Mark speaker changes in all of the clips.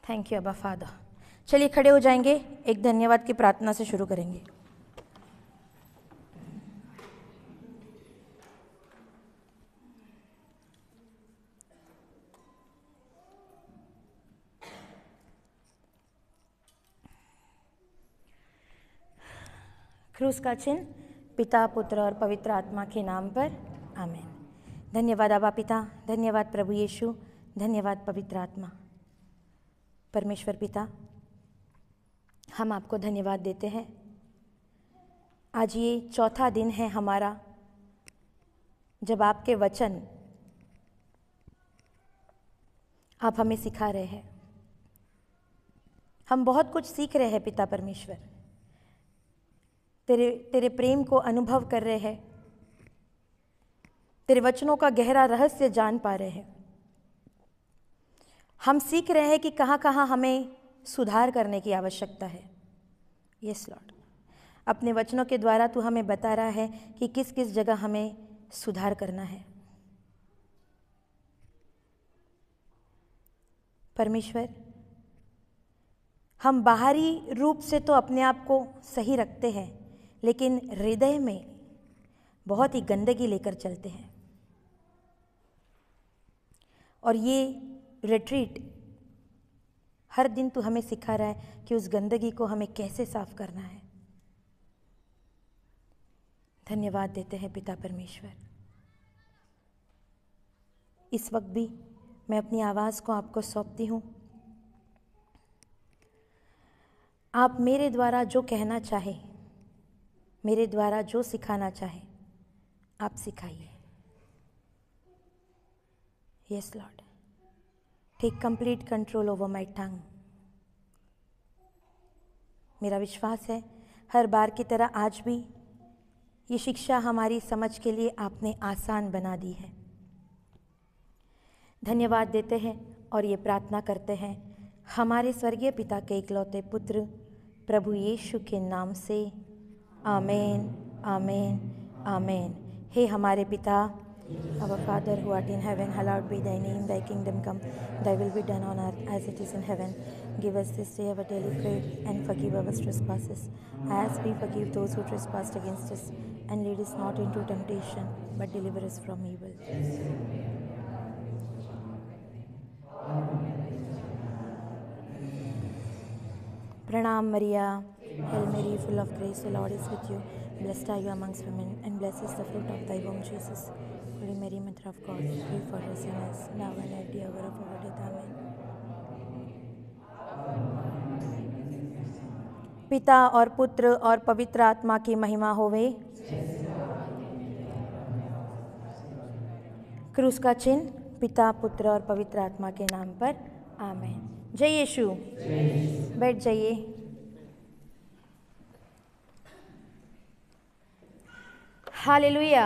Speaker 1: Thank you अब्बा father. चलिए खड़े हो जाएंगे, एक धन्यवाद की प्रार्थना से शुरू करेंगे। क्रूस का चिन्ह पिता, पुत्र और पवित्र आत्मा के नाम पर, आमीन। धन्यवाद अब्बा पिता, धन्यवाद प्रभु यीशु, धन्यवाद पवित्र आत्मा। परमेश्वर पिता, हम आपको धन्यवाद देते हैं। आज ये चौथा दिन है हमारा जब आपके वचन आप हमें सिखा रहे हैं। हम बहुत कुछ सीख रहे हैं पिता परमेश्वर, तेरे प्रेम को अनुभव कर रहे हैं, तेरे वचनों का गहरा रहस्य जान पा रहे हैं। हम सीख रहे हैं कि कहाँ कहाँ हमें सुधार करने की आवश्यकता है। यस लॉर्ड, अपने वचनों के द्वारा तू हमें बता रहा है कि किस किस जगह हमें सुधार करना है। परमेश्वर, हम बाहरी रूप से तो अपने आप को सही रखते हैं, लेकिन हृदय में बहुत ही गंदगी लेकर चलते हैं। और ये रिट्रीट हर दिन तू हमें सिखा रहा है कि उस गंदगी को हमें कैसे साफ करना है। धन्यवाद देते हैं पिता परमेश्वर। इस वक्त भी मैं अपनी आवाज़ को आपको सौंपती हूँ। आप मेरे द्वारा जो कहना चाहे, मेरे द्वारा जो सिखाना चाहे, आप सिखाइए। Yes Lord, take complete control over my tongue. मेरा विश्वास है हर बार की तरह आज भी ये शिक्षा हमारी समझ के लिए आपने आसान बना दी है। धन्यवाद देते हैं और ये प्रार्थना करते हैं हमारे स्वर्गीय पिता के इकलौते पुत्र प्रभु यीशु के नाम से, आमीन, आमीन, आमीन। हे हमारे पिता, Our Father who art in heaven, hallowed be thy name, thy kingdom come, thy will be done on earth as it is in heaven. Give us this day our daily bread and forgive our trespasses as we forgive those who trespass against us. And lead us not into temptation, but deliver us from evil. Pranam Maria, Hail Mary, full of grace, the Lord is with you. Blessed are you amongst women, and blessed is the fruit of thy womb, Jesus. Holy Mary, Mother of God, pray for us sinners, now and at the hour of our death. Amen. पिता और पुत्र और पवित्र आत्मा की महिमा होवे। क्रूस का चिन्ह पिता, पुत्र और पवित्र आत्मा के नाम पर, आमीन। जय यीशु। बैठ जाइए। हालेलुया।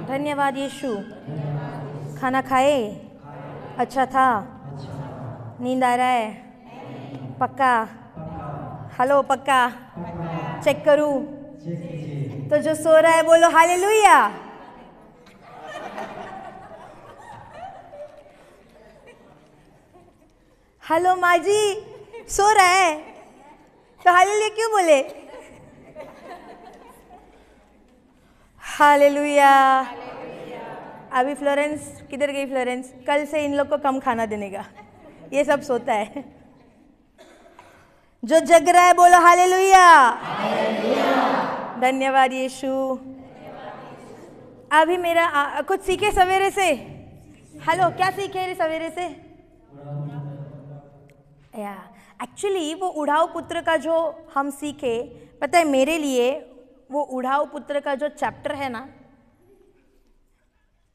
Speaker 1: धन्यवाद यीशु। खाना खाए? अच्छा था? नींद आ रहा है? पक्का? हेलो, पक्का? चेक करूं? तो जो सो रहा है बोलो हालेलुया। हेलो माँ जी, सो रहा है तो हालेलुया क्यों बोले? हालेलुया। अभी फ्लोरेंस किधर गई? फ्लोरेंस, कल से इन लोग को कम खाना देने का, ये सब सोता है। जो जग रहा है बोलो हालेलुया। धन्यवाद यीशु। अभी मेरा कुछ सीखे सवेरे से? हेलो, क्या सीखे रे सवेरे से? या एक्चुअली वो उड़ाऊ पुत्र का जो हम सीखे, पता है मेरे लिए वो उड़ाऊ पुत्र का जो चैप्टर है ना,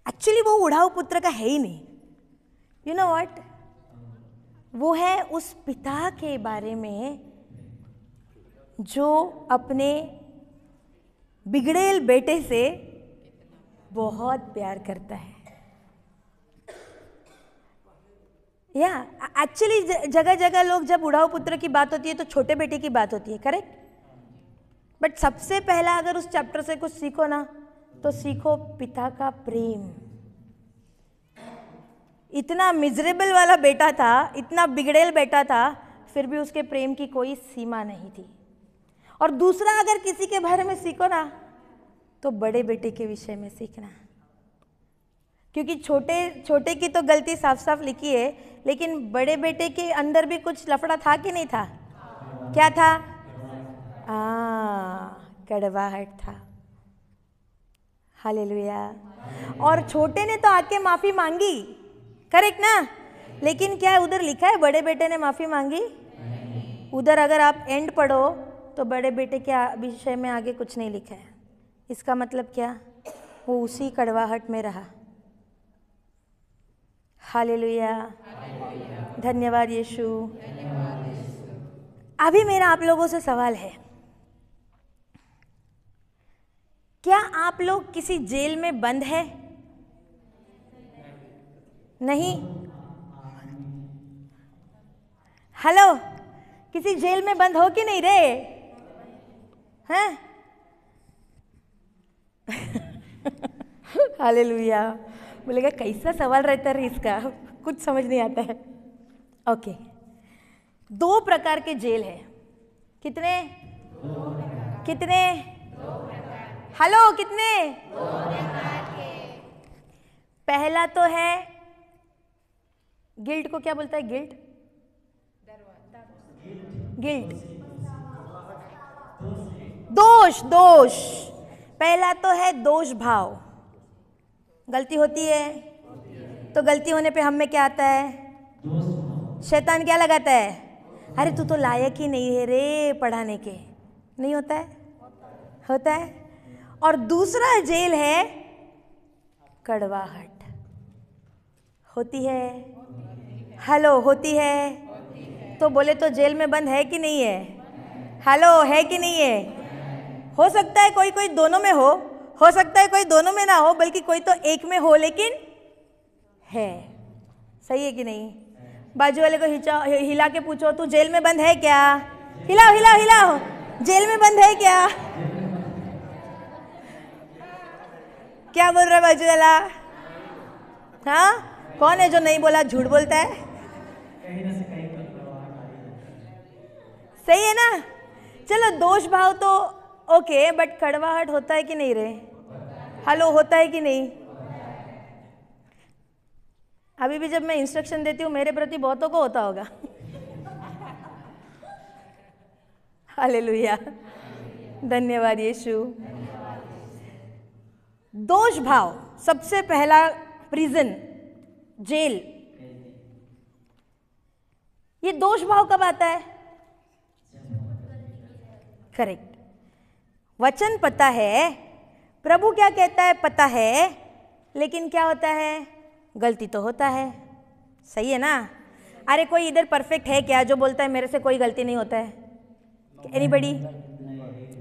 Speaker 1: एक्चुअली वो उड़ाऊ पुत्र का है ही नहीं। यू नो व्हाट, वो है उस पिता के बारे में जो अपने बिगड़ेल बेटे से बहुत प्यार करता है। या एक्चुअली जगह जगह लोग जब उड़ाऊ पुत्र की बात होती है तो छोटे बेटे की बात होती है, करेक्ट? बट सबसे पहला अगर उस चैप्टर से कुछ सीखो ना, तो सीखो पिता का प्रेम। इतना मिजरेबल वाला बेटा था, इतना बिगड़ेल बेटा था, फिर भी उसके प्रेम की कोई सीमा नहीं थी। और दूसरा, अगर किसी के बारे में सीखो ना तो बड़े बेटे के विषय में सीखना, क्योंककि छोटे छोटे की तो गलती साफ साफ लिखी है, लेकिन बड़े बेटे के अंदर भी कुछ लफड़ा था कि नहीं था? क्या था? कड़वाहट था। हालेलुया। और छोटे ने तो आके माफी मांगी, करेक्ट ना? लेकिन क्या है उधर लिखा है बड़े बेटे ने माफी मांगी? उधर अगर आप एंड पढ़ो तो बड़े बेटे के विषय में आगे कुछ नहीं लिखा है। इसका मतलब क्या? वो उसी कड़वाहट में रहा। हालेलुया, धन्यवाद यीशु। अभी मेरा आप लोगों से सवाल है, क्या आप लोग किसी जेल में बंद है? नहीं? हेलो, किसी जेल में बंद हो कि नहीं रे? हैं? हालेलुया। बोलेगा कैसा सवाल रहता है इसका, कुछ समझ नहीं आता है। ओके, 2 प्रकार के जेल है। कितने? कितने? हेलो, कितने? 2 प्रकार के। पहला तो है गिल्ट को क्या बोलता है? गिल्ट, गिल्ट, दोष, दोष। पहला तो है दोष भाव। गलती होती है तो गलती होने पे हम में क्या आता है? शैतान क्या लगाता है? अरे तू तो लायक ही नहीं है रे पढ़ाने के। नहीं होता है? होता है। और दूसरा जेल है कड़वाहट। होती है? हेलो, होती है? तो बोले तो जेल में बंद है कि नहीं है? हेलो, है कि नहीं है? हो सकता है कोई कोई दोनों में हो सकता है कोई दोनों में ना हो, बल्कि कोई तो एक में हो, लेकिन है। सही है कि नहीं? बाजू वाले को हिला के पूछो, तू जेल में बंद है क्या? हिलाओ हिलाओ हिलाओ, जेल में बंद है क्या? क्या बोल रहा है बाजू वाला? हाँ, कौन है जो नहीं बोला, झूठ बोलता है? सही है ना? चलो, दोष भाव तो ओके, बट कड़वाहट होता है कि नहीं रे? हेलो, होता है कि नहीं? अभी भी जब मैं इंस्ट्रक्शन देती हूँ मेरे प्रति बहुतों को होता होगा। हालेलुया, धन्यवाद यीशु। दोष भाव, सबसे पहला प्रिजन, जेल। ये दोष भाव कब आता है? करेक्ट। वचन पता है, प्रभु क्या कहता है पता है, लेकिन क्या होता है? गलती तो होता है। सही है ना? अरे कोई इधर परफेक्ट है क्या जो बोलता है मेरे से कोई गलती नहीं होता है? Anybody?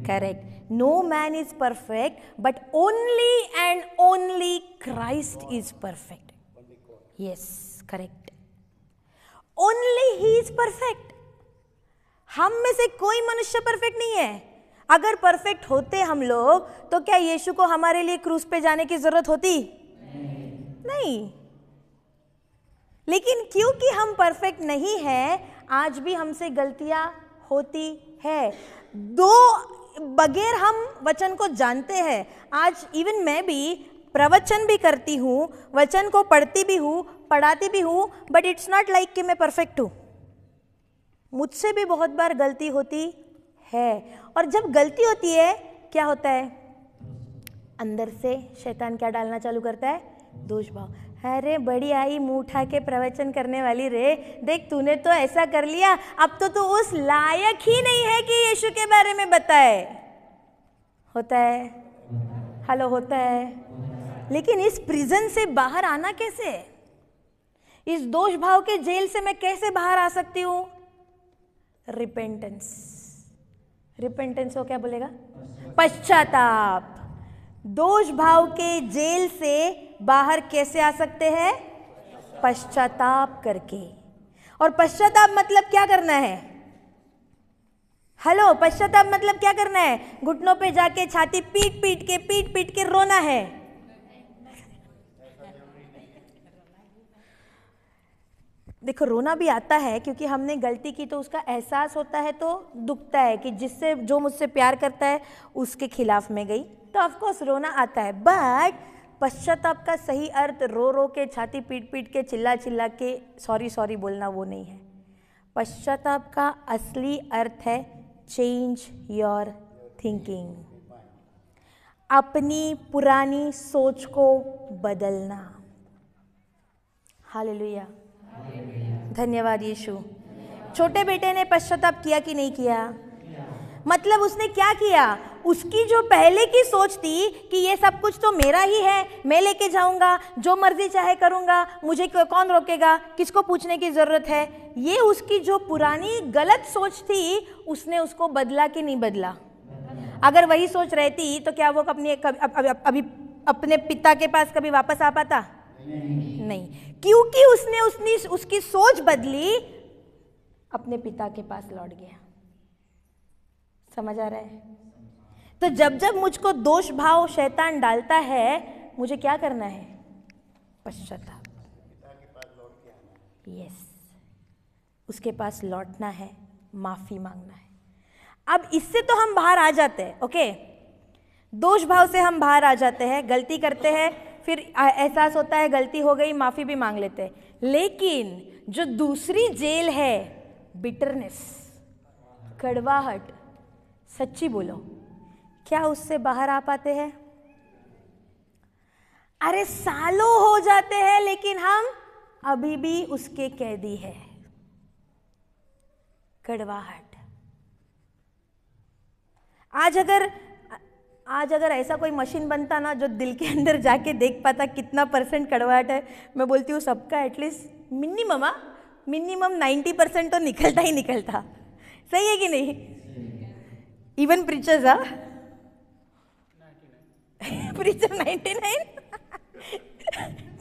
Speaker 1: Correct. No man is perfect, but only and only Christ is perfect. Yes, correct. Only he is perfect. हम में से कोई मनुष्य परफेक्ट नहीं है। अगर परफेक्ट होते हम लोग तो क्या यीशु को हमारे लिए क्रूस पे जाने की जरूरत होती? नहीं। लेकिन क्योंकि हम परफेक्ट नहीं हैं, आज भी हमसे गलतियां होती है। बगैर हम वचन को जानते हैं। आज इवन मैं भी प्रवचन भी करती हूँ, वचन को पढ़ती भी हूँ, पढ़ाती भी हूँ, बट इट्स नॉट लाइक कि मैं परफेक्ट हूँ। मुझसे भी बहुत बार गलती होती है। और जब गलती होती है क्या होता है? अंदर से शैतान क्या डालना चालू करता है? दोष भाव। अरे बड़ी आई मुंह उठा के प्रवचन करने वाली रे, देख तूने तो ऐसा कर लिया, अब तो तू उस लायक ही नहीं है कि यीशु के बारे में बताए। होता है? हेलो, होता है? लेकिन इस प्रिजन से बाहर आना कैसे? इस दोष भाव के जेल से मैं कैसे बाहर आ सकती हूँ? रिपेंटेंस। रिपेंटेंस को क्या बोलेगा? पश्चाताप। दोष भाव के जेल से बाहर कैसे आ सकते हैं? पश्चाताप करके। और पश्चाताप मतलब क्या करना है? हेलो, पश्चाताप मतलब क्या करना है? घुटनों पे जाके छाती पीट पीट के रोना है। देखो रोना भी आता है क्योंकि हमने गलती की तो उसका एहसास होता है, तो दुखता है कि जिससे जो मुझसे प्यार करता है उसके खिलाफ में गई, तो ऑफकोर्स रोना आता है। बट पश्चाताप का सही अर्थ रो रो के, छाती पीट पीट के, चिल्ला चिल्ला के सॉरी सॉरी बोलना वो नहीं है। पश्चाताप का असली अर्थ है चेंज योर थिंकिंग, अपनी पुरानी सोच को बदलना। हालेलुया, धन्यवाद यीशु। छोटे बेटे ने पश्चाताप किया कि नहीं किया? मतलब उसने क्या किया? उसकी जो पहले की सोच थी कि ये सब कुछ तो मेरा ही है, मैं लेके जाऊंगा, जो मर्जी चाहे करूंगा, मुझे कौन रोकेगा, किसको पूछने की जरूरत है, ये उसकी जो पुरानी गलत सोच थी, उसने उसको बदला कि नहीं बदला? अगर वही सोच रहती तो क्या वो अभी अपने पिता के पास कभी वापस आ पाता? नहीं, क्योंकि उसने उसकी सोच बदली, अपने पिता के पास लौट गया। समझ आ रहा है? तो जब जब मुझको दोष भाव शैतान डालता है, मुझे क्या करना है? पश्चाताप। यस, उसके पास लौटना है, माफी मांगना है। अब इससे तो हम बाहर आ जाते हैं, ओके? दोष भाव से हम बाहर आ जाते हैं, गलती करते हैं, फिर एहसास होता है गलती हो गई, माफी भी मांग लेते हैं। लेकिन जो दूसरी जेल है, बिटरनेस, कड़वाहट, सच्ची बोलो, क्या उससे बाहर आ पाते हैं? अरे सालों हो जाते हैं लेकिन हम अभी भी उसके कैदी हैं। कड़वाहट। आज अगर ऐसा कोई मशीन बनता ना जो दिल के अंदर जाके देख पाता कितना % कड़वाहट है, मैं बोलती हूँ सबका एटलीस्ट मिनिमम 90% तो निकलता ही निकलता। सही है कि नहीं? Even preachers, preacher 99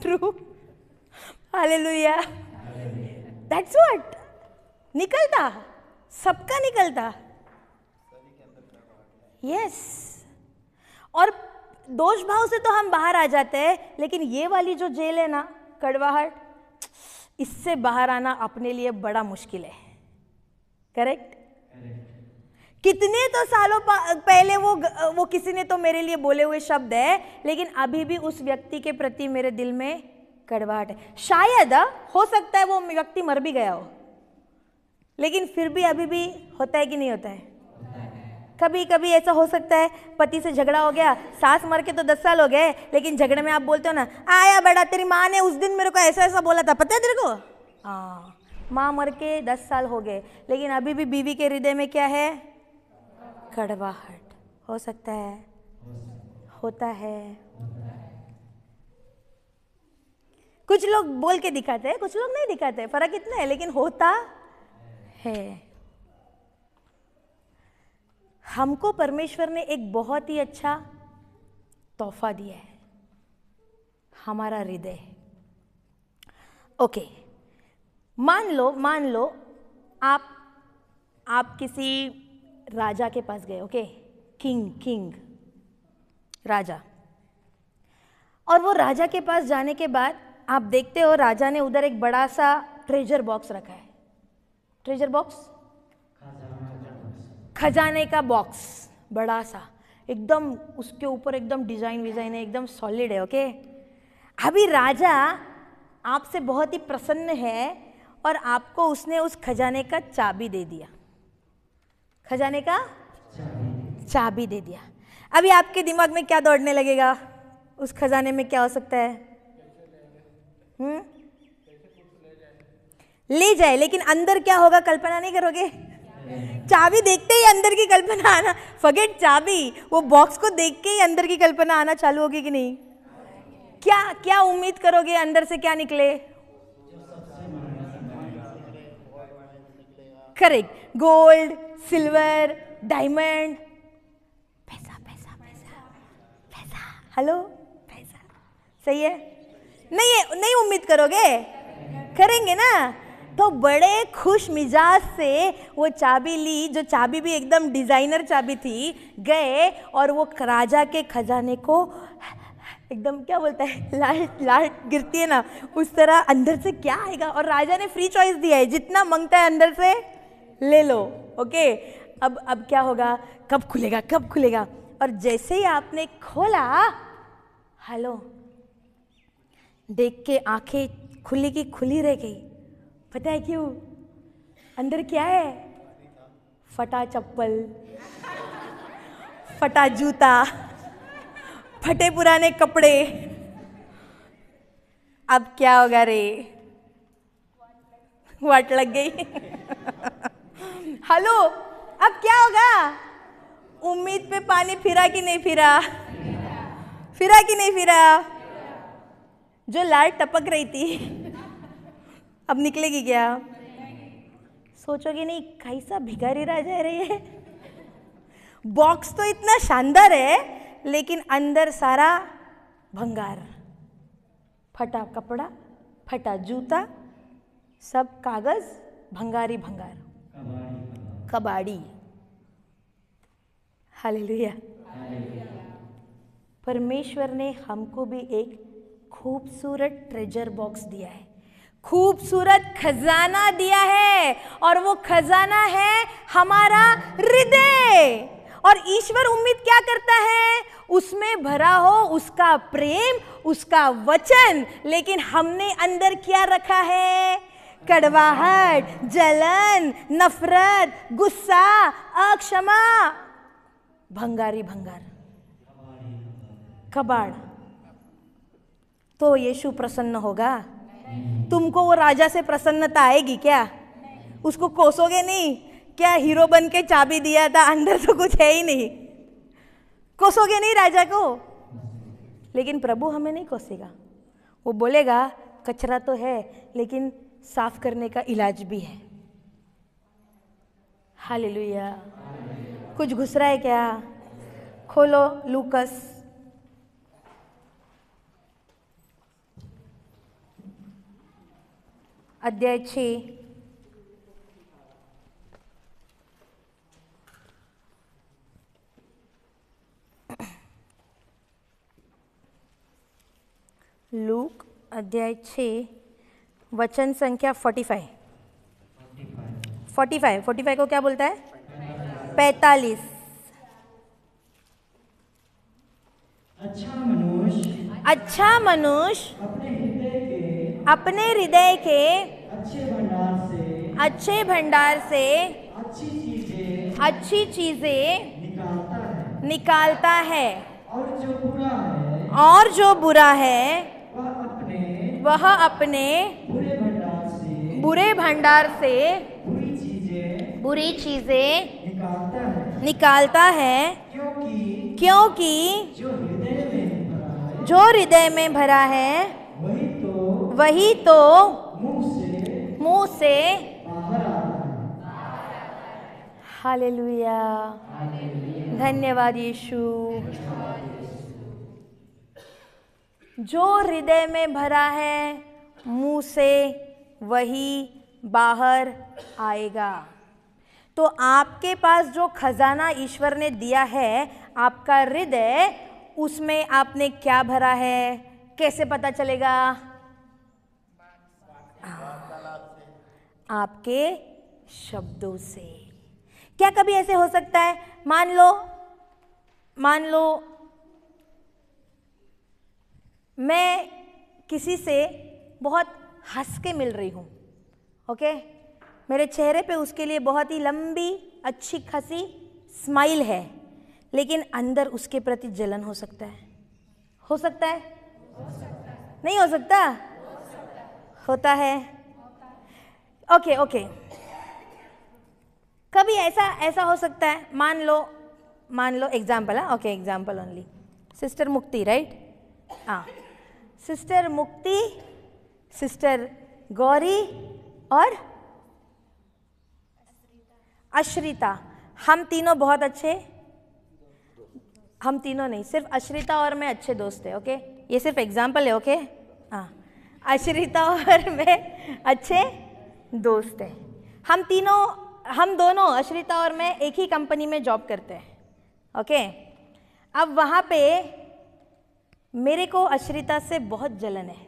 Speaker 1: true, hallelujah, that's what, निकलता, सबका निकलता। यस, और दोष भाव से तो हम बाहर आ जाते हैं, लेकिन ये वाली जो जेल है ना, कड़वाहट, इससे बाहर आना अपने लिए बड़ा मुश्किल है। करेक्ट? कितने तो सालों पहले वो किसी ने तो मेरे लिए बोले हुए शब्द है, लेकिन अभी भी उस व्यक्ति के प्रति मेरे दिल में कड़वाहट है। शायद हो सकता है वो व्यक्ति मर भी गया हो, लेकिन फिर भी अभी भी होता है कि नहीं होता है? कभी कभी ऐसा हो सकता है, पति से झगड़ा हो गया, सास मर के तो 10 साल हो गए, लेकिन झगड़े में आप बोलते हो ना, आया बड़ा तेरी माँ ने उस दिन मेरे को ऐसा ऐसा बोला था, पता है तेरे को? हाँ, माँ मर के 10 साल हो गए, लेकिन अभी भी बीवी के हृदय में क्या है? कड़वाहट। हो सकता है, होता है। कुछ लोग बोल के दिखाते हैं, कुछ लोग नहीं दिखाते, फर्क इतना है, लेकिन होता है। हमको परमेश्वर ने एक बहुत ही अच्छा तोहफा दिया है, हमारा हृदय। ओके, मान लो आप किसी राजा के पास गए, ओके? किंग राजा, और वो राजा के पास जाने के बाद आप देखते हो राजा ने उधर एक बड़ा सा ट्रेजर बॉक्स रखा है। ट्रेजर बॉक्स, खजाने का बॉक्स, बड़ा सा, एकदम उसके ऊपर एकदम डिजाइन है, एकदम सॉलिड है, ओके? अभी राजा आपसे बहुत ही प्रसन्न है और आपको उसने उस खजाने का चाबी दे दिया। खजाने का चाबी दे दिया। अभी आपके दिमाग में क्या दौड़ने लगेगा? उस खजाने में क्या हो सकता है? ले जाए, लेकिन अंदर क्या होगा कल्पना नहीं करोगे? चाबी देखते ही अंदर की कल्पना आना, फॉरगेट चाबी, वो बॉक्स को देख के ही अंदर की कल्पना आना चालू होगी कि नहीं? क्या उम्मीद करोगे अंदर से क्या निकले? करेक्ट, गोल्ड, सिल्वर, डायमंड, पैसा। हेलो, पैसा, सही है? नहीं उम्मीद करोगे? करेंगे ना? तो बड़े खुश मिजाज से वो चाबी ली, जो चाबी भी एकदम डिजाइनर चाबी थी, गए और वो राजा के खजाने को एकदम क्या बोलता है, लाइट लाइट गिरती है ना, उस तरह अंदर से क्या आएगा। और राजा ने फ्री चॉइस दिया है, जितना मांगता है अंदर से ले लो। ओके, अब क्या होगा, कब खुलेगा कब खुलेगा। और जैसे ही आपने खोला, हेलो, देख के आंखें खुली की खुली रह गई। पता है क्यों? अंदर क्या है? फटा चप्पल, फटा जूता, फटे पुराने कपड़े। अब क्या होगा रे? वाट लग गई। हेलो, अब क्या होगा? उम्मीद पे पानी फिरा कि नहीं फिरा? फिरा कि नहीं फिरा? जो लाइट टपक रही थी अब निकलेगी क्या? सोचोगे नहीं कैसा भिखारी राजा रही है। बॉक्स तो इतना शानदार है, लेकिन अंदर सारा भंगार, फटा कपड़ा, फटा जूता, सब कागज, भंगारी भंगार, कबाड़ी। हालेलुया। परमेश्वर ने हमको भी एक खूबसूरत ट्रेजर बॉक्स दिया है, खूबसूरत खजाना दिया है, और वो खजाना है हमारा हृदय। और ईश्वर उम्मीद क्या करता है? उसमें भरा हो उसका प्रेम, उसका वचन। लेकिन हमने अंदर क्या रखा है? कड़वाहट, जलन, नफरत, गुस्सा, अक्षमा, भंगारी भंगार, कबाड़। तो यीशु प्रसन्न होगा? तुमको वो राजा से प्रसन्नता आएगी क्या? उसको कोसोगे नहीं क्या? हीरो बन के चाबी दिया था, अंदर तो कुछ है ही नहीं, कोसोगे नहीं राजा को? लेकिन प्रभु हमें नहीं कोसेगा। वो बोलेगा कचरा तो है, लेकिन साफ करने का इलाज भी है। हालेलुया। कुछ घुस रहा है क्या? खोलो लूकस अध्याय 6। लूक अध्याय 6 वचन संख्या 45 को क्या बोलता है? 45। अच्छा मनुष्य अपने हृदय के अच्छे भंडार से अच्छी चीजें निकालता है, और जो बुरा है वह अपने बुरे भंडार से बुरी चीजें निकालता है, क्योंकि जो हृदय में भरा है वही तो मुंह से। हालेलुया। धन्यवाद यीशु। जो हृदय में भरा है मुंह से वही बाहर आएगा। तो आपके पास जो खजाना ईश्वर ने दिया है, आपका हृदय, उसमें आपने क्या भरा है? कैसे पता चलेगा? आपके शब्दों से। क्या कभी ऐसे हो सकता है, मान लो मैं किसी से बहुत हंस के मिल रही हूँ, ओके, मेरे चेहरे पे उसके लिए बहुत ही लंबी अच्छी खासी स्माइल है, लेकिन अंदर उसके प्रति जलन हो सकता है। हो सकता है? नहीं हो सकता? होता है। ओके। कभी ऐसा हो सकता है, मान लो एग्जाम्पल है, ओके, एग्जाम्पल ओनली। सिस्टर मुक्ति, राइट? हाँ, सिस्टर मुक्ति, सिस्टर गौरी और अश्रिता, हम तीनों बहुत अच्छे, हम तीनों नहीं, सिर्फ अश्रिता और मैं अच्छे दोस्त हैं, ओके? ये सिर्फ एग्जाम्पल है, ओके? हाँ, अश्रिता और मैं अच्छे दोस्त हैं। हम दोनों, अश्रिता और मैं, एक ही कंपनी में जॉब करते हैं, ओके? अब वहाँ पे मेरे को अश्रिता से बहुत जलन है,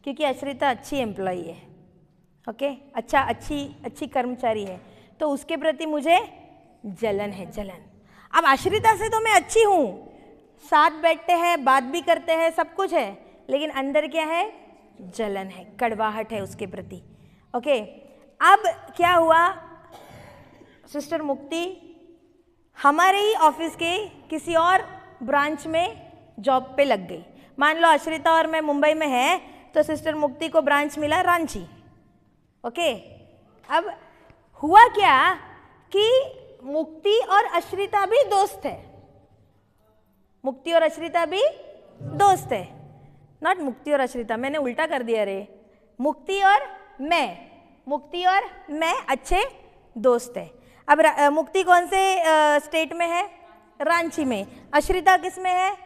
Speaker 1: क्योंकि अश्रिता अच्छी एम्प्लॉई है, ओके, अच्छी कर्मचारी है, तो उसके प्रति मुझे जलन है, जलन। अब अश्रिता से तो मैं अच्छी हूँ, साथ बैठते हैं, बात भी करते हैं, सब कुछ है, लेकिन अंदर क्या है? जलन है, कड़वाहट है उसके प्रति, ओके। अब क्या हुआ, सिस्टर मुक्ति हमारे ही ऑफिस के किसी और ब्रांच में जॉब पे लग गई। मान लो अश्रिता और मैं मुंबई में है, तो सिस्टर मुक्ति को ब्रांच मिला रांची, ओके। अब हुआ क्या कि मुक्ति और अश्रिता भी दोस्त है, मुक्ति और अश्रिता भी दोस्त है, नॉट मुक्ति और अश्रिता, मैंने उल्टा कर दिया रे, मुक्ति और मैं अच्छे दोस्त है। अब मुक्ति कौन से स्टेट में है? रांची में। अश्रिता किस में है?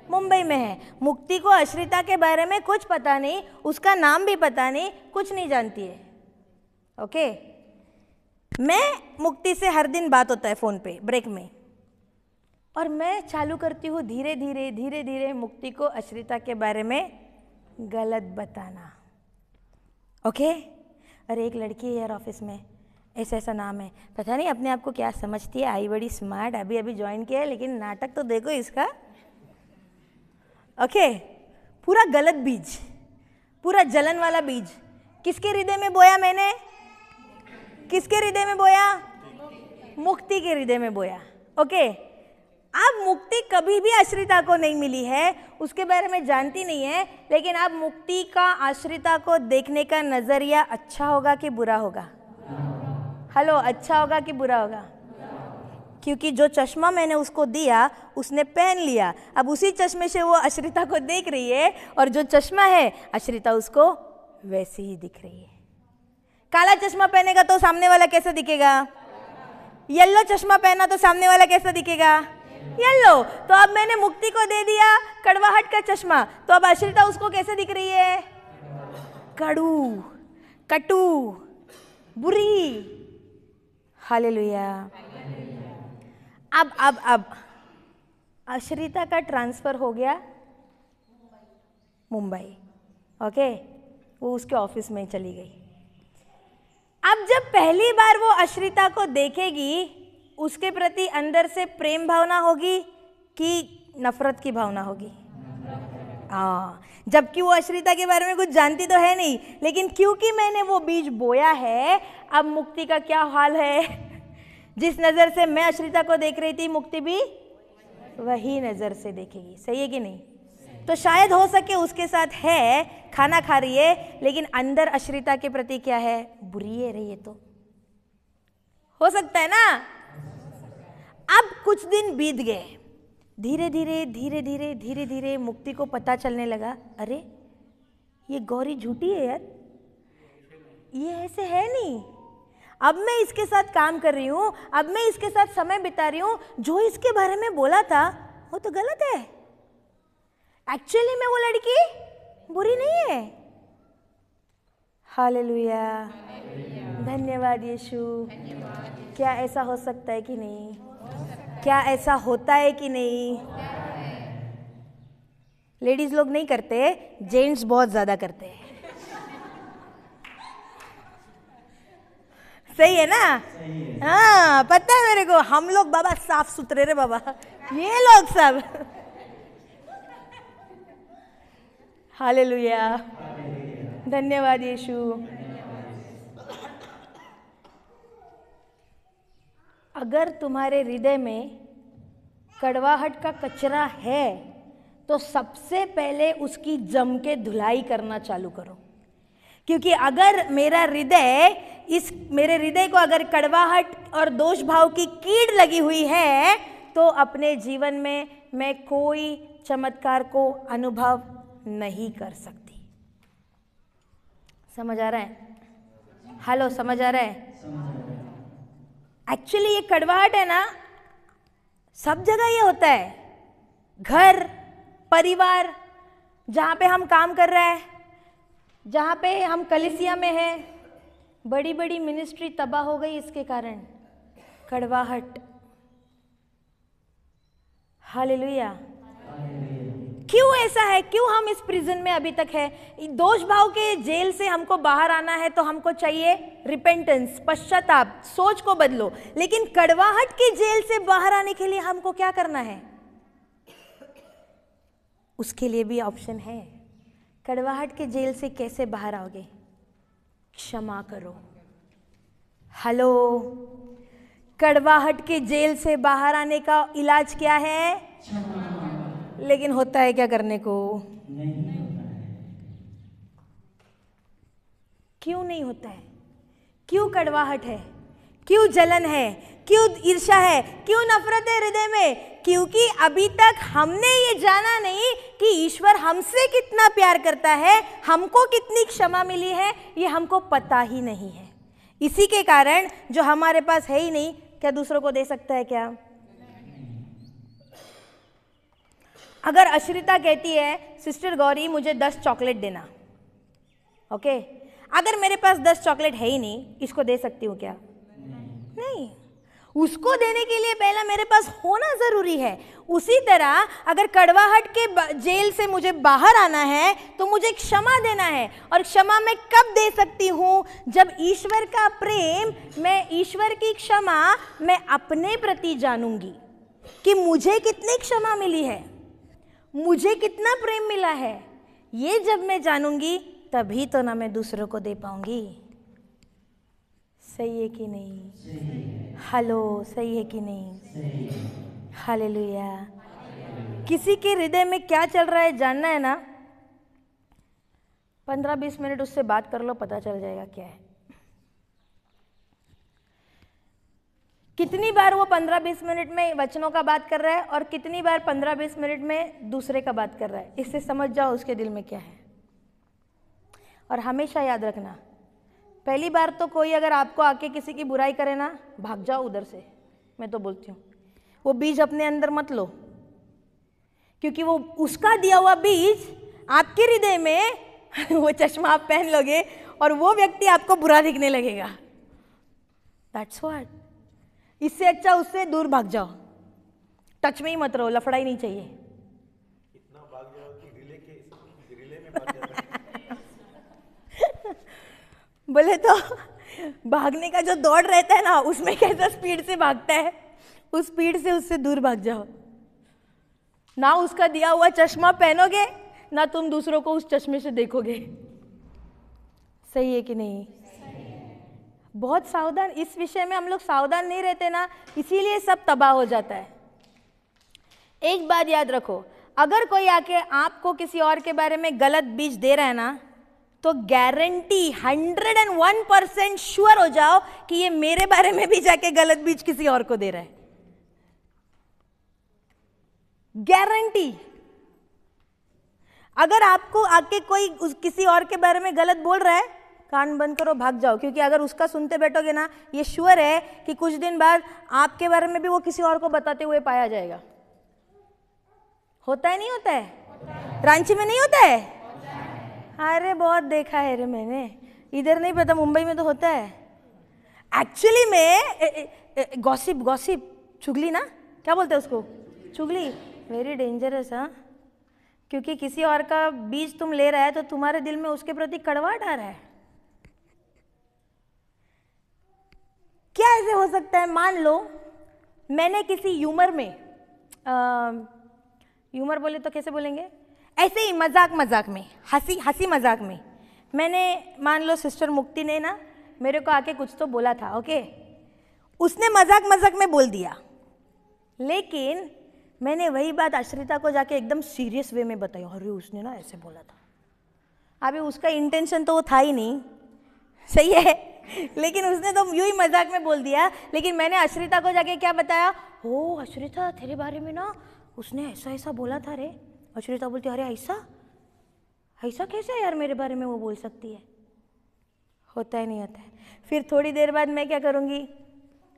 Speaker 1: मुंबई में है। मुक्ति को अश्रिता के बारे में कुछ पता नहीं, उसका नाम भी पता नहीं, कुछ नहीं जानती है, ओके। मैं मुक्ति से हर दिन बात होता है फ़ोन पे ब्रेक में, और मैं चालू करती हूँ धीरे धीरे मुक्ति को अश्रिता के बारे में गलत बताना, ओके। अरे एक लड़की है यार ऑफिस में, ऐसा नाम है, पता नहीं अपने आप को क्या समझती है, आई बड़ी स्मार्ट, अभी ज्वाइन किया है, लेकिन नाटक तो देखो इसका, ओके। पूरा गलत बीज, पूरा जलन वाला बीज किसके हृदय में बोया मैंने? किसके हृदय में बोया? मुक्ति के हृदय में बोया, ओके। अब मुक्ति कभी भी अश्रिता को नहीं मिली है, उसके बारे में जानती नहीं है, लेकिन अब मुक्ति का अश्रिता को देखने का नजरिया अच्छा होगा कि बुरा होगा? हेलो, अच्छा होगा कि बुरा होगा? क्योंकि जो चश्मा मैंने उसको दिया उसने पहन लिया, अब उसी चश्मे से वो अश्रिता को देख रही है, और जो चश्मा है अश्रिता उसको वैसी ही दिख रही है। काला चश्मा पहनेगा तो सामने वाला कैसा दिखेगा? येलो चश्मा पहना तो सामने वाला कैसा दिखेगा? येलो। तो अब मैंने मुक्ति को दे दिया कड़वाहट का चश्मा, तो अब अश्रिता उसको कैसे दिख रही है? कड़ू, कटु, बुरी। हालेलुया। अब अश्रिता का ट्रांसफर हो गया मुंबई, ओके, वो उसके ऑफिस में चली गई। अब जब पहली बार वो अश्रिता को देखेगी, उसके प्रति अंदर से प्रेम भावना होगी कि नफरत की भावना होगी? हाँ, जबकि वो अश्रिता के बारे में कुछ जानती तो है नहीं, लेकिन क्योंकि मैंने वो बीज बोया है, अब मुक्ति का क्या हाल है? जिस नज़र से मैं अश्रिता को देख रही थी, मुक्ति भी वही नज़र से देखेगी। सही है कि नहीं? तो शायद हो सके उसके साथ है, खाना खा रही है, लेकिन अंदर अश्रिता के प्रति क्या है? बुरी है रही है। तो हो सकता है ना। अब कुछ दिन बीत गए, धीरे धीरे मुक्ति को पता चलने लगा, अरे ये गौरी झूठी है यार, ये ऐसे है नहीं। अब मैं इसके साथ काम कर रही हूँ, अब मैं इसके साथ समय बिता रही हूँ, जो इसके बारे में बोला था वो तो गलत है। एक्चुअली में वो लड़की बुरी नहीं है। हालेलुया, धन्यवाद यीशु। क्या ऐसा हो सकता है कि नहीं? क्या ऐसा होता है कि नहीं? लेडीज लोग नहीं करते, जेंट्स बहुत ज्यादा करते हैं। सही है ना? हाँ, पता है मेरे को, हम लोग बाबा साफ सुथरे रे बाबा, ये लोग सब। हालेलुया, धन्यवाद यीशु। अगर तुम्हारे हृदय में कड़वाहट का कचरा है, तो सबसे पहले उसकी जम के धुलाई करना चालू करो। क्योंकि अगर मेरे हृदय को अगर कड़वाहट और दोष भाव की कीड़ लगी हुई है, तो अपने जीवन में मैं कोई चमत्कार को अनुभव नहीं कर सकती। समझ आ रहा है? हेलो, समझ आ रहा है? एक्चुअली ये कड़वाहट है ना, सब जगह ये होता है। घर, परिवार, जहाँ पे हम काम कर रहे हैं, जहाँ पे हम कलीसिया में हैं, बड़ी बड़ी मिनिस्ट्री तबाह हो गई इसके कारण, कड़वाहट। हालेलुया। क्यों ऐसा है, क्यों हम इस प्रिजन में अभी तक है? दोष भाव के जेल से हमको बाहर आना है तो हमको चाहिए रिपेंटेंस, पश्चाताप, सोच को बदलो। लेकिन कड़वाहट के जेल से बाहर आने के लिए हमको क्या करना है? उसके लिए भी ऑप्शन है। कड़वाहट के जेल से कैसे बाहर आओगे? क्षमा करो। हेलो, कड़वाहट के जेल से बाहर आने का इलाज क्या है? लेकिन होता है क्या करने को? नहीं होता है। क्यों नहीं होता है? क्यों कड़वाहट है? क्यों जलन है? क्यों ईर्ष्या है? क्यों नफरत है हृदय में? क्योंकि अभी तक हमने ये जाना नहीं कि ईश्वर हमसे कितना प्यार करता है, हमको कितनी क्षमा मिली है, ये हमको पता ही नहीं है। इसी के कारण जो हमारे पास है ही नहीं, क्या दूसरों को दे सकता है क्या? अगर अश्रिता कहती है सिस्टर गौरी मुझे 10 चॉकलेट देना, ओके, अगर मेरे पास 10 चॉकलेट है ही नहीं, इसको दे सकती हूँ क्या? नहीं। उसको देने के लिए पहला मेरे पास होना जरूरी है। उसी तरह अगर कड़वाहट के जेल से मुझे बाहर आना है तो मुझे क्षमा देना है। और क्षमा मैं कब दे सकती हूँ? जब ईश्वर का प्रेम, मैं ईश्वर की क्षमा मैं अपने प्रति जानूंगी कि मुझे कितनी क्षमा मिली है, मुझे कितना प्रेम मिला है। ये जब मैं जानूंगी तभी तो ना मैं दूसरों को दे पाऊंगी। सही है कि नहीं? हेलो, सही है कि नहीं? हालेलुया। किसी के हृदय में क्या चल रहा है जानना है ना? 15-20 मिनट उससे बात कर लो, पता चल जाएगा क्या है। कितनी बार वो 15-20 मिनट में वचनों का बात कर रहा है और कितनी बार 15-20 मिनट में दूसरे का बात कर रहा है। इससे समझ जाओ उसके दिल में क्या है। और हमेशा याद रखना, पहली बार तो कोई अगर आपको आके किसी की बुराई करे ना, भाग जाओ उधर से। मैं तो बोलती हूँ वो बीज अपने अंदर मत लो, क्योंकि वो उसका दिया हुआ बीज आपके हृदय में वो चश्मा आप पहन लोगे और वो व्यक्ति आपको बुरा दिखने लगेगा। That's what. इससे अच्छा उससे दूर भाग जाओ, टच में ही मत रहो, लफड़ा ही नहीं चाहिए।
Speaker 2: इतना भाग जाओ कि रिले में भाग जाओ।
Speaker 1: बोले तो भागने का जो दौड़ रहता है ना, उसमें कैसा स्पीड से भागता है, उस स्पीड से उससे दूर भाग जाओ। ना उसका दिया हुआ चश्मा पहनोगे, ना तुम दूसरों को उस चश्मे से देखोगे। सही है कि नहीं? बहुत सावधान, इस विषय में हम लोग सावधान नहीं रहते ना, इसीलिए सब तबाह हो जाता है। एक बात याद रखो, अगर कोई आके आपको किसी और के बारे में गलत बीज दे रहा है ना, तो गारंटी 101% श्योर हो जाओ कि ये मेरे बारे में भी जाके गलत बीज किसी और को दे रहा है। गारंटी। अगर आपको आके कोई किसी और के बारे में गलत बोल रहा है, कान बंद करो, भाग जाओ। क्योंकि अगर उसका सुनते बैठोगे ना, ये श्योर है कि कुछ दिन बाद आपके बारे में भी वो किसी और को बताते हुए पाया जाएगा। होता है नहीं होता है? रांची में नहीं होता है? अरे बहुत देखा है रे मैंने, इधर नहीं पता, मुंबई में तो होता है। एक्चुअली में गॉसिप चुगली ना, क्या बोलते हैं उसको? चुगली। Very dangerous. हाँ, क्योंकि किसी और का बीज तुम ले रहा है तो तुम्हारे दिल में उसके प्रति कड़वाहट आ रहा है। क्या ऐसे हो सकता है? मान लो मैंने किसी ह्यूमर में, ह्यूमर बोले तो कैसे बोलेंगे, ऐसे ही मजाक में, हंसी मजाक में, मैंने मान लो सिस्टर मुक्ति ने ना मेरे को आके कुछ तो बोला था, ओके, उसने मजाक में बोल दिया, लेकिन मैंने वही बात आश्रिता को जाके एकदम सीरियस वे में बताई। अरे उसने ना ऐसे बोला था। अभी उसका इंटेंशन तो वो था ही नहीं, सही है, लेकिन उसने तो यूं ही मजाक में बोल दिया। लेकिन मैंने आश्रिता को जाके क्या बताया? ओ आश्रिता, तेरे बारे में ना उसने ऐसा बोला था रे। आश्रिता बोलती, अरे ऐसा कैसे यार मेरे बारे में वो बोल सकती है? होता ही नहीं होता है। फिर थोड़ी देर बाद मैं क्या करूँगी?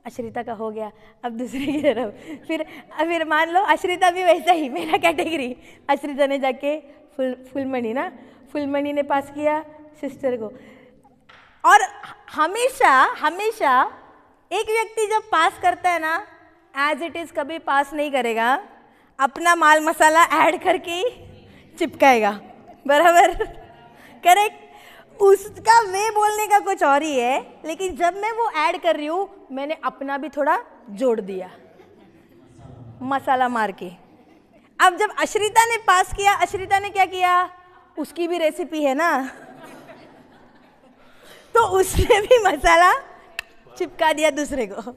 Speaker 1: आश्रिता का हो गया, अब दूसरे की तरफ। फिर मान लो आश्रिता भी वैसा ही, मेरा कैटेगरी। आश्रिता ने जाके फुलमणि ने पास किया सिस्टर को। और हमेशा एक व्यक्ति जब पास करता है ना, एज इट इज़ कभी पास नहीं करेगा, अपना माल मसाला ऐड करके ही चिपकाएगा, बराबर, करेक्ट। उसका वे बोलने का कुछ और ही है, लेकिन जब मैं वो ऐड कर रही हूँ मैंने अपना भी थोड़ा जोड़ दिया मसाला मार के। अब जब अश्रिता ने पास किया, अश्रिता ने क्या किया, उसकी भी रेसिपी है ना, तो उसने भी मसाला चिपका दिया दूसरे को।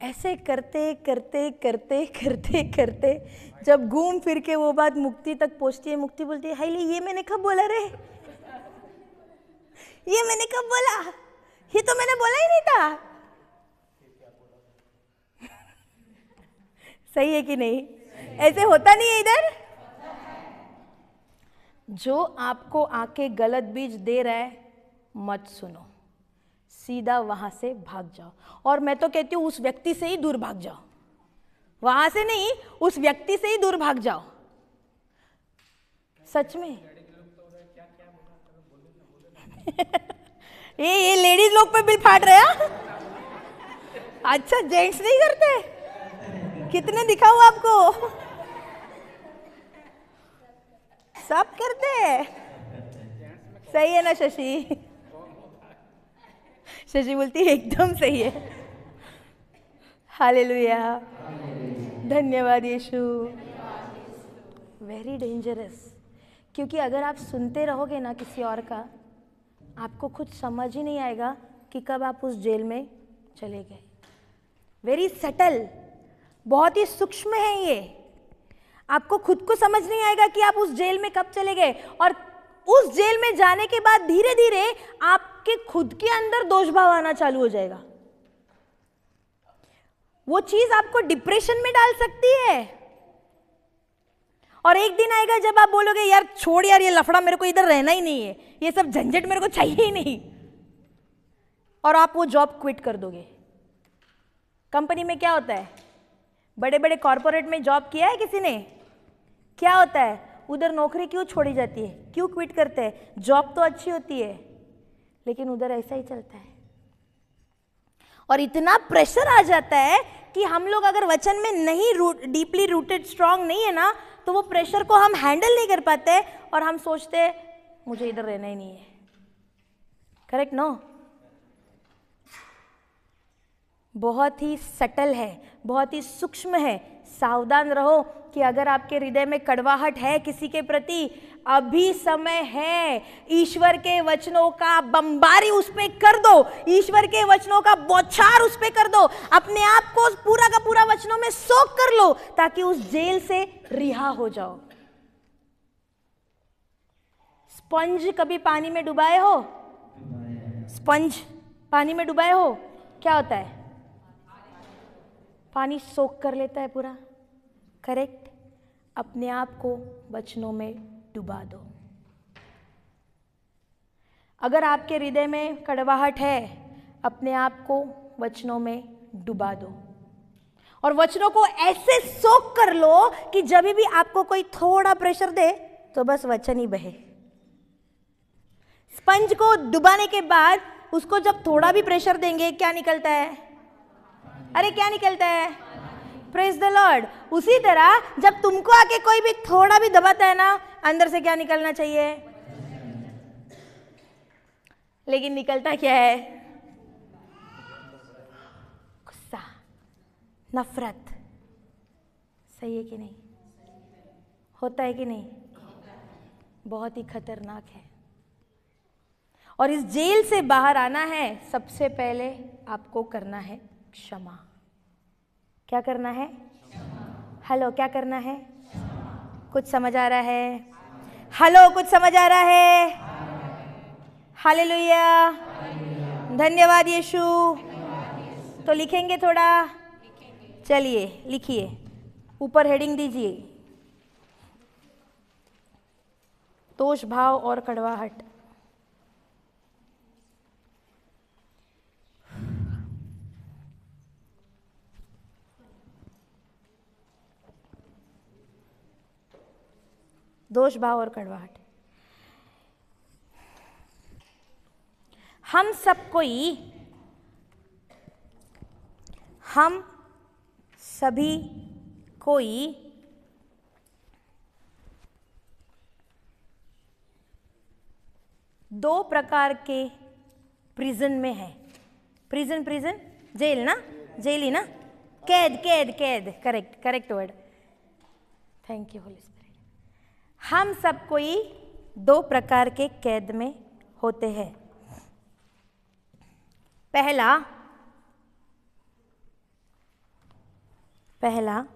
Speaker 1: ऐसे करते करते करते करते करते जब घूम फिर के वो बात मुक्ति तक पहुंचती है, मुक्ति बोलती है, हाय ये मैंने कब बोला रे, ये मैंने कब बोला, ये तो मैंने बोला ही नहीं था। सही है कि नहीं? ऐसे होता नहीं है इधर। जो आपको आके गलत बीज दे रहा है मत सुनो, सीधा वहां से भाग जाओ। और मैं तो कहती हूं उस व्यक्ति से ही दूर भाग जाओ, वहां से नहीं, उस व्यक्ति से ही दूर भाग जाओ। सच में ये लेडीज लोग पे बिल फाड़ रहे हैं। अच्छा, जेंट्स नहीं करते? कितने दिखाऊं आपको? सब करते हैं। सही है ना शशि? शशि बोलती है एकदम सही है। हालेलुया, धन्यवाद यीशु। वेरी डेंजरस, क्योंकि अगर आप सुनते रहोगे ना किसी और का, आपको कुछ समझ ही नहीं आएगा कि कब आप उस जेल में चले गए। वेरी सटल, बहुत ही सूक्ष्म है ये। आपको खुद को समझ नहीं आएगा कि आप उस जेल में कब चले गए। और उस जेल में जाने के बाद धीरे धीरे आपके खुद के अंदर दोष भाव आना चालू हो जाएगा। वो चीज आपको डिप्रेशन में डाल सकती है। और एक दिन आएगा जब आप बोलोगे यार छोड़ यार, ये लफड़ा मेरे को इधर रहना ही नहीं है, ये सब झंझट मेरे को चाहिए ही नहीं, और आप वो जॉब क्विट कर दोगे। कंपनी में क्या होता है, बड़े बड़े कॉर्पोरेट में जॉब किया है किसी ने? क्या होता है उधर, नौकरी क्यों छोड़ी जाती है, क्यों क्विट करते हैं? जॉब तो अच्छी होती है, लेकिन उधर ऐसा ही चलता है। और इतना प्रेशर आ जाता है कि हम लोग अगर वचन में नहीं डीपली रूटेड, स्ट्रांग नहीं है ना, तो वो प्रेशर को हम हैंडल नहीं कर पाते और हम सोचते मुझे इधर रहना ही नहीं है। Correct no? बहुत ही सटल है, बहुत ही सूक्ष्म है। सावधान रहो कि अगर आपके हृदय में कड़वाहट है किसी के प्रति, अभी समय है। ईश्वर के वचनों का बमबारी उस पे कर दो, ईश्वर के वचनों का बौछार उस पे कर दो, अपने आप को पूरा का पूरा वचनों में सोख कर लो, ताकि उस जेल से रिहा हो जाओ। स्पंज कभी पानी में डुबाए हो? स्पंज पानी में डुबाए हो? क्या होता है? पानी सोख कर लेता है पूरा। करेक्ट? अपने आप को वचनों में डुबा दो। अगर आपके हृदय में कड़वाहट है, अपने आप को वचनों में डुबा दो और वचनों को ऐसे सोख कर लो कि जब भी आपको कोई थोड़ा प्रेशर दे तो बस वचन ही बहे। स्पंज को डुबाने के बाद उसको जब थोड़ा भी प्रेशर देंगे, क्या निकलता है? अरे क्या निकलता है? Praise the Lord. उसी तरह जब तुमको आके कोई भी थोड़ा भी दबाता है ना, अंदर से क्या निकलना चाहिए? लेकिन निकलता क्या है? गुस्सा, नफरत। सही है कि नहीं? होता है कि नहीं? बहुत ही खतरनाक है। और इस जेल से बाहर आना है, सबसे पहले आपको करना है क्षमा। क्या करना है? हेलो, क्या करना है? कुछ समझ आ रहा है? हेलो, कुछ समझ आ रहा है? हालेलुया, धन्यवाद यीशु। तो लिखेंगे थोड़ा? चलिए लिखिए, ऊपर हेडिंग दीजिए, दोष भाव और कड़वाहट। दोष भाव और कड़वाहट। हम सभी कोई दो प्रकार के प्रिजन में है। प्रिजन प्रिजन जेल ना, जेल ही ना, कैद कैद कैद, correct correct word, thank you Holi spirit. हम सब कोई दो प्रकार के कैद में होते हैं। पहला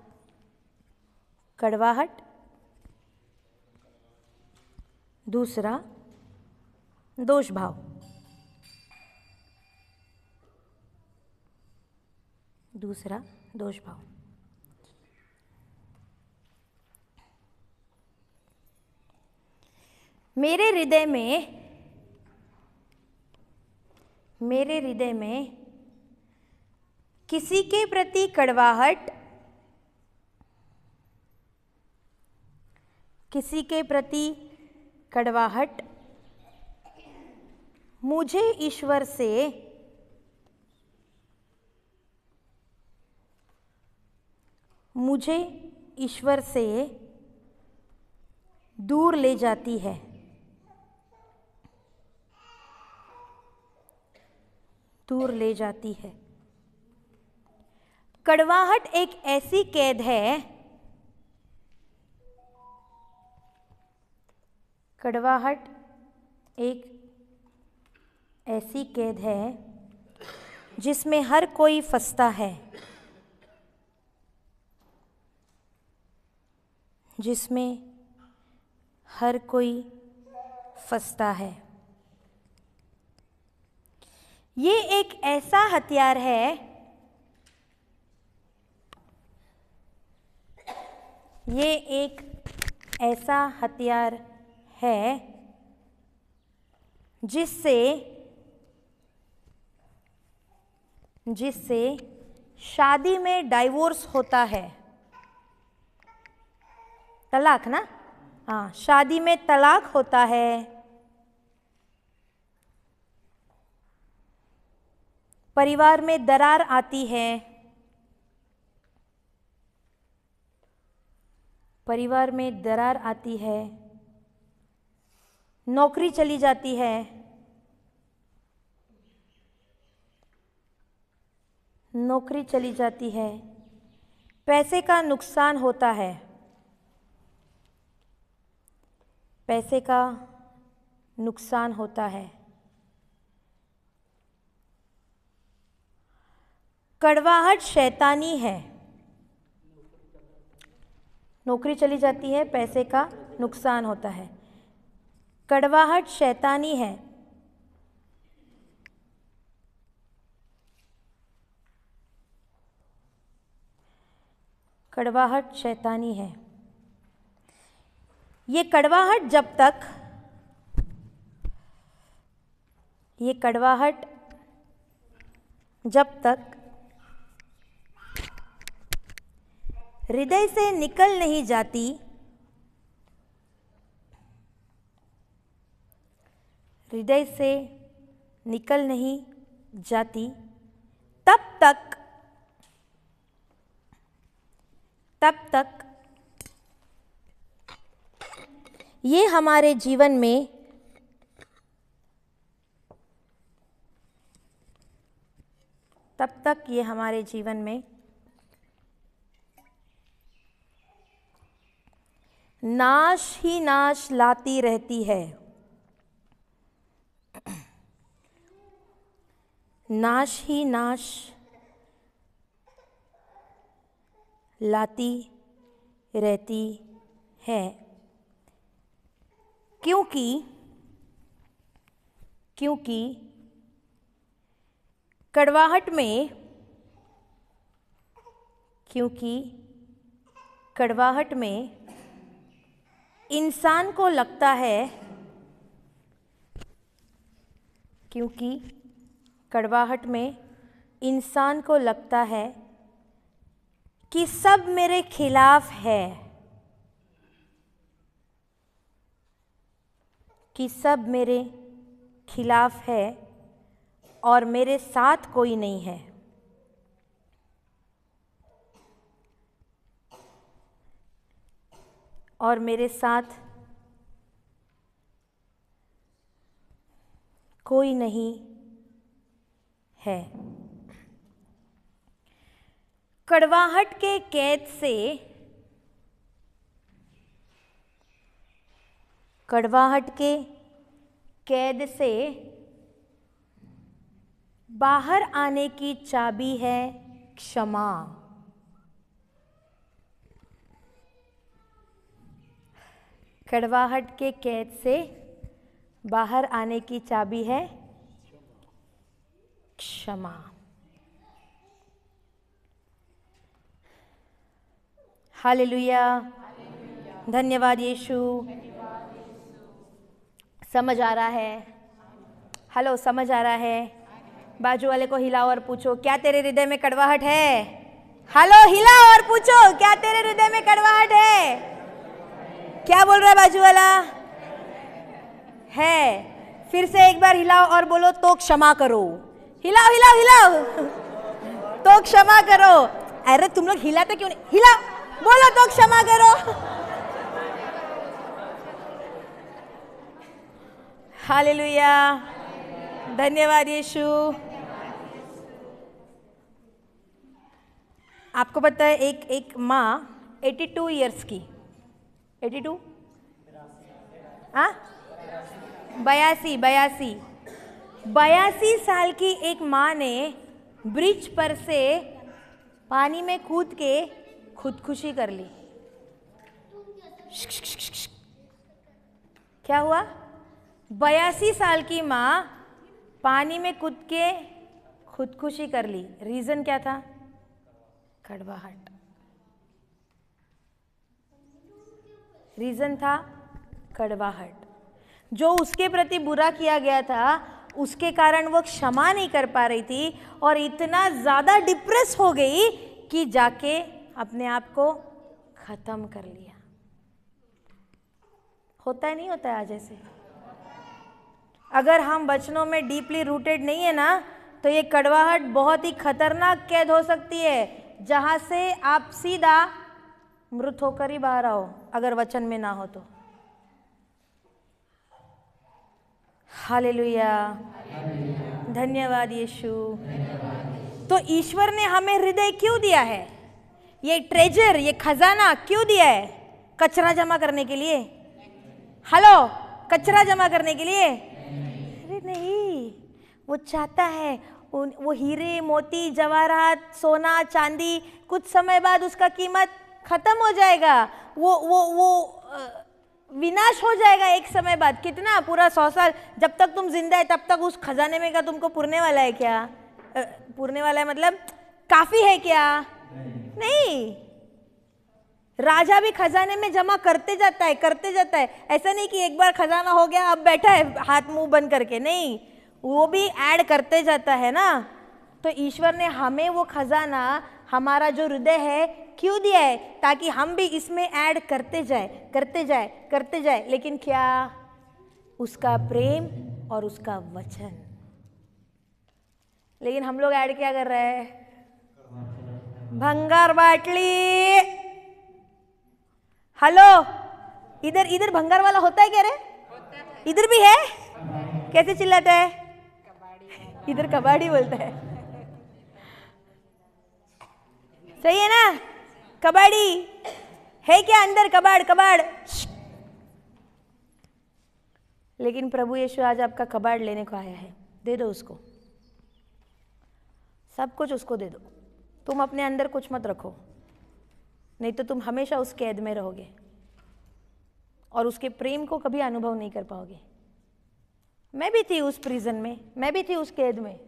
Speaker 1: कड़वाहट, दूसरा दोष भाव। दूसरा दोष भाव। मेरे हृदय में किसी के प्रति कड़वाहट, किसी के प्रति कड़वाहट मुझे ईश्वर से दूर ले जाती है। दूर ले जाती है। कड़वाहट एक ऐसी कैद है, कड़वाहट एक ऐसी कैद है जिसमें हर कोई फंसता है, जिसमें हर कोई फंसता है। ये एक ऐसा हथियार है, ये एक ऐसा हथियार है जिससे शादी में डाइवोर्स होता है। तलाक ना, हाँ, शादी में तलाक होता है, परिवार में दरार आती है, परिवार में दरार आती है, नौकरी चली जाती है, नौकरी चली जाती है, पैसे का नुकसान होता है, पैसे का नुकसान होता है। कड़वाहट शैतानी है। नौकरी चली जाती है, पैसे का नुकसान होता है। कड़वाहट शैतानी है। कड़वाहट शैतानी है। ये कड़वाहट जब तक हृदय से निकल नहीं जाती, हृदय से निकल नहीं जाती, तब तक ये हमारे जीवन में नाश ही नाश लाती रहती है। नाश ही नाश लाती रहती है, क्योंकि कड़वाहट में इंसान को लगता है, क्योंकि कड़वाहट में इंसान को लगता है कि सब मेरे खिलाफ है, कि सब मेरे खिलाफ है और मेरे साथ कोई नहीं है। और मेरे साथ कोई नहीं है। कड़वाहट के कैद से, कड़वाहट के कैद से बाहर आने की चाबी है क्षमा। कड़वाहट के कैद से बाहर आने की चाबी है क्षमा। हालेलुया, धन्यवाद यीशु। समझ आ रहा है? हेलो, समझ आ रहा है? बाजू वाले को हिलाओ और पूछो, क्या तेरे हृदय में कड़वाहट है? हेलो, हिलाओ और पूछो, क्या तेरे हृदय में कड़वाहट है? क्या बोल रहा है बाजू वाला? है। फिर से एक बार हिलाओ और बोलो, तो क्षमा करो। हिलाओ हिलाओ हिलाओ, तो क्षमा करो। अरे तुम लोग हिलाते क्यों नहीं? हिलाओ, बोलो तो क्षमा करो। हालेलुया, धन्यवाद यीशु। आपको पता है एक माँ 82 इयर्स की, 82 हाँ 82 साल की एक माँ ने ब्रिज पर से पानी में कूद के खुदकुशी कर ली। क्या हुआ? 82 साल की माँ पानी में कूद के खुदकुशी कर ली। रीजन क्या था? कड़वाहट। रीजन था कड़वाहट। जो उसके प्रति बुरा किया गया था उसके कारण वो क्षमा नहीं कर पा रही थी और इतना ज़्यादा डिप्रेस हो गई कि जाके अपने आप को ख़त्म कर लिया। होता है नहीं होता है आज ऐसे? अगर हम वचनों में डीपली रूटेड नहीं है ना, तो ये कड़वाहट बहुत ही खतरनाक कैद हो सकती है, जहाँ से आप सीधा मृत होकर ही बाहर आओ अगर वचन में ना हो तो। हालेलुया, धन्यवाद यीशु। तो ईश्वर ने हमें हृदय क्यों दिया है? ये ट्रेजर, ये खजाना क्यों दिया है? कचरा जमा करने के लिए? हेलो, कचरा जमा करने के लिए? अरे नहीं, वो चाहता है वो हीरे मोती जवाहरात सोना चांदी कुछ समय बाद उसका कीमत खत्म हो जाएगा, वो विनाश हो जाएगा एक समय बाद। कितना? पूरा 100 साल। जब तक तुम जिंदा है तब तक उस खजाने में का तुमको पुरने वाला है क्या? पुरने वाला है मतलब काफी है क्या? नहीं। राजा भी खजाने में जमा करते जाता है, करते जाता है। ऐसा नहीं कि एक बार खजाना हो गया अब बैठा है हाथ मुंह बंद करके, नहीं, वो भी ऐड करते जाता है ना। तो ईश्वर ने हमें वो खजाना, हमारा जो हृदय है, क्यों दिया है? ताकि हम भी इसमें ऐड करते जाए, करते जाए, करते जाए। लेकिन क्या? उसका प्रेम और उसका वचन। लेकिन हम लोग ऐड क्या कर रहे हैं? भंगार बाटली। हेलो, इधर भंगार वाला होता है क्या रे? इधर भी है? कैसे चिल्लाता है? इधर कबाड़ी बोलता है। सही है ना? कबाड़ी है क्या अंदर? कबाड़ कबाड़। लेकिन प्रभु यीशु आज आपका कबाड़ लेने को आया है। दे दो उसको, सब कुछ उसको दे दो। तुम अपने अंदर कुछ मत रखो, नहीं तो तुम हमेशा उस कैद में रहोगे और उसके प्रेम को कभी अनुभव नहीं कर पाओगे। मैं भी थी उस प्रिजन में, मैं भी थी उस कैद में,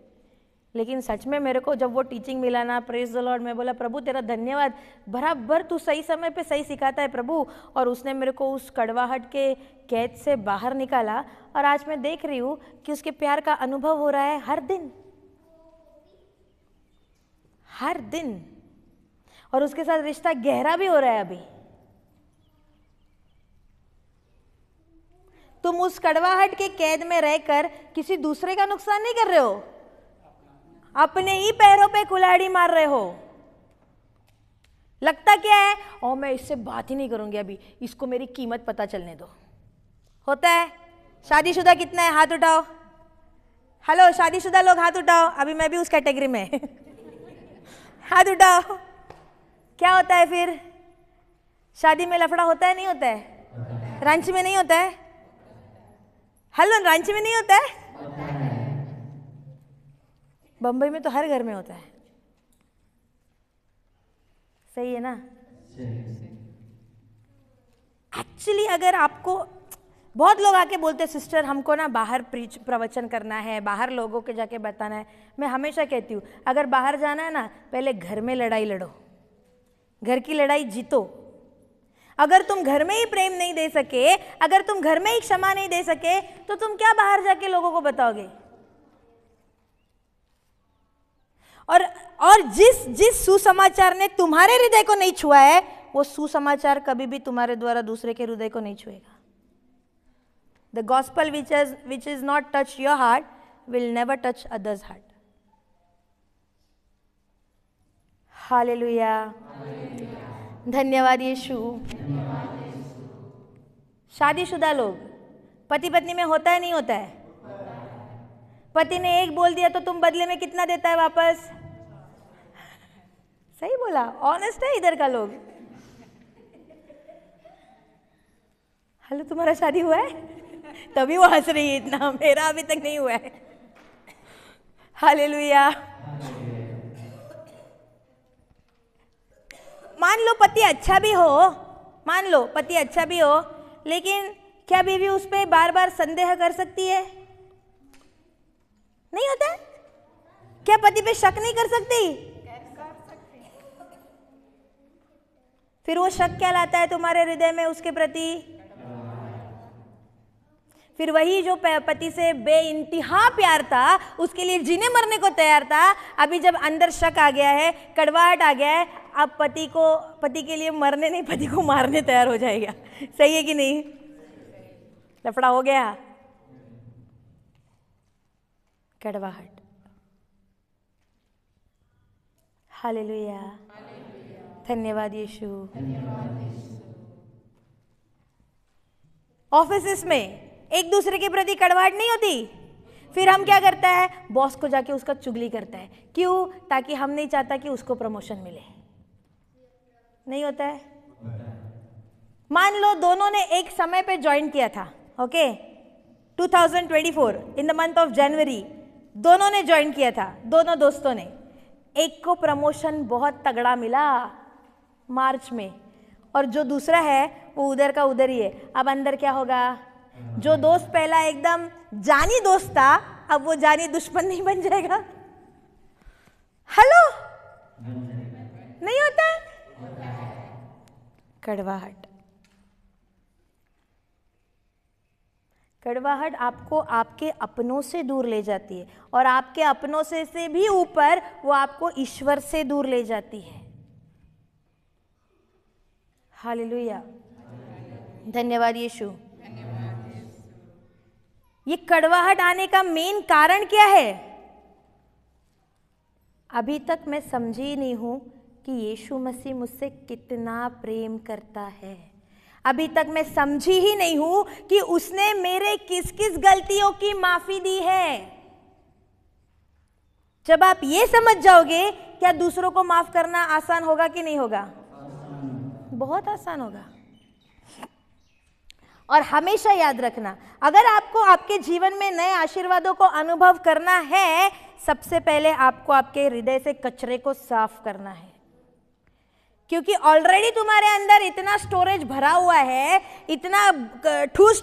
Speaker 1: लेकिन सच में मेरे को जब वो टीचिंग मिला ना, प्रेज द लॉर्ड, मैं बोला प्रभु तेरा धन्यवाद, बराबर तू सही समय पे सही सिखाता है प्रभु। और उसने मेरे को उस कड़वाहट के कैद से बाहर निकाला और आज मैं देख रही हूँ कि उसके प्यार का अनुभव हो रहा है हर दिन, हर दिन। और उसके साथ रिश्ता गहरा भी हो रहा है अभी। तुम उस कड़वाहट के कैद में रहकर किसी दूसरे का नुकसान नहीं कर रहे हो, अपने ही पैरों पे कुल्हाड़ी मार रहे हो। लगता क्या है? ओ मैं इससे बात ही नहीं करूंगी अभी, इसको मेरी कीमत पता चलने दो। होता है? शादीशुदा कितना है? हाथ उठाओ। हेलो शादीशुदा लोग हाथ उठाओ, अभी मैं भी उस कैटेगरी में हाथ उठाओ। क्या होता है फिर? शादी में लफड़ा होता है नहीं होता है? रांची में नहीं होता है? हेलो, रांची में नहीं होता है? बंबई में तो हर घर में होता है। सही है ना? एक्चुअली अगर आपको बहुत लोग आके बोलते हैं सिस्टर हमको ना बाहर प्रवचन करना है, बाहर लोगों के जाके बताना है, मैं हमेशा कहती हूँ अगर बाहर जाना है ना, पहले घर में लड़ाई लड़ो, घर की लड़ाई जीतो। अगर तुम घर में ही प्रेम नहीं दे सके, अगर तुम घर में ही क्षमा नहीं दे सके, तो तुम क्या बाहर जाके लोगों को बताओगे? और जिस सुसमाचार ने तुम्हारे हृदय को नहीं छुआ है, वो सुसमाचार कभी भी तुम्हारे द्वारा दूसरे के हृदय को नहीं छुएगा। The gospel which is not touch your heart will never touch others' heart. Hallelujah, धन्यवाद यीशु। शादीशुदा लोग, पति पत्नी में होता है नहीं होता है? पति ने एक बोल दिया तो तुम बदले में कितना देता है वापस? सही बोला, ऑनेस्ट है इधर का लोग। हेलो, तुम्हारा शादी हुआ है? तभी वो हंस रही है इतना, मेरा अभी तक नहीं हुआ है। हालेलुया। मान लो पति अच्छा भी हो, मान लो पति अच्छा भी हो, लेकिन क्या बीवी उस पर बार बार संदेह कर सकती है? नहीं होता है? क्या पति पे शक नहीं कर सकती? फिर वो शक क्या लाता है तुम्हारे हृदय में उसके प्रति? फिर वही जो पति से बेइंतहा प्यार था, उसके लिए जीने मरने को तैयार था, अभी जब अंदर शक आ गया है, कड़वाहट आ गया है, अब पति के लिए मरने नहीं, पति को मारने तैयार हो जाएगा। सही है कि नहीं? लफड़ा हो गया, कड़वाहट। हालेलुया, धन्यवाद यीशु। ऑफिस में एक दूसरे के प्रति कड़वाहट नहीं होती, फिर हम क्या करता है? बॉस को जाके उसका चुगली करता है। क्यों? ताकि हम नहीं चाहता कि उसको प्रमोशन मिले। नहीं होता है? मान लो दोनों ने एक समय पे ज्वाइन किया था, okay, 2024 in the month of January दोनों ने ज्वाइन किया था, दोनों दोस्तों ने। एक को प्रमोशन बहुत तगड़ा मिला मार्च में, और जो दूसरा है वो उधर का उधर ही है। अब अंदर क्या होगा? जो दोस्त पहला एकदम जानी दोस्त था, अब वो जानी दुश्मन नहीं बन जाएगा? हेलो, नहीं होता है? कड़वाहट। कड़वाहट आपको आपके अपनों से दूर ले जाती है, और आपके अपनों से भी ऊपर वो आपको ईश्वर से दूर ले जाती है। हालेलुया, धन्यवाद यीशु। ये कड़वाहट आने का मेन कारण क्या है? अभी तक मैं समझी नहीं हूं कि यीशु मसीह मुझसे कितना प्रेम करता है। अभी तक मैं समझी ही नहीं हूं कि उसने मेरे किस किस गलतियों की माफी दी है। जब आप ये समझ जाओगे, क्या दूसरों को माफ करना आसान होगा कि नहीं होगा? बहुत आसान होगा। और हमेशा याद रखना, अगर आपको आपके जीवन में नए आशीर्वादों को अनुभव करना है, सबसे पहले आपको आपके हृदय से कचरे को साफ करना है। क्योंकि ऑलरेडी तुम्हारे अंदर इतना स्टोरेज भरा हुआ है, इतना ठूस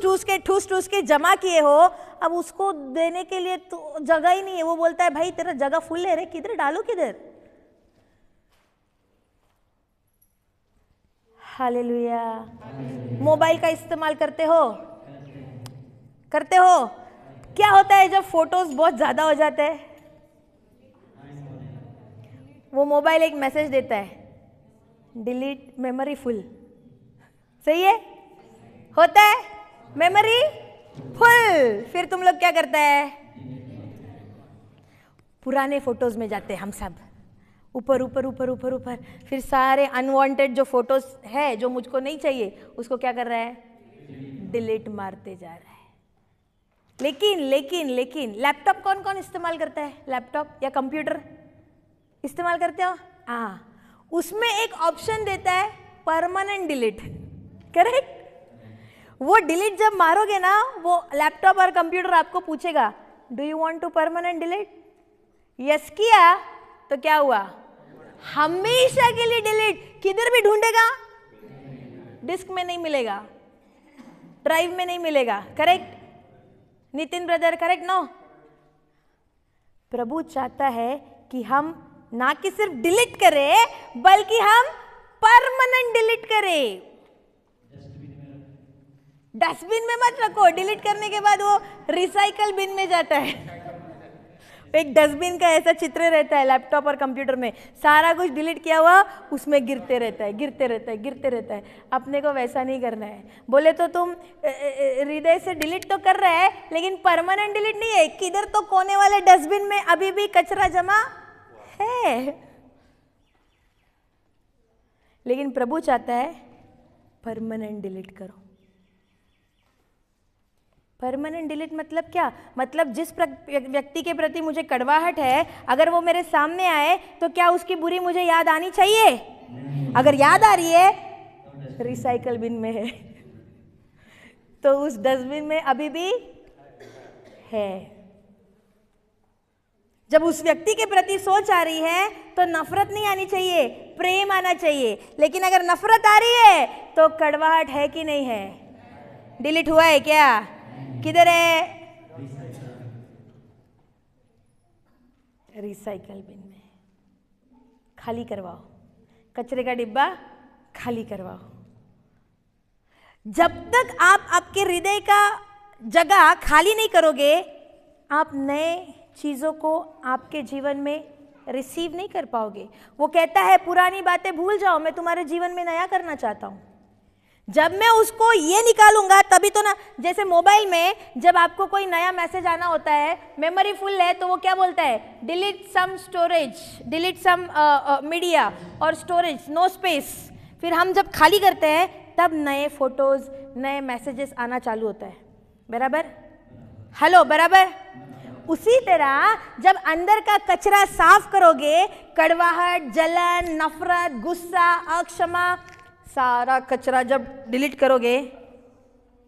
Speaker 1: के जमा किए हो, अब उसको देने के लिए तो जगह ही नहीं है। वो बोलता है भाई तेरा जगह फुल है रे, किधर डालो किधर? हालेलुया। मोबाइल का इस्तेमाल करते हो? क्या होता है जब फोटोज बहुत ज्यादा हो जाते हैं? वो मोबाइल एक मैसेज देता है, डिलीट मेमोरी फुल। सही है? होता है मेमोरी फुल। फिर तुम लोग क्या करता है? पुराने फोटोज में जाते हैं हम सब, ऊपर ऊपर ऊपर ऊपर ऊपर। फिर सारे अनवांटेड जो फोटोज है, जो मुझको नहीं चाहिए, उसको क्या कर रहा है? डिलीट मारते जा रहा है। लेकिन लैपटॉप कौन कौन इस्तेमाल करता है? लैपटॉप या कंप्यूटर इस्तेमाल करते हो? हाँ, उसमें एक ऑप्शन देता है परमानेंट डिलीट, करेक्ट? वो डिलीट जब मारोगे ना, वो लैपटॉप और कंप्यूटर आपको पूछेगा do you want to permanent delete? Yes किया तो क्या हुआ? हमेशा के लिए डिलीट। किधर भी ढूंढेगा, डिस्क में नहीं मिलेगा, ड्राइव में नहीं मिलेगा, correct? Nitin brother, correct? No, प्रभु चाहता है कि हम ना कि सिर्फ डिलीट करें, बल्कि हम परमानेंट डिलीट करें। डस्टबिन में मत रखो, डिलीट करने के बाद वो रिसाइकल बिन में जाता है। एक डस्टबिन का ऐसा चित्र रहता है लैपटॉप और कंप्यूटर में, सारा कुछ डिलीट किया हुआ उसमें गिरते रहता है। अपने को वैसा नहीं करना है। बोले तो तुम हृदय से डिलीट तो कर रहे हैं, लेकिन परमानेंट डिलीट नहीं है। किधर तो कोने वाले डस्टबिन में अभी भी कचरा जमा है। लेकिन प्रभु चाहता है परमानेंट डिलीट करो। परमानेंट डिलीट मतलब क्या? मतलब जिस व्यक्ति के प्रति मुझे कड़वाहट है, अगर वो मेरे सामने आए तो क्या उसकी बुरी मुझे याद आनी चाहिए? अगर याद आ रही है, रिसाइकल बिन में है, तो उस डस्टबिन में अभी भी है। जब उस व्यक्ति के प्रति सोच आ रही है तो नफरत नहीं आनी चाहिए, प्रेम आना चाहिए। लेकिन अगर नफरत आ रही है तो कड़वाहट है कि नहीं है? डिलीट हुआ है क्या? किधर है? रिसाइकल बिन में। खाली करवाओ, कचरे का डिब्बा खाली करवाओ। जब तक आप आपके हृदय का जगह खाली नहीं करोगे, आप नए चीजों को आपके जीवन में रिसीव नहीं कर पाओगे। वो कहता है पुरानी बातें भूल जाओ, मैं तुम्हारे जीवन में नया करना चाहता हूं। जब मैं उसको ये निकालूंगा तभी तो ना। जैसे मोबाइल में जब आपको कोई नया मैसेज आना होता है, मेमोरी फुल है, तो वो क्या बोलता है? Delete some storage, delete some media और स्टोरेज, नो स्पेस। फिर हम जब खाली करते हैं तब नए फोटोज, नए मैसेजेस आना चालू होता है। बराबर? हेलो, बराबर? उसी तरह जब अंदर का कचरा साफ करोगे, कड़वाहट, जलन, नफरत, गुस्सा, अक्षमा, सारा कचरा जब डिलीट करोगे,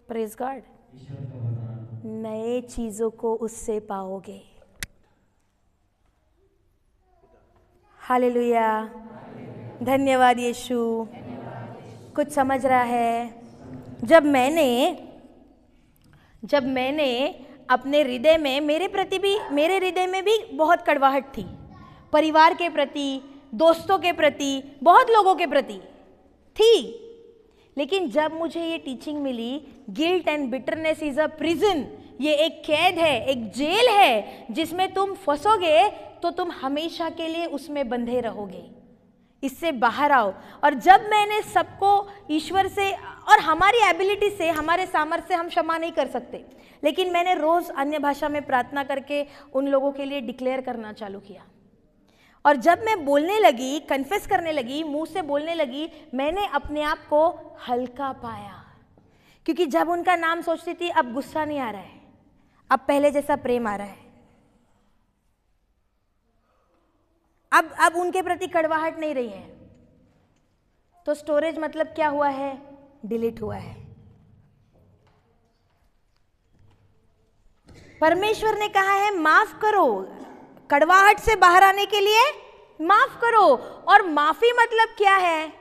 Speaker 1: प्रेज गॉड, नए चीजों को उससे पाओगे। हालेलुया, धन्यवाद यीशु। कुछ समझ रहा है? जब मैंने अपने हृदय में, मेरे हृदय में भी बहुत कड़वाहट थी, परिवार के प्रति, दोस्तों के प्रति, बहुत लोगों के प्रति थी। लेकिन जब मुझे ये टीचिंग मिली, guilt and bitterness is a prison, ये एक कैद है, एक जेल है जिसमें तुम फंसोगे तो तुम हमेशा के लिए उसमें बंधे रहोगे। इससे बाहर आओ। और जब मैंने सबको ईश्वर से और हमारी एबिलिटी से, हमारे सामर्थ्य से हम क्षमा नहीं कर सकते, लेकिन मैंने रोज अन्य भाषा में प्रार्थना करके उन लोगों के लिए डिक्लेयर करना चालू किया। और जब मैं बोलने लगी, कन्फेस करने लगी, मुंह से बोलने लगी, मैंने अपने आप को हल्का पाया। क्योंकि जब उनका नाम सोचती थी, अब गुस्सा नहीं आ रहा है, अब पहले जैसा प्रेम आ रहा है। अब उनके प्रति कड़वाहट नहीं रही है। तो स्टोरेज मतलब क्या हुआ है? डिलीट हुआ है। परमेश्वर ने कहा है माफ करो, कड़वाहट से बाहर आने के लिए माफ करो। और माफी मतलब क्या है?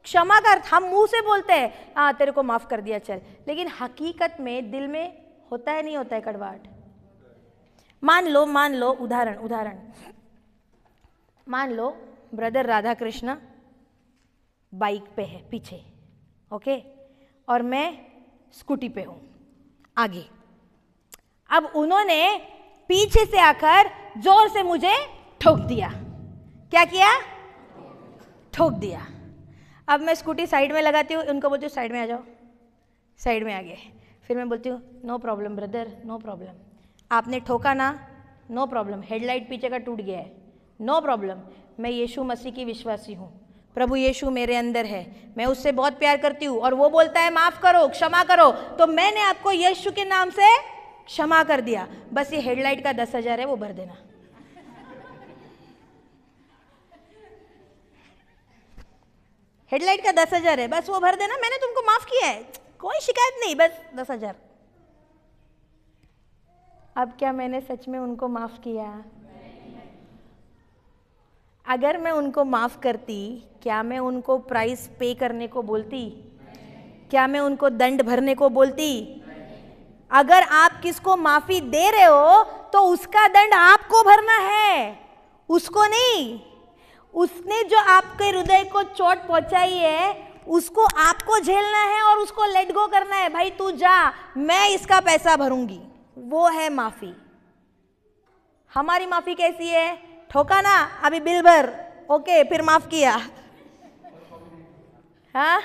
Speaker 1: क्षमा कर। हम मुंह से बोलते हैं हाँ तेरे को माफ कर दिया चल, लेकिन हकीकत में दिल में होता है, नहीं होता है कड़वाहट? मान लो उदाहरण मान लो ब्रदर राधा कृष्ण बाइक पे है पीछे, ओके, और मैं स्कूटी पे हूं आगे। अब उन्होंने पीछे से आकर जोर से मुझे ठोक दिया। क्या किया? ठोक दिया। अब मैं स्कूटी साइड में लगाती हूँ, उनको बोलती हूँ साइड में आ जाओ, साइड में आ गए। फिर मैं बोलती हूँ no problem brother, no problem, आपने ठोका ना, नो प्रॉब्लम, हेडलाइट पीछे का टूट गया है, नो प्रॉब्लम, मैं यीशु मसीह की विश्वासी हूँ, प्रभु यीशु मेरे अंदर है, मैं उससे बहुत प्यार करती हूँ। और वो बोलता है माफ करो, क्षमा करो, तो मैंने आपको यीशु के नाम से क्षमा कर दिया, बस ये हेडलाइट का 10,000 है वो भर देना। हेडलाइट का 10,000 है, बस वो भर देना, मैंने तुमको माफ किया है, कोई शिकायत नहीं, बस 10,000। अब क्या मैंने सच में उनको माफ किया? अगर मैं उनको माफ करती, क्या मैं उनको प्राइस पे करने को बोलती? क्या मैं उनको दंड भरने को बोलती? अगर आप किसको माफी दे रहे हो तो उसका दंड आपको भरना है, उसको नहीं। उसने जो आपके हृदय को चोट पहुंचाई है उसको आपको झेलना है और उसको लेट गो करना है। भाई तू जा, मैं इसका पैसा भरूंगी, वो है माफी। हमारी माफी कैसी है? ठोका ना, अभी बिल भर, ओके, फिर माफ किया। हाँ,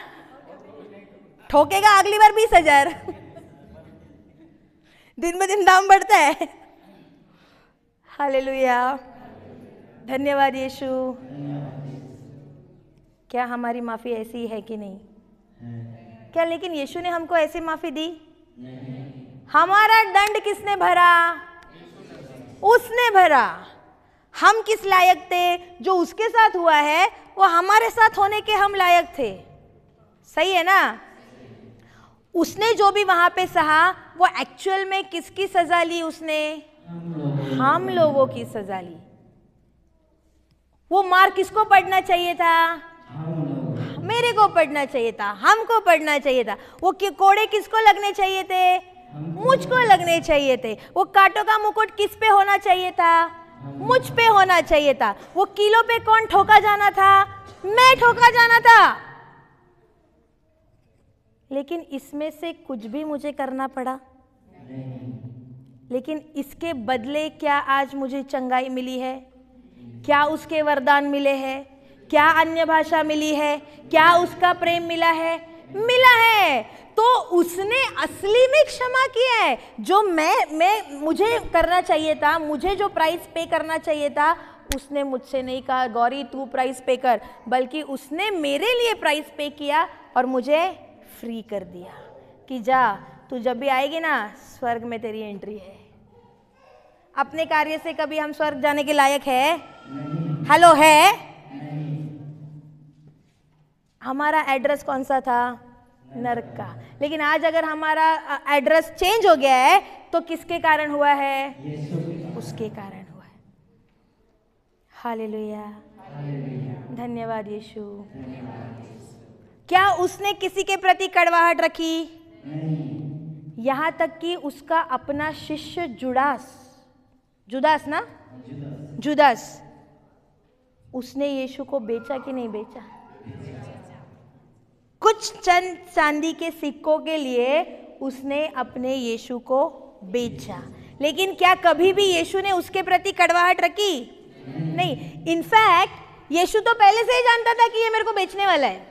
Speaker 1: ठोकेगा अगली बार 20,000। दिन ब दिन दाम बढ़ता है। हालेलुया, धन्यवाद यीशु। क्या हमारी माफी ऐसी है कि नहीं? क्या लेकिन यीशु ने हमको ऐसी माफी दी? हमारा दंड किसने भरा? उसने भरा। हम किस लायक थे? जो उसके साथ हुआ है वो हमारे साथ होने के हम लायक थे। सही है ना? उसने जो भी वहां पे सहा वो एक्चुअल में किसकी सजा ली? उसने हम लोगों की सजा ली। वो मार किसको पड़ना चाहिए था? मेरे को पड़ना चाहिए था, हमको पड़ना चाहिए था। वो कोड़े किसको लगने चाहिए थे? मुझको लगने चाहिए थे। वो कांटों का मुकुट किस पे होना चाहिए था? मुझ पे होना चाहिए था। वो कीलों पे कौन ठोका जाना था? मैं ठोका जाना था। लेकिन इसमें से कुछ भी मुझे करना पड़ा। लेकिन इसके बदले क्या आज मुझे चंगाई मिली है? क्या उसके वरदान मिले हैं? क्या अन्य भाषा मिली है? क्या उसका प्रेम मिला है? मिला है। तो उसने असली में क्षमा किया है। जो मैं मुझे करना चाहिए था, मुझे जो प्राइस पे करना चाहिए था, उसने मुझसे नहीं कहा गौरी तू प्राइस पे कर, बल्कि उसने मेरे लिए प्राइस पे किया और मुझे फ्री कर दिया कि जा, तू जब भी आएगी ना स्वर्ग में तेरी एंट्री है। अपने कार्य से कभी हम स्वर्ग जाने के लायक है? हेलो है? हमारा एड्रेस कौन सा था? नरक का। लेकिन आज अगर हमारा एड्रेस चेंज हो गया है तो किसके कारण हुआ है? उसके कारण हुआ है। हालेलुया, धन्यवाद यीशु। क्या उसने किसी के प्रति कड़वाहट रखी? यहां तक कि उसका अपना शिष्य जुदास ना, जुदास, उसने यीशु को बेचा कि नहीं बेचा? कुछ चंद चांदी के सिक्कों के लिए उसने अपने यीशु को बेचा। लेकिन क्या कभी भी यीशु ने उसके प्रति कड़वाहट रखी? नहीं। इनफैक्ट यीशु तो पहले से ही जानता था कि ये मेरे को बेचने वाला है।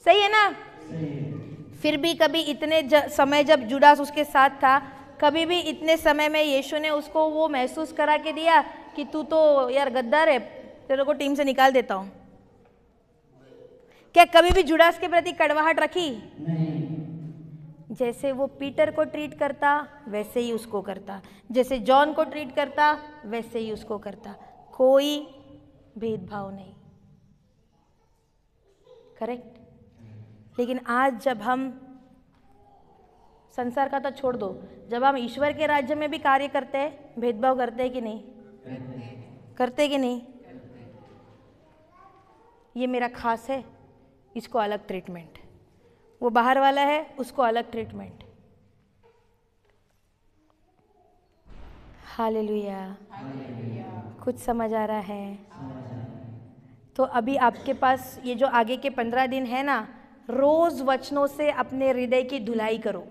Speaker 1: सही है ना? फिर भी कभी इतने समय जब जुडास उसके साथ था, कभी भी इतने समय में यीशु ने उसको वो महसूस करा के दिया कि तू तो यार गद्दार है, तेरे को टीम से निकाल देता हूं? क्या कभी भी जुडास के प्रति कड़वाहट रखी? नहीं। जैसे वो पीटर को ट्रीट करता वैसे ही उसको करता, जैसे जॉन को ट्रीट करता वैसे ही उसको करता, कोई भेदभाव नहीं। करेक्ट? लेकिन आज जब हम संसार का तो छोड़ दो, जब हम ईश्वर के राज्य में भी कार्य करते हैं, भेदभाव करते हैं कि नहीं? करते कि नहीं? ये मेरा खास है, इसको अलग ट्रीटमेंट, वो बाहर वाला है उसको अलग ट्रीटमेंट। हालेलुया, कुछ समझ आ रहा है? तो अभी आपके पास ये जो आगे के 15 दिन है ना, रोज वचनों से अपने हृदय की धुलाई करो।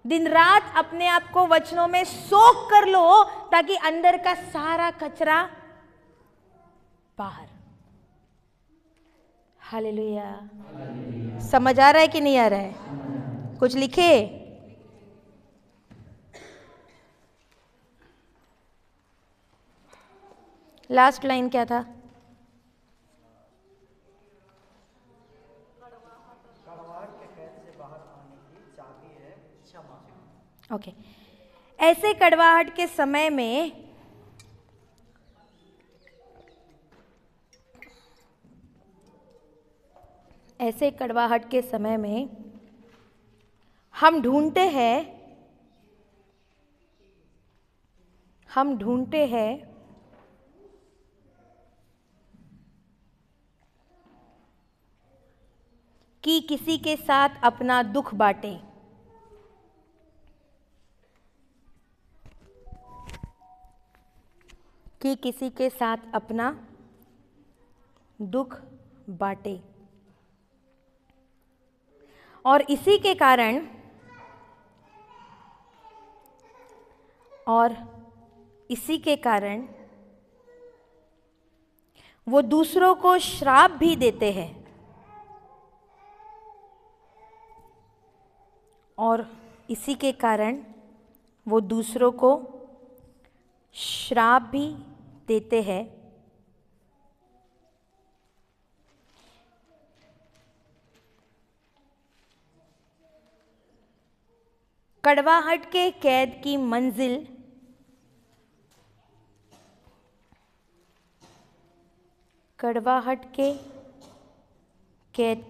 Speaker 1: दिन रात अपने आप को वचनों में सोख कर लो ताकि अंदर का सारा कचरा बाहर। हालेलुया, समझ आ रहा है कि नहीं आ रहा है? कुछ लिखे? लास्ट लाइन क्या था? ओके, ऐसे कड़वाहट के समय में हम ढूंढते हैं कि किसी के साथ अपना दुख बांटे। कि किसी के साथ अपना दुख बांटे। और इसी के कारण वो दूसरों को श्राप भी देते हैं। और इसी के कारण वो दूसरों को श्राप भी देते हैं। कड़वाहट के कैद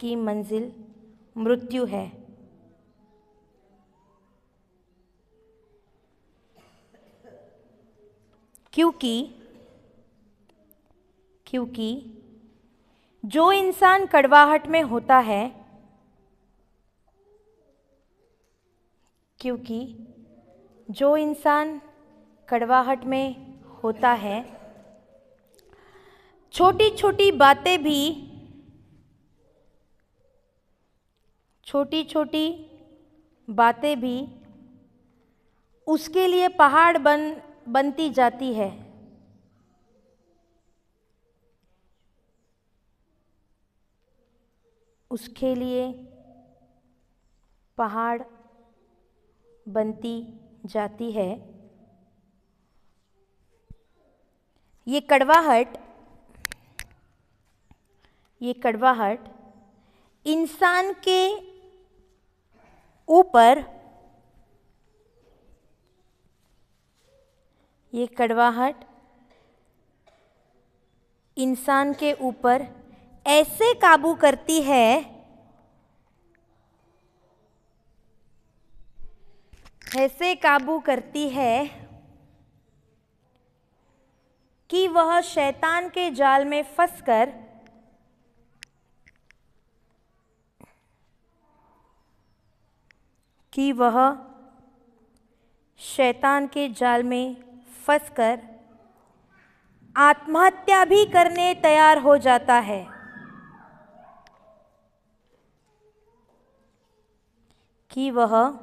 Speaker 1: की मंजिल मृत्यु है। क्योंकि जो इंसान कड़वाहट में होता है, छोटी छोटी बातें भी उसके लिए पहाड़ बनती जाती है। उसके लिए पहाड़ बनती जाती है। ये कड़वाहट इंसान के ऊपर ऐसे काबू करती है कि वह शैतान के जाल में फंसकर आत्महत्या भी करने तैयार हो जाता है। कि वह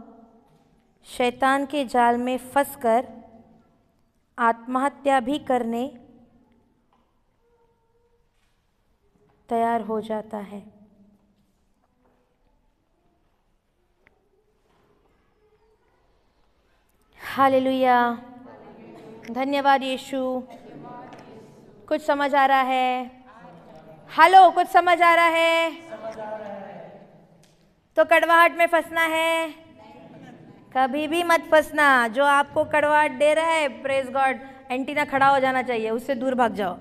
Speaker 1: शैतान के जाल में फंसकर आत्महत्या भी करने तैयार हो जाता है। हालेलुया, धन्यवाद यीशु। कुछ समझ आ रहा है? हेलो, कुछ समझ आ रहा है? तो कड़वाहट में फंसना है? कभी भी मत फंसना। जो आपको कड़वाहट दे रहा है, प्रेज गॉड, एंटीना खड़ा हो जाना चाहिए, उससे दूर भाग जाओ।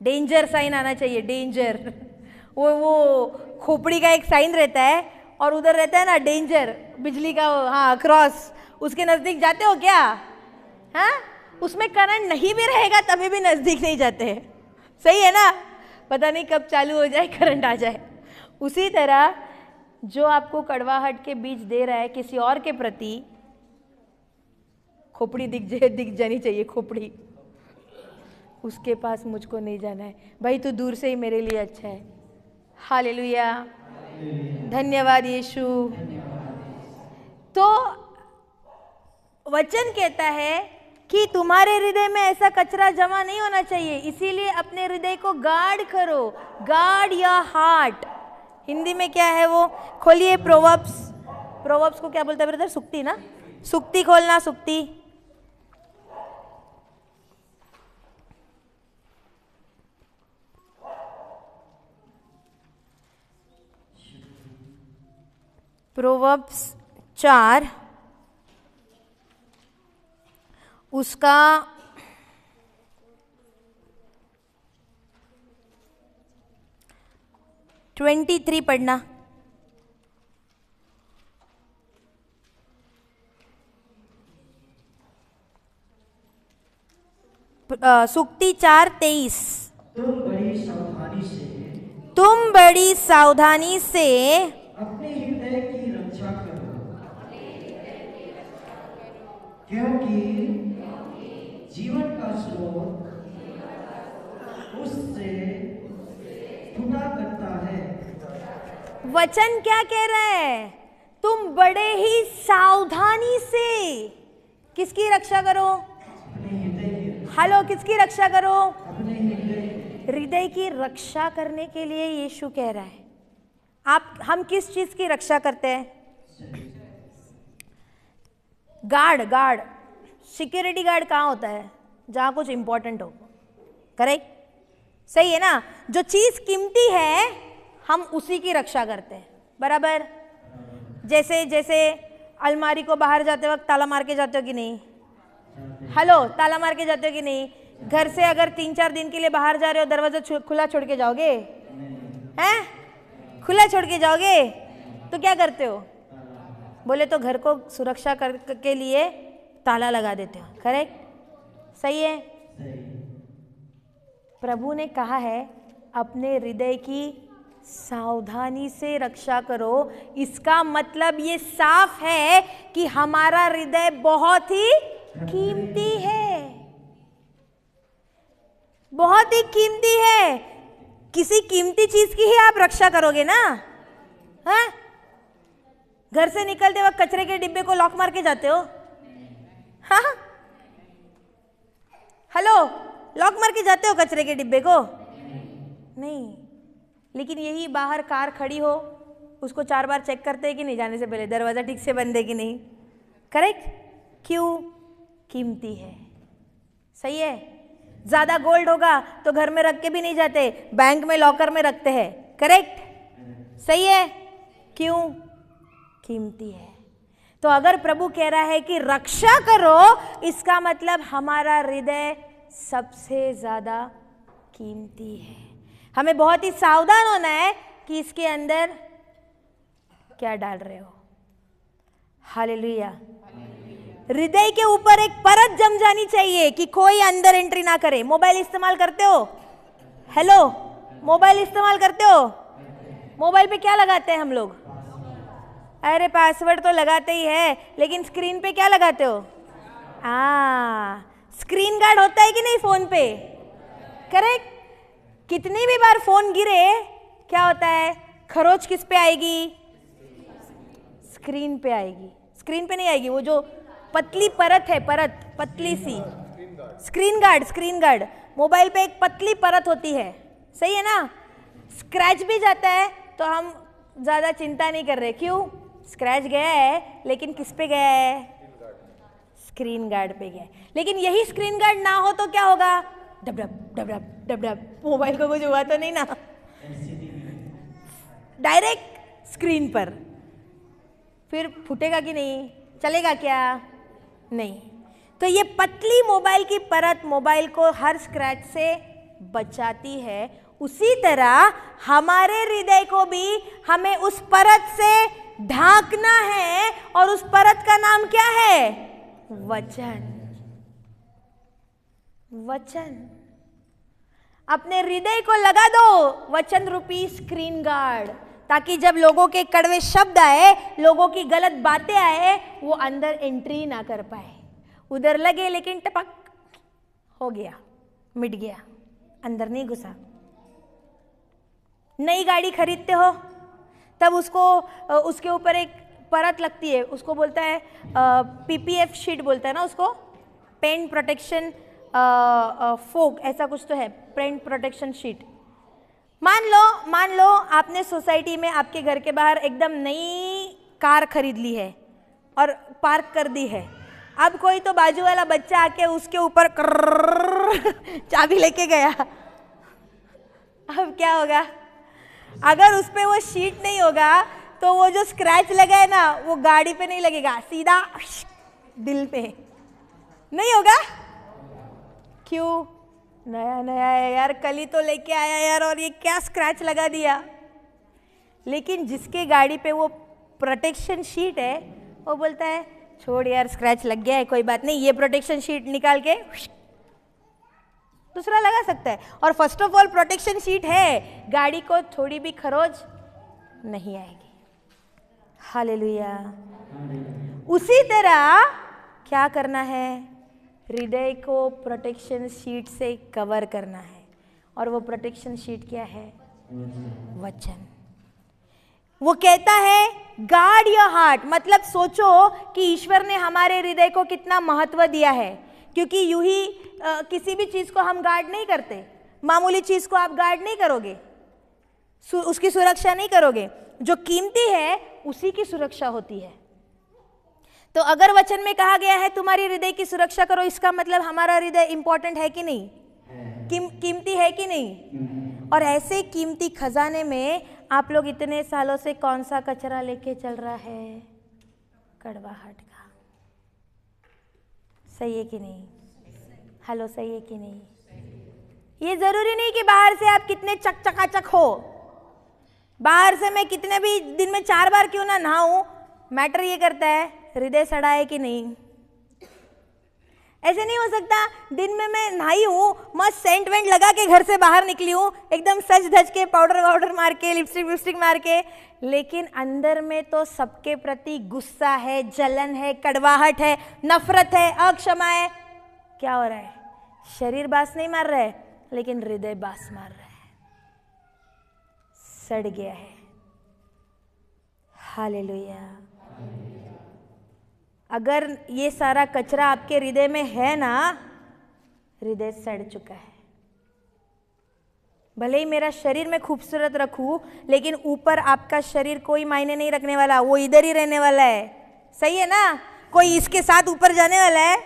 Speaker 1: डेंजर साइन आना चाहिए, डेंजर। वो खोपड़ी का एक साइन रहता है और उधर रहता है ना डेंजर, बिजली का, हाँ, क्रॉस। उसके नजदीक जाते हो क्या? हाँ, उसमें करंट नहीं भी रहेगा तभी भी नजदीक नहीं जाते। सही है ना? पता नहीं कब चालू हो जाए, करंट आ जाए। उसी तरह जो आपको कड़वाहट के बीज दे रहा है किसी और के प्रति, खोपड़ी दिख जानी चाहिए, खोपड़ी। उसके पास मुझको नहीं जाना है भाई, तू दूर से ही मेरे लिए अच्छा है। हालेलुया, धन्यवाद यीशु। तो वचन कहता है कि तुम्हारे हृदय में ऐसा कचरा जमा नहीं होना चाहिए, इसीलिए अपने हृदय को गार्ड करो। Guard your heart. हिंदी में क्या है वो? खोलिए प्रोवर्ब्स को क्या बोलते हैं ब्रदर? सुक्ति ना? सुक्ति खोलना, सुक्ति। प्रोवर्ब्स 4 उसका 23 पढ़ना। सूक्ति 4:23। तुम बड़ी सावधानी से
Speaker 3: अपने हृदय की रक्षा करो, क्योंकि जीवन का स्रोत उससे फूटा करता है।
Speaker 1: वचन क्या कह रहा है? तुम बड़े ही सावधानी से किसकी रक्षा करो? हेलो, किसकी रक्षा करो? हृदय की रक्षा करने के लिए यीशु कह रहा है। हम किस चीज की रक्षा करते हैं? गार्ड सिक्योरिटी गार्ड कहाँ होता है? जहां कुछ इंपॉर्टेंट हो। करेक्ट, सही है ना? जो चीज कीमती है हम उसी की रक्षा करते हैं, बराबर। जैसे अलमारी को बाहर जाते वक्त ताला मार के जाते हो कि नहीं? हेलो, ताला मार के जाते हो कि नहीं? घर से अगर 3-4 दिन के लिए बाहर जा रहे हो, दरवाजा खुला छोड़ के जाओगे? हैं? खुला छोड़ के जाओगे तो क्या करते हो? बोले तो घर को सुरक्षा के लिए ताला लगा देते हो। करेक्ट, सही है। प्रभु ने कहा है अपने हृदय की सावधानी से रक्षा करो। इसका मतलब ये साफ है कि हमारा हृदय बहुत ही कीमती है, बहुत ही कीमती है। किसी कीमती चीज की ही आप रक्षा करोगे ना? हैं? घर से निकलते वक्त कचरे के डिब्बे को लॉक मार के जाते हो? हाँ, हेलो, लॉक मार के जाते हो कचरे के डिब्बे को? नहीं। लेकिन यही बाहर कार खड़ी हो, उसको 4 बार चेक करते हैं कि नहीं जाने से पहले दरवाजा ठीक से बंद है कि नहीं। करेक्ट, क्यों? कीमती है। सही है। ज्यादा गोल्ड होगा तो घर में रख के भी नहीं जाते, बैंक में लॉकर में रखते हैं। करेक्ट, सही है। क्यों? कीमती है। तो अगर प्रभु कह रहा है कि रक्षा करो, इसका मतलब हमारा हृदय सबसे ज्यादा कीमती है। हमें बहुत ही सावधान होना है कि इसके अंदर क्या डाल रहे हो। हालेलुया। हृदय के ऊपर एक परत जम जानी चाहिए कि कोई अंदर एंट्री ना करे। मोबाइल इस्तेमाल करते हो? हेलो, मोबाइल इस्तेमाल करते हो? मोबाइल पे क्या लगाते हैं हम लोग? अरे पासवर्ड तो लगाते ही है, लेकिन स्क्रीन पे क्या लगाते हो? स्क्रीन गार्ड होता है कि नहीं फोन पे? करेक्ट। कितनी भी बार फोन गिरे क्या होता है? खरोच किस पे आएगी? स्क्रीन पे आएगी। स्क्रीन पे नहीं आएगी, वो जो पतली परत है, परत पतली सी, स्क्रीन गार्ड। मोबाइल पे एक पतली परत होती है, सही है ना? स्क्रैच भी जाता है तो हम ज्यादा चिंता नहीं कर रहे। क्यों? स्क्रैच गया है, लेकिन किस पे गया है? स्क्रीन गार्ड पे गया है। लेकिन यही स्क्रीन गार्ड ना हो तो क्या होगा? Dub dub dub dub dub dub, mobile को कुछ हुआ तो नहीं ना? डायरेक्ट स्क्रीन पर। फिर फूटेगा कि नहीं? चलेगा क्या? नहीं। तो ये पतली मोबाइल की परत मोबाइल को हर स्क्रैच से बचाती है। उसी तरह हमारे हृदय को भी हमें उस परत से ढांकना है, और उस परत का नाम क्या है? वचन। वचन। अपने हृदय को लगा दो वचन रूपी स्क्रीन गार्ड, ताकि जब लोगों के कड़वे शब्द आए, लोगों की गलत बातें आए, वो अंदर एंट्री ना कर पाए। उधर लगे लेकिन टपक हो गया, मिट गया, अंदर नहीं घुसा। नई गाड़ी खरीदते हो तब उसके ऊपर एक परत लगती है, उसको बोलता है पीपीएफ शीट बोलता है ना उसको, पेंट प्रोटेक्शन फोक, ऐसा कुछ तो है, पेंट प्रोटेक्शन शीट। मान लो आपने सोसाइटी में आपके घर के बाहर एकदम नई कार खरीद ली है और पार्क कर दी है। अब कोई तो बाजू वाला बच्चा आके उसके ऊपर चाबी लेके गया, अब क्या होगा? अगर उस पे वो शीट नहीं होगा तो वो जो स्क्रैच लगा है ना, वो गाड़ी पे नहीं लगेगा, सीधा दिल पे। नहीं होगा? क्यों? नया नया है यार, कल ही तो लेके आया यार, और ये क्या स्क्रैच लगा दिया। लेकिन जिसके गाड़ी पे वो प्रोटेक्शन शीट है, वो बोलता है छोड़ यार, स्क्रैच लग गया है, कोई बात नहीं, ये प्रोटेक्शन शीट निकाल के दूसरा लगा सकता है। और first of all protection sheet है, गाड़ी को थोड़ी भी खरोच नहीं आएगी। हालेलुया। उसी तरह क्या करना है? हृदय को प्रोटेक्शन शीट से कवर करना है। और वो प्रोटेक्शन शीट क्या है? वचन। वो कहता है गार्ड योर हार्ट, मतलब सोचो कि ईश्वर ने हमारे हृदय को कितना महत्व दिया है। क्योंकि यूं ही किसी भी चीज को हम गार्ड नहीं करते। मामूली चीज को आप गार्ड नहीं करोगे, उसकी सुरक्षा नहीं करोगे। जो कीमती है उसी की सुरक्षा होती है। तो अगर वचन में कहा गया है तुम्हारी हृदय की सुरक्षा करो, इसका मतलब हमारा हृदय इंपॉर्टेंट है कि नहीं? कीमती है कि नहीं? और ऐसे कीमती खजाने में आप लोग इतने सालों से कौन सा कचरा लेके चल रहा है? कड़वाहट का। सही है कि नहीं? हेलो, सही है कि नहीं? ये जरूरी नहीं कि बाहर से आप कितने चकाचक हो, बाहर से मैं कितने भी दिन में 4 बार क्यों ना नहाऊं, मैटर ये करता है हृदय सड़ा है कि नहीं। ऐसे नहीं हो सकता दिन में मैं नहाई हूँ, मस्त सेंट वेंट लगा के घर से बाहर निकली हूँ, एकदम सज धज के, पाउडर वाउडर मार के, लिपस्टिक मार के, लेकिन अंदर में तो सबके प्रति गुस्सा है, जलन है, कड़वाहट है, नफरत है, अक्षमा है। क्या हो रहा है? शरीर बास नहीं मार रहा है, लेकिन हृदय बास मार रहा है, सड़ गया है। हालेलुया। अगर ये सारा कचरा आपके हृदय में है ना, हृदय सड़ चुका है। भले ही मेरा शरीर मैं खूबसूरत रखूं, लेकिन ऊपर आपका शरीर कोई मायने नहीं रखने वाला, वो इधर ही रहने वाला है। सही है ना? कोई इसके साथ ऊपर जाने वाला है?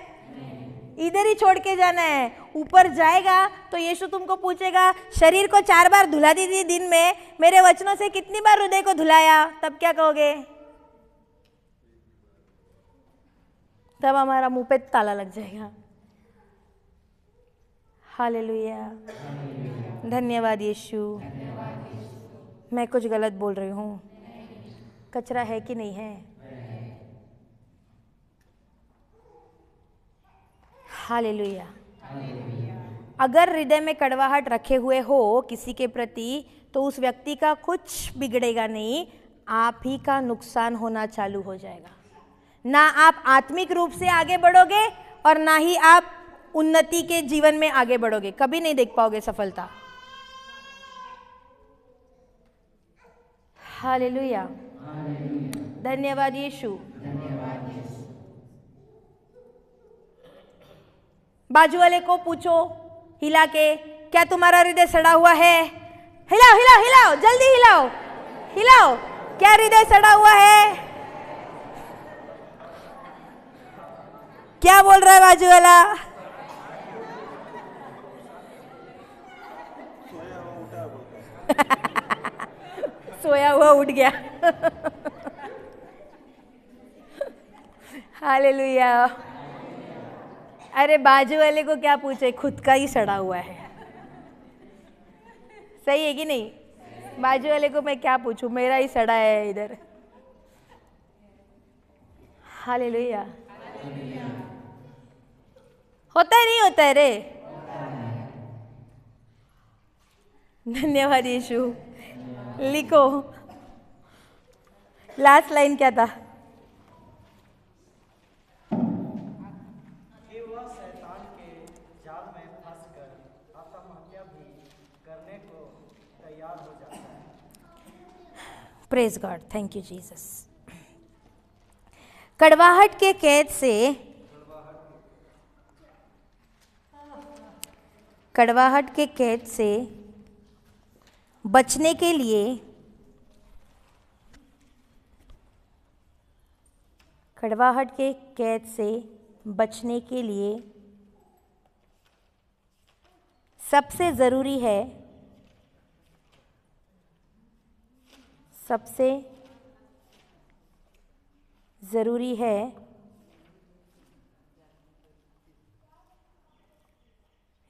Speaker 1: इधर ही छोड़ के जाना है। ऊपर जाएगा तो यीशु तुमको पूछेगा, शरीर को 4 बार धुला दी थी दिन में, मेरे वचनों से कितनी बार हृदय को धुलाया? तब क्या कहोगे? तब हमारा मुंह पे ताला लग जाएगा। हालेलुया। धन्यवाद यीशु। मैं कुछ गलत बोल रही हूँ? कचरा है कि नहीं है? हालेलुया। अगर हृदय में कड़वाहट रखे हुए हो किसी के प्रति, तो उस व्यक्ति का कुछ बिगड़ेगा नहीं, आप ही का नुकसान होना चालू हो जाएगा। ना आप आत्मिक रूप से आगे बढ़ोगे और ना ही आप उन्नति के जीवन में आगे बढ़ोगे, कभी नहीं देख पाओगे सफलता। हालेलुया। धन्यवाद यीशु। बाजू वाले को पूछो हिला के, क्या तुम्हारा हृदय सड़ा हुआ है? हिलाओ हिलाओ हिलाओ, जल्दी हिलाओ हिलाओ, क्या हृदय सड़ा हुआ है? क्या बोल रहा है बाजू वाला? सोया हुआ उठ गया। हालेलुया। अरे बाजू वाले को क्या पूछे, खुद का ही सड़ा हुआ है। सही है कि नहीं? बाजू वाले को मैं क्या पूछूं, मेरा ही सड़ा है इधर। हालेलुया। होता है नहीं होता है रे? धन्यवाद यीशु। लिखो लास्ट लाइन क्या था?
Speaker 3: कि वह शैतान के जाल में फंसकर आत्महत्या भी करने को तैयार हो जाता है।
Speaker 1: Praise God, thank you Jesus. कड़वाहट के कैद से, कड़वाहट के कैद से बचने के लिए, कड़वाहट के कैद से बचने के लिए सबसे ज़रूरी है, सबसे ज़रूरी है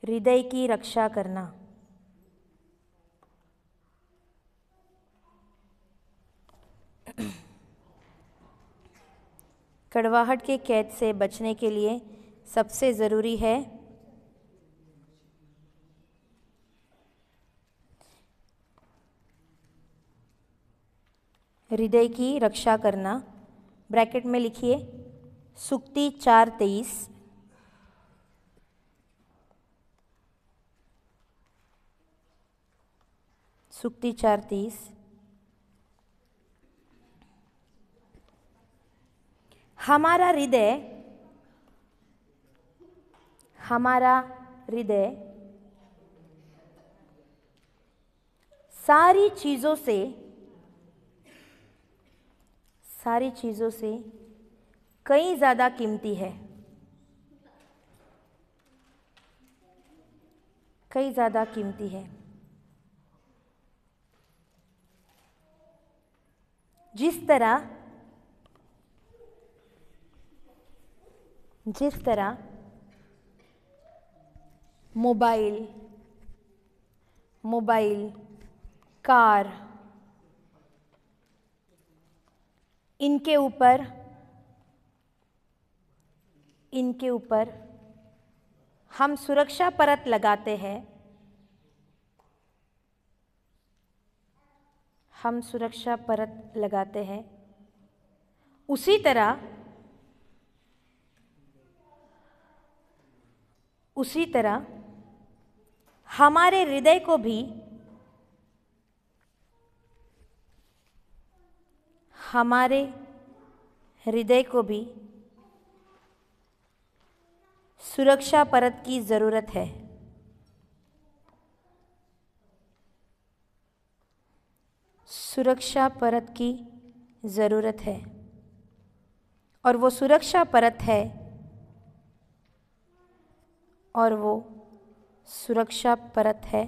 Speaker 1: हृदय की रक्षा करना। कड़वाहट के कैद से बचने के लिए सबसे ज़रूरी है हृदय की रक्षा करना। ब्रैकेट में लिखिए सुक्ति 4:23। सुक्ति 4:23। हमारा हृदय सारी चीज़ों से कई ज़्यादा कीमती है। कई ज़्यादा कीमती है। जिस तरह मोबाइल, कार, इनके ऊपर हम सुरक्षा परत लगाते हैं, उसी तरह हमारे हृदय को भी सुरक्षा परत की ज़रूरत है। सुरक्षा परत की ज़रूरत है और वो सुरक्षा परत है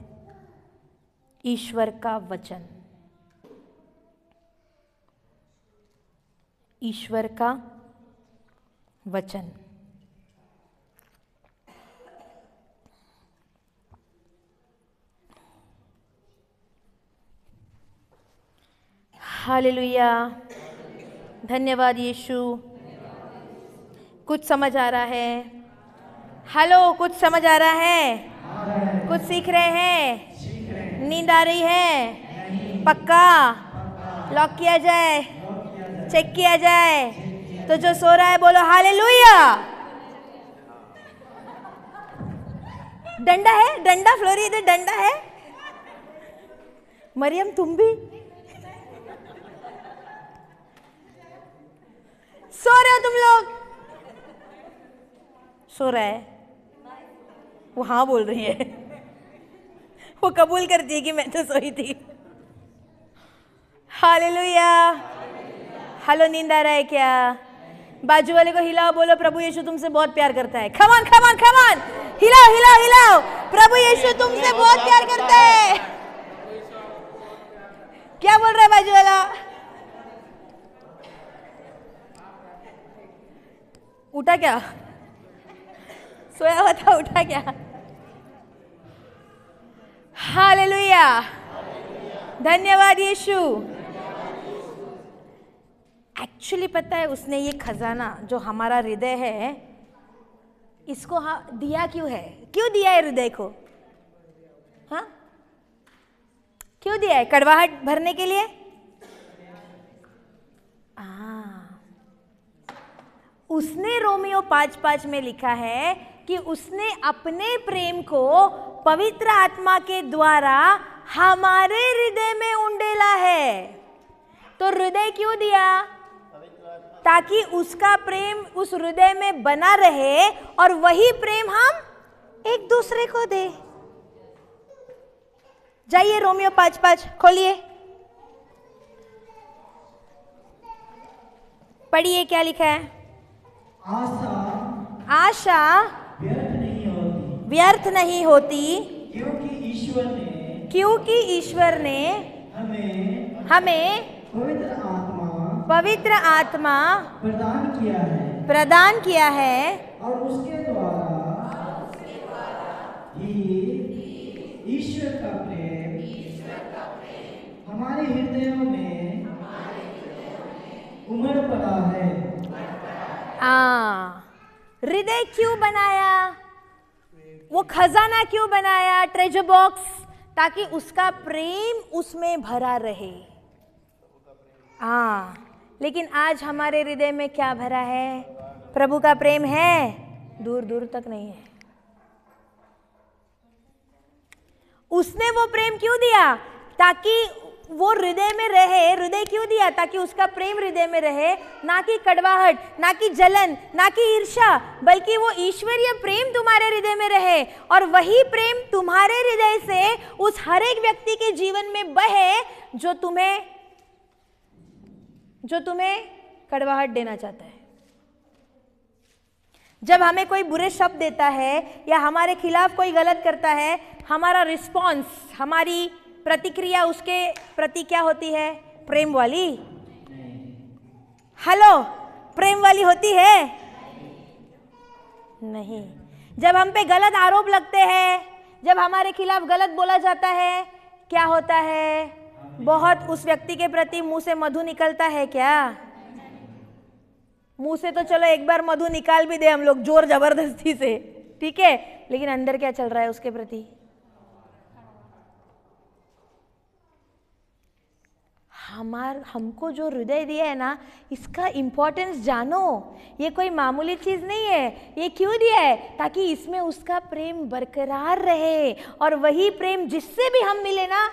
Speaker 1: ईश्वर का वचन। ईश्वर का वचन। हालेलुया। धन्यवाद यीशु। कुछ समझ आ रहा है? हेलो, कुछ समझ आ रहा है? कुछ सीख रहे हैं? नींद आ रही है? पक्का? लॉक किया जाए? चेक किया जाए? तो जो सो रहा है बोलो हालेलुया। डंडा है? डंडा फ्लोरी, इधर डंडा है? मरियम तुम भी सो रहे हो? तुम लोग सो रहा है? वो हाँ बोल रही है। वो कबूल करती है कि मैं तो सोई थी। हालेलुया। हेलो, नींद आ रहा है क्या? बाजू वाले को हिलाओ, बोलो प्रभु यीशु तुमसे बहुत प्यार करता है। Come on come on come on, हिलाओ हिलाओ हिलाओ। प्रभु यीशु तुमसे बहुत प्यार करता है। क्या बोल रहा है बाजू वाला? उठा क्या? सोया हुआ था, उठा क्या? हालेलुया। धन्यवाद यीशु। एक्चुअली पता है उसने ये खजाना जो हमारा हृदय है इसको दिया क्यों है? क्यों दिया है हृदय को? हाँ, क्यों दिया है? कड़वाहट भरने के लिए? उसने रोमियो 5:5 में लिखा है कि उसने अपने प्रेम को पवित्र आत्मा के द्वारा हमारे हृदय में उंडेला है। तो हृदय क्यों दिया? ताकि उसका प्रेम उस हृदय में बना रहे और वही प्रेम हम एक दूसरे को दे। जाइए रोमियो 5:5 खोलिए, पढ़िए क्या लिखा है। आशा व्यर्थ नहीं होती क्योंकि ईश्वर ने हमें पवित्र आत्मा प्रदान किया है और उसके द्वारा
Speaker 3: ही ईश्वर का प्रेम हमारे हृदयों में उमड़ पड़ा है।
Speaker 1: हृदय क्यों बनाया? वो खजाना क्यों बनाया, ट्रेजर बॉक्स? ताकि उसका प्रेम उसमें भरा रहे। लेकिन आज हमारे हृदय में क्या भरा है? प्रभु का प्रेम है? दूर दूर तक नहीं है। उसने वो प्रेम क्यों दिया? ताकि वो हृदय में रहे। हृदय क्यों दिया? ताकि उसका प्रेम हृदय में रहे, ना कि कड़वाहट, ना कि जलन, ना कि ईर्ष्या, बल्कि वो ईश्वरीय प्रेम तुम्हारे हृदय में रहे और वही प्रेम तुम्हारे हृदय से उस हर एक व्यक्ति के जीवन में बहे जो तुम्हें कड़वाहट देना चाहता है। जब हमें कोई बुरे शब्द देता है या हमारे खिलाफ कोई गलत करता है, हमारा रिस्पॉन्स, हमारी प्रतिक्रिया उसके प्रति क्या होती है? प्रेम वाली? हेलो, प्रेम वाली होती है? नहीं। जब हम पे गलत आरोप लगते हैं, जब हमारे खिलाफ गलत बोला जाता है, क्या होता है? बहुत उस व्यक्ति के प्रति मुंह से मधु निकलता है क्या? मुंह से तो चलो एक बार मधु निकाल भी दे हम लोग जोर जबरदस्ती से, ठीक है, लेकिन अंदर क्या चल रहा है उसके प्रति? हमको जो हृदय दिया है ना, इसका इंपॉर्टेंस जानो। ये कोई मामूली चीज नहीं है। ये क्यों दिया है? ताकि इसमें उसका प्रेम बरकरार रहे और वही प्रेम जिससे भी हम मिले ना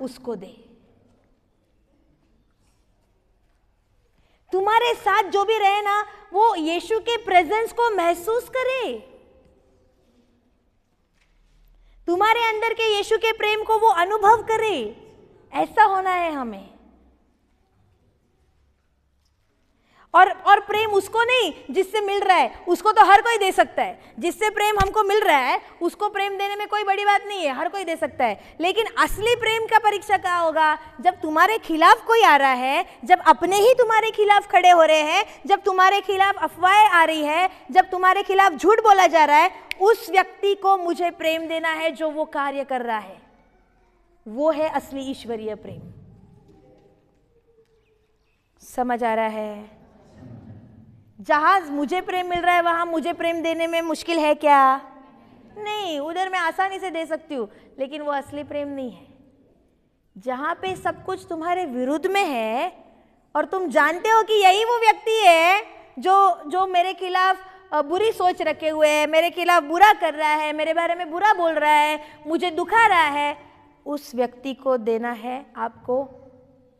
Speaker 1: उसको दे। तुम्हारे साथ जो भी रहे ना, वो यीशु के प्रेजेंस को महसूस करे। तुम्हारे अंदर के यीशु के प्रेम को वो अनुभव करे। ऐसा होना है हमें। और प्रेम उसको नहीं जिससे मिल रहा है, उसको तो हर कोई दे सकता है। जिससे प्रेम हमको मिल रहा है उसको प्रेम देने में कोई बड़ी बात नहीं है, हर कोई दे सकता है। लेकिन असली प्रेम का परीक्षा क्या होगा? जब तुम्हारे खिलाफ कोई आ रहा है, जब अपने ही तुम्हारे खिलाफ खड़े हो रहे हैं, जब तुम्हारे खिलाफ अफवाहें आ रही है, जब तुम्हारे खिलाफ झूठ बोला जा रहा है, उस व्यक्ति को मुझे प्रेम देना है जो वो कार्य कर रहा है। वो है असली ईश्वरीय प्रेम। समझ आ रहा है? जहां मुझे प्रेम मिल रहा है वहां मुझे प्रेम देने में मुश्किल है क्या? नहीं, उधर मैं आसानी से दे सकती हूँ, लेकिन वो असली प्रेम नहीं है। जहां पे सब कुछ तुम्हारे विरुद्ध में है और तुम जानते हो कि यही वो व्यक्ति है जो मेरे खिलाफ बुरी सोच रखे हुए है, मेरे खिलाफ बुरा कर रहा है, मेरे बारे में बुरा बोल रहा है, मुझे दुखा रहा है, उस व्यक्ति को देना है आपको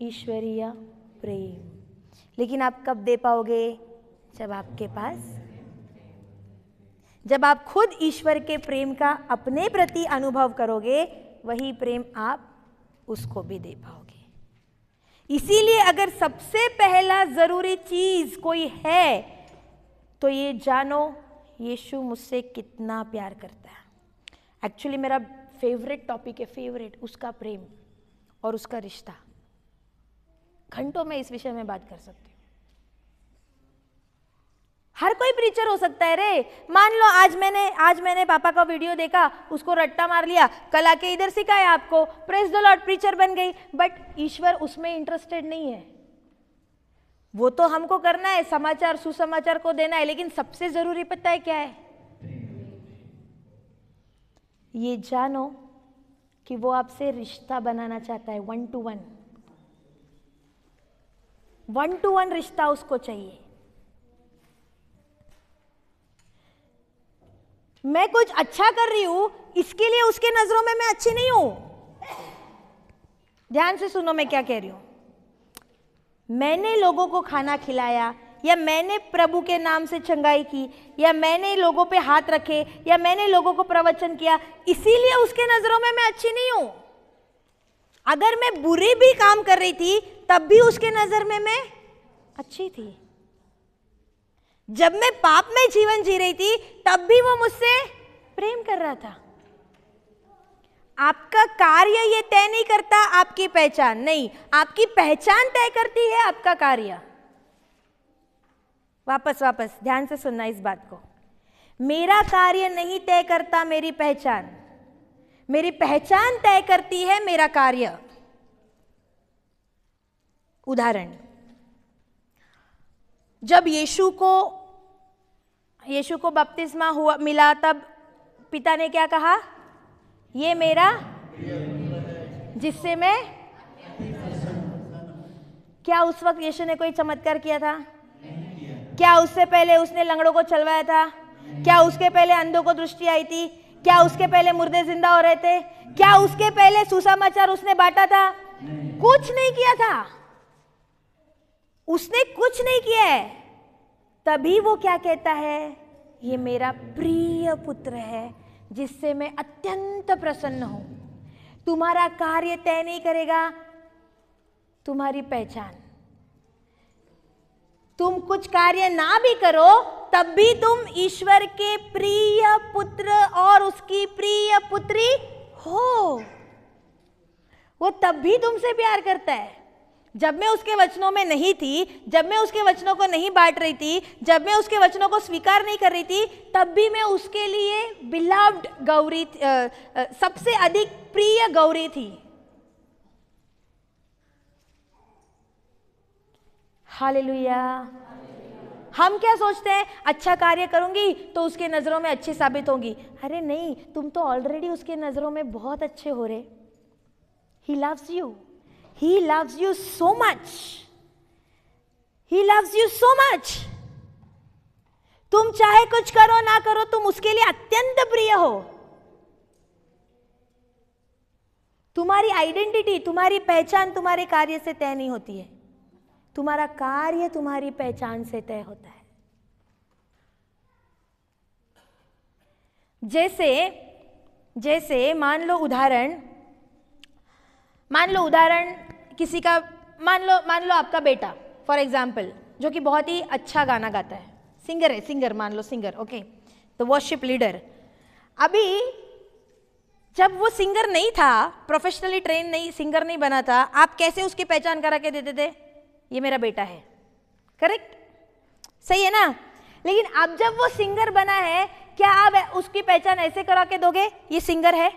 Speaker 1: ईश्वरीय प्रेम। लेकिन आप कब दे पाओगे? जब आप खुद ईश्वर के प्रेम का अपने प्रति अनुभव करोगे, वही प्रेम आप उसको भी दे पाओगे। इसीलिए अगर सबसे पहला जरूरी चीज कोई है तो ये जानो यीशु मुझसे कितना प्यार करता है। एक्चुअली मेरा फेवरेट टॉपिक है, फेवरेट, उसका प्रेम और उसका रिश्ता। घंटों में इस विषय में बात कर सकती हूँ। हर कोई प्रीचर हो सकता है रे। मान लो आज मैंने पापा का वीडियो देखा, उसको रट्टा मार लिया, कल आके इधर सिखाया आपको, प्रेज द लॉर्ड, प्रीचर बन गई। बट ईश्वर उसमें इंटरेस्टेड नहीं है। वो तो हमको करना है, समाचार सुसमाचार को देना है, लेकिन सबसे जरूरी पता है क्या है? ये जानो कि वो आपसे रिश्ता बनाना चाहता है। 1-to-1 रिश्ता उसको चाहिए। मैं कुछ अच्छा कर रही हूं, इसके लिए उसके नजरों में मैं अच्छी नहीं हूं। ध्यान से सुनो मैं क्या कह रही हूं। मैंने लोगों को खाना खिलाया, या मैंने प्रभु के नाम से चंगाई की, या मैंने लोगों पे हाथ रखे, या मैंने लोगों को प्रवचन किया, इसीलिए उसके नजरों में मैं अच्छी नहीं हूं। अगर मैं बुरी भी काम कर रही थी तब भी उसके नजर में मैं अच्छी थी। जब मैं पाप में जीवन जी रही थी तब भी वो मुझसे प्रेम कर रहा था। आपका कार्य ये तय नहीं करता आपकी पहचान, नहीं, आपकी पहचान तय करती है आपका कार्य। वापस ध्यान से सुनना इस बात को। मेरा कार्य नहीं तय करता मेरी पहचान। मेरी पहचान तय करती है मेरा कार्य। उदाहरण, जब यीशु को बपतिस्मा हुआ मिला, तब पिता ने क्या कहा? ये मेरा जिससे मैं। क्या उस वक्त यीशु ने कोई चमत्कार किया था? क्या उससे पहले उसने लंगड़ों को चलवाया था? क्या उसके पहले अंधों को दृष्टि आई थी? क्या उसके पहले मुर्दे जिंदा हो रहे थे? क्या उसके पहले सुसमाचार उसने बांटा था? कुछ नहीं किया था। उसने कुछ नहीं किया है। तभी वो क्या कहता है? ये मेरा प्रिय पुत्र है जिससे मैं अत्यंत प्रसन्न हूं। तुम्हारा कार्य तय नहीं करेगा तुम्हारी पहचान। तुम कुछ कार्य ना भी करो तब भी तुम ईश्वर के प्रिय पुत्र और उसकी प्रिय पुत्री हो। वो तब भी तुमसे प्यार करता है। जब मैं उसके वचनों में नहीं थी, जब मैं उसके वचनों को नहीं बांट रही थी, जब मैं उसके वचनों को स्वीकार नहीं कर रही थी, तब भी मैं उसके लिए बिलव्ड गौरी, सबसे अधिक प्रिय गौरी थी। हालेलुया। हम क्या सोचते हैं? अच्छा कार्य करूंगी तो उसके नजरों में अच्छी साबित होंगी। अरे नहीं, तुम तो ऑलरेडी उसके नजरों में बहुत अच्छे हो रहे। He loves you. He loves you so much. He loves you so much. तुम चाहे कुछ करो ना करो, तुम उसके लिए अत्यंत प्रिय हो। तुम्हारी आइडेंटिटी, तुम्हारी पहचान तुम्हारे कार्य से तय नहीं होती है। तुम्हारा कार्य तुम्हारी पहचान से तय होता है। जैसे मान लो उदाहरण किसी का, मान लो आपका बेटा फॉर एग्जाम्पल, जो कि बहुत ही अच्छा गाना गाता है, सिंगर मान लो सिंगर, ओके, तो वर्शिप लीडर। अभी जब वो सिंगर नहीं था, प्रोफेशनली ट्रेन नहीं, सिंगर नहीं बना था, आप कैसे उसकी पहचान करा के देते थे? ये मेरा बेटा है। करेक्ट? सही है ना? लेकिन अब जब वो सिंगर बना है, क्या आप उसकी पहचान ऐसे करा के दोगे ये सिंगर है?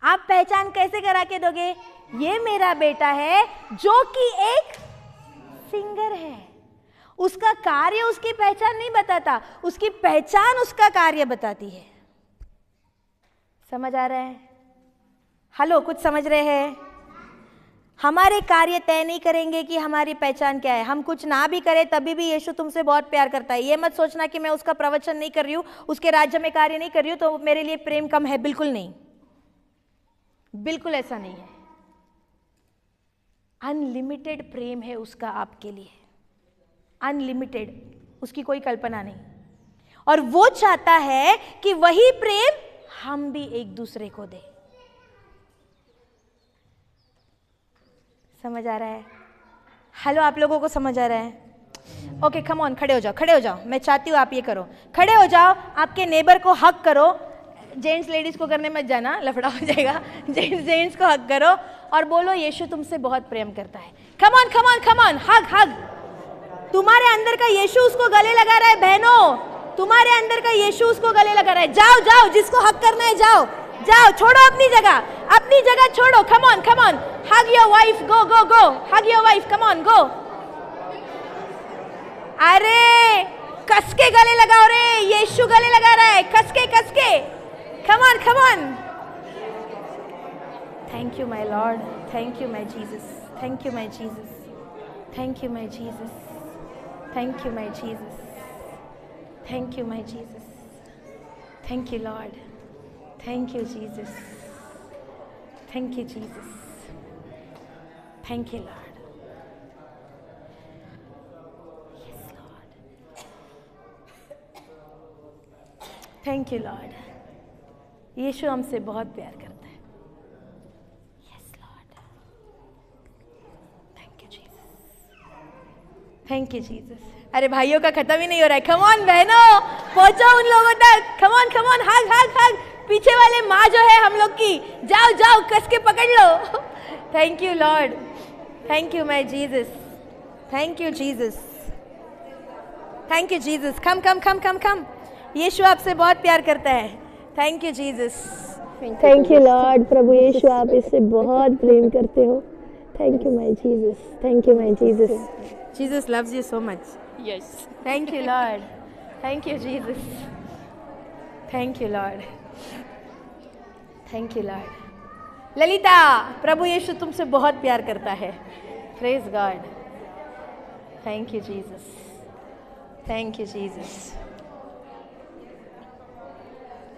Speaker 1: आप पहचान कैसे करा के दोगे? ये मेरा बेटा है जो कि एक सिंगर है। उसका कार्य उसकी पहचान नहीं बताता, उसकी पहचान उसका कार्य बताती है। समझ आ रहा है? हेलो, कुछ समझ रहे हैं? हमारे कार्य तय नहीं करेंगे कि हमारी पहचान क्या है। हम कुछ ना भी करें तभी भी यीशु तुमसे बहुत प्यार करता है। ये मत सोचना कि मैं उसका प्रवचन नहीं कर रही हूँ, उसके राज्य में कार्य नहीं कर रही हूँ तो मेरे लिए प्रेम कम है। बिल्कुल नहीं, बिल्कुल ऐसा नहीं है। अनलिमिटेड प्रेम है उसका आपके लिए, अनलिमिटेड, उसकी कोई कल्पना नहीं। और वो चाहता है कि वही प्रेम हम भी एक दूसरे को दें। समझ आ रहा है? हेलो, आप लोगों को समझ आ रहा है? ओके, कम ऑन, खड़े हो जाओ। मैं चाहती हूँ आप ये करो, खड़े हो जाओ, आपके नेबर को हक करो। जेंट्स लेडीज को करने मत जाना, लफड़ा हो जाएगा। जेंट्स को हक करो और बोलो यीशु तुमसे बहुत प्रेम करता है। कम ऑन, हग। तुम्हारे अंदर का यीशु उसको गले लगा रहा है। बहनों, तुम्हारे अंदर का यीशु उसको गले लगा रहा है। जाओ, जिसको हक करना है जाओ, छोड़ो अपनी जगह छोड़ो। Come on, hug your wife, go, hug your wife, come on, go. अरे कस के गले लगाओ रे, यीशु गले लगा रहा है, कस के। Come on. Thank you my Lord, thank you my Jesus, thank you my Jesus, thank you my Jesus, thank you my Jesus, thank you my Jesus, thank you Lord, thank you Jesus, thank you Jesus, thank you Lord, yes Lord, thank you Lord. यीशु हमसे बहुत प्यार करता है। Yes Lord, thank you Jesus, thank you Jesus. अरे भाइयों का खत्म ही नहीं हो रहा है। कम ऑन बहनों, पहुंचो उन लोगों तक। कम ऑन, हग। पीछे वाले माँ जो है हम लोग की, जाओ कस के पकड़ लो। Thank you Lord, thank you my Jesus, thank you Jesus, thank you Jesus. Come. यीशु आपसे बहुत प्यार करता है। Thank you Jesus.
Speaker 4: Thank you Lord. प्रभु यीशु आप इससे बहुत प्रेम करते हो। Thank you my Jesus, thank you my Jesus.
Speaker 1: Jesus loves you so much.
Speaker 4: Yes,
Speaker 1: thank you Lord, thank you Jesus, thank you Lord, thank you Lord. Lalita, प्रभु यीशु तुमसे बहुत प्यार करता है। Praise God. Thank you Jesus, thank you Jesus,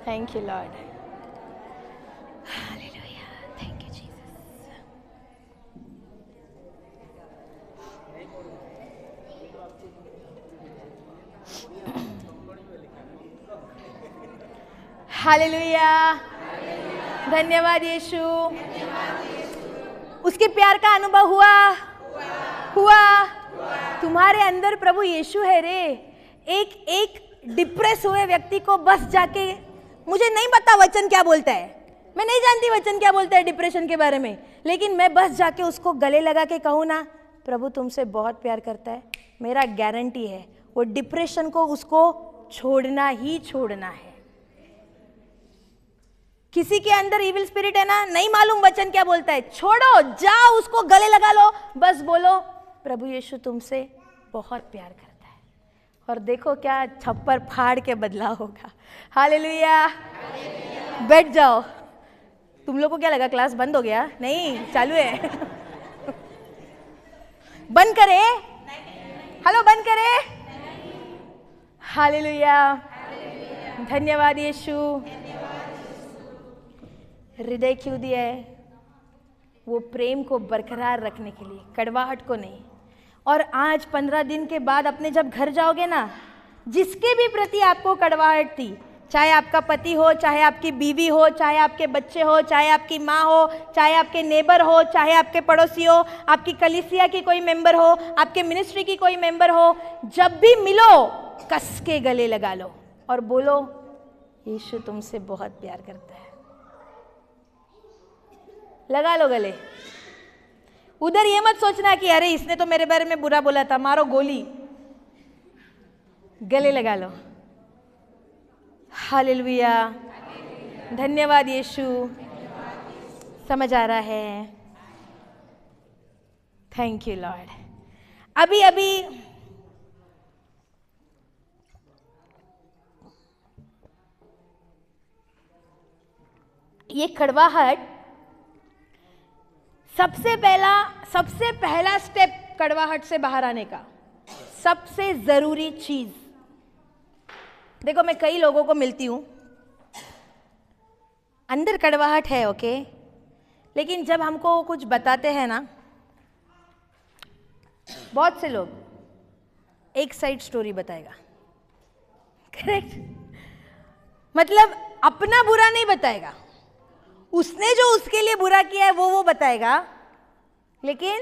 Speaker 1: thank you Lord. Hallelujah, thank you Jesus. Hallelujah, धन्यवाद यीशु। उसके प्यार का अनुभव हुआ। तुम्हारे अंदर प्रभु यीशु है रे। एक डिप्रेस हुए व्यक्ति को बस जाके, मुझे नहीं पता वचन क्या बोलता है, मैं नहीं जानती वचन क्या बोलता है डिप्रेशन के बारे में, लेकिन मैं बस जाके उसको गले लगा के कहूँ ना, प्रभु तुमसे बहुत प्यार करता है, मेरा गारंटी है वो डिप्रेशन को उसको छोड़ना ही छोड़ना है। किसी के अंदर इविल स्पिरिट है ना, नहीं मालूम वचन क्या बोलता है, छोड़ो, जाओ उसको गले लगा लो, बस बोलो प्रभु यीशु तुमसे बहुत प्यार करता है, और देखो क्या छप्पर फाड़ के बदलाव होगा। हालेलुया। बैठ जाओ। तुम लोग को क्या लगा क्लास बंद हो गया? नहीं, चालू है। बंद करे? हेलो, बंद करे? हालेलुया, धन्यवाद यीशु। हृदय क्यों दिया है? वो प्रेम को बरकरार रखने के लिए, कड़वाहट को नहीं। और आज 15 दिन के बाद अपने जब घर जाओगे ना, जिसके भी प्रति आपको कड़वाहट थी, चाहे आपका पति हो, चाहे आपकी बीवी हो, चाहे आपके बच्चे हो, चाहे आपकी माँ हो, चाहे आपके नेबर हो, चाहे आपके पड़ोसी हो, आपकी कलीसिया की कोई मेंबर हो, आपके मिनिस्ट्री की कोई मेंबर हो, जब भी मिलो कस के गले लगा लो और बोलो यीशु तुमसे बहुत प्यार करता है। लगा लो गले। उधर ये मत सोचना कि अरे इसने तो मेरे बारे में बुरा बोला था, मारो गोली। गले लगा लो। हालेलुया, धन्यवाद यीशु। समझ आ रहा है? Thank you Lord. अभी ये कड़वाहट, सबसे पहला स्टेप कड़वाहट से बाहर आने का, सबसे जरूरी चीज। देखो, मैं कई लोगों को मिलती हूं, अंदर कड़वाहट है, ओके, लेकिन जब हमको कुछ बताते हैं ना, बहुत से लोग एक साइड स्टोरी बताएगा, करेक्ट? मतलब अपना बुरा नहीं बताएगा, उसने जो उसके लिए बुरा किया है वो बताएगा, लेकिन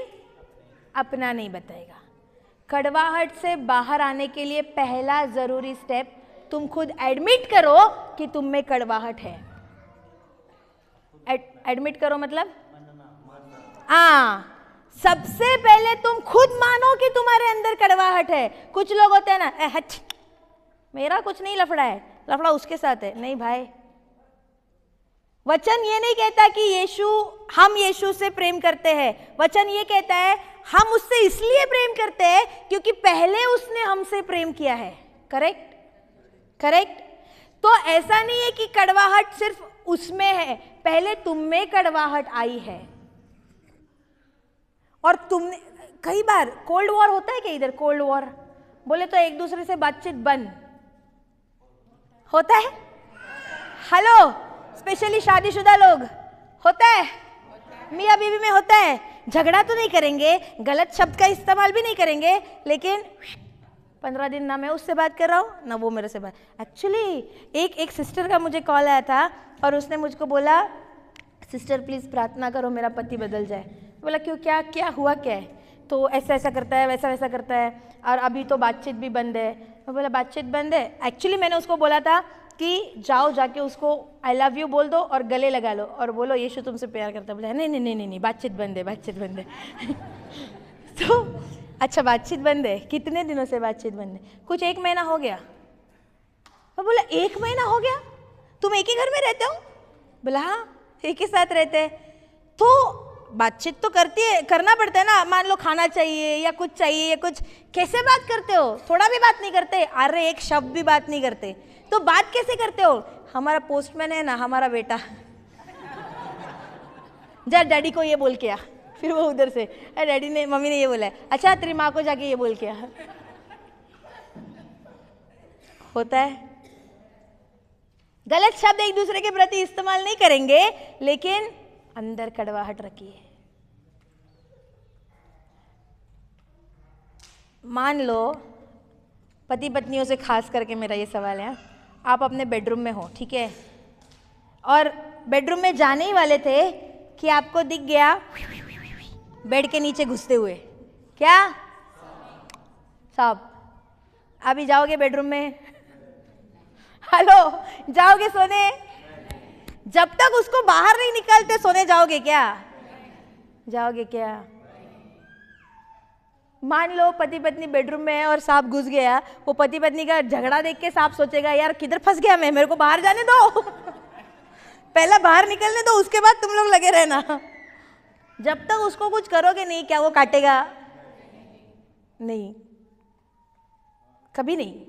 Speaker 1: अपना नहीं बताएगा। कड़वाहट से बाहर आने के लिए पहला जरूरी स्टेप, तुम खुद एडमिट करो कि तुम में कड़वाहट है। एडमिट करो मतलब, हाँ, सबसे पहले तुम खुद मानो कि तुम्हारे अंदर कड़वाहट है। कुछ लोग होते हैं ना, हट, मेरा कुछ नहीं लफड़ा है, लफड़ा उसके साथ है। नहीं भाई, वचन ये नहीं कहता कि हम यीशु से प्रेम करते हैं। वचन ये कहता है हम उससे इसलिए प्रेम करते हैं क्योंकि पहले उसने हमसे प्रेम किया है। करेक्ट? करेक्ट? तो ऐसा नहीं है कि कड़वाहट सिर्फ उसमें है, पहले तुम में कड़वाहट आई है। और तुमने, कई बार कोल्ड वॉर होता है क्या इधर? कोल्ड वॉर बोले तो एक दूसरे से बातचीत बंद होता है। हेलो, स्पेशली शादीशुदा लोग, होता है, मियाँ बीवी में होता है। झगड़ा तो नहीं करेंगे, गलत शब्द का इस्तेमाल भी नहीं करेंगे, लेकिन 15 दिन ना मैं उससे बात कर रहा हूँ ना वो मेरे से बात। एक्चुअली एक सिस्टर का मुझे कॉल आया था और उसने मुझको बोला, सिस्टर प्लीज़ प्रार्थना करो मेरा पति बदल जाए। बोला क्यों, क्या हुआ, क्या है? तो ऐसा करता है, वैसा करता है, और अभी तो बातचीत भी बंद है। मैं बोला बातचीत बंद है? एक्चुअली मैंने उसको बोला था कि जाओ जाके उसको आई लव यू बोल दो और गले लगा लो और बोलो यीशु तुमसे प्यार करता है। बोला नहीं, बातचीत बंद है। तो अच्छा, बातचीत बंद है? कितने दिनों से बातचीत बंद है? कुछ 1 महीना हो गया। और बोला 1 महीना हो गया तुम एक ही घर में रहते हो? बोला हाँ एक ही साथ रहते हैं। तो बातचीत तो करना पड़ता है ना, मान लो खाना चाहिए या कुछ चाहिए या कुछ, कैसे बात करते हो? थोड़ा भी बात नहीं करते, अरे एक शब्द भी बात नहीं करते। तो बात कैसे करते हो? हमारा पोस्टमैन है ना, हमारा बेटा, जा डैडी को ये बोल के आ, फिर वो उधर से डैडी ने मम्मी ने ये बोला है, अच्छा तेरी माँ को जाके ये बोल के आ। होता है। गलत शब्द एक दूसरे के प्रति इस्तेमाल नहीं करेंगे, लेकिन अंदर कड़वाहट रखिए। मान लो पति पत्नियों से खास करके मेरा ये सवाल है, आप अपने बेडरूम में हो, ठीक है, और बेडरूम में जाने ही वाले थे कि आपको दिख गया बेड के नीचे घुसते हुए, क्या सांप। अभी जाओगे बेडरूम में? हेलो, जाओगे सोने? जब तक उसको बाहर नहीं निकालते सोने जाओगे क्या? जाओगे क्या? मान लो पति पत्नी बेडरूम में है और सांप घुस गया, वो पति पत्नी का झगड़ा देख के सांप सोचेगा यार किधर फंस गया मैं, मेरे को बाहर जाने दो। पहला बाहर निकलने दो, उसके बाद तुम लोग लगे रहना। जब तक उसको कुछ करोगे नहीं, क्या वो काटेगा? नहीं, कभी नहीं।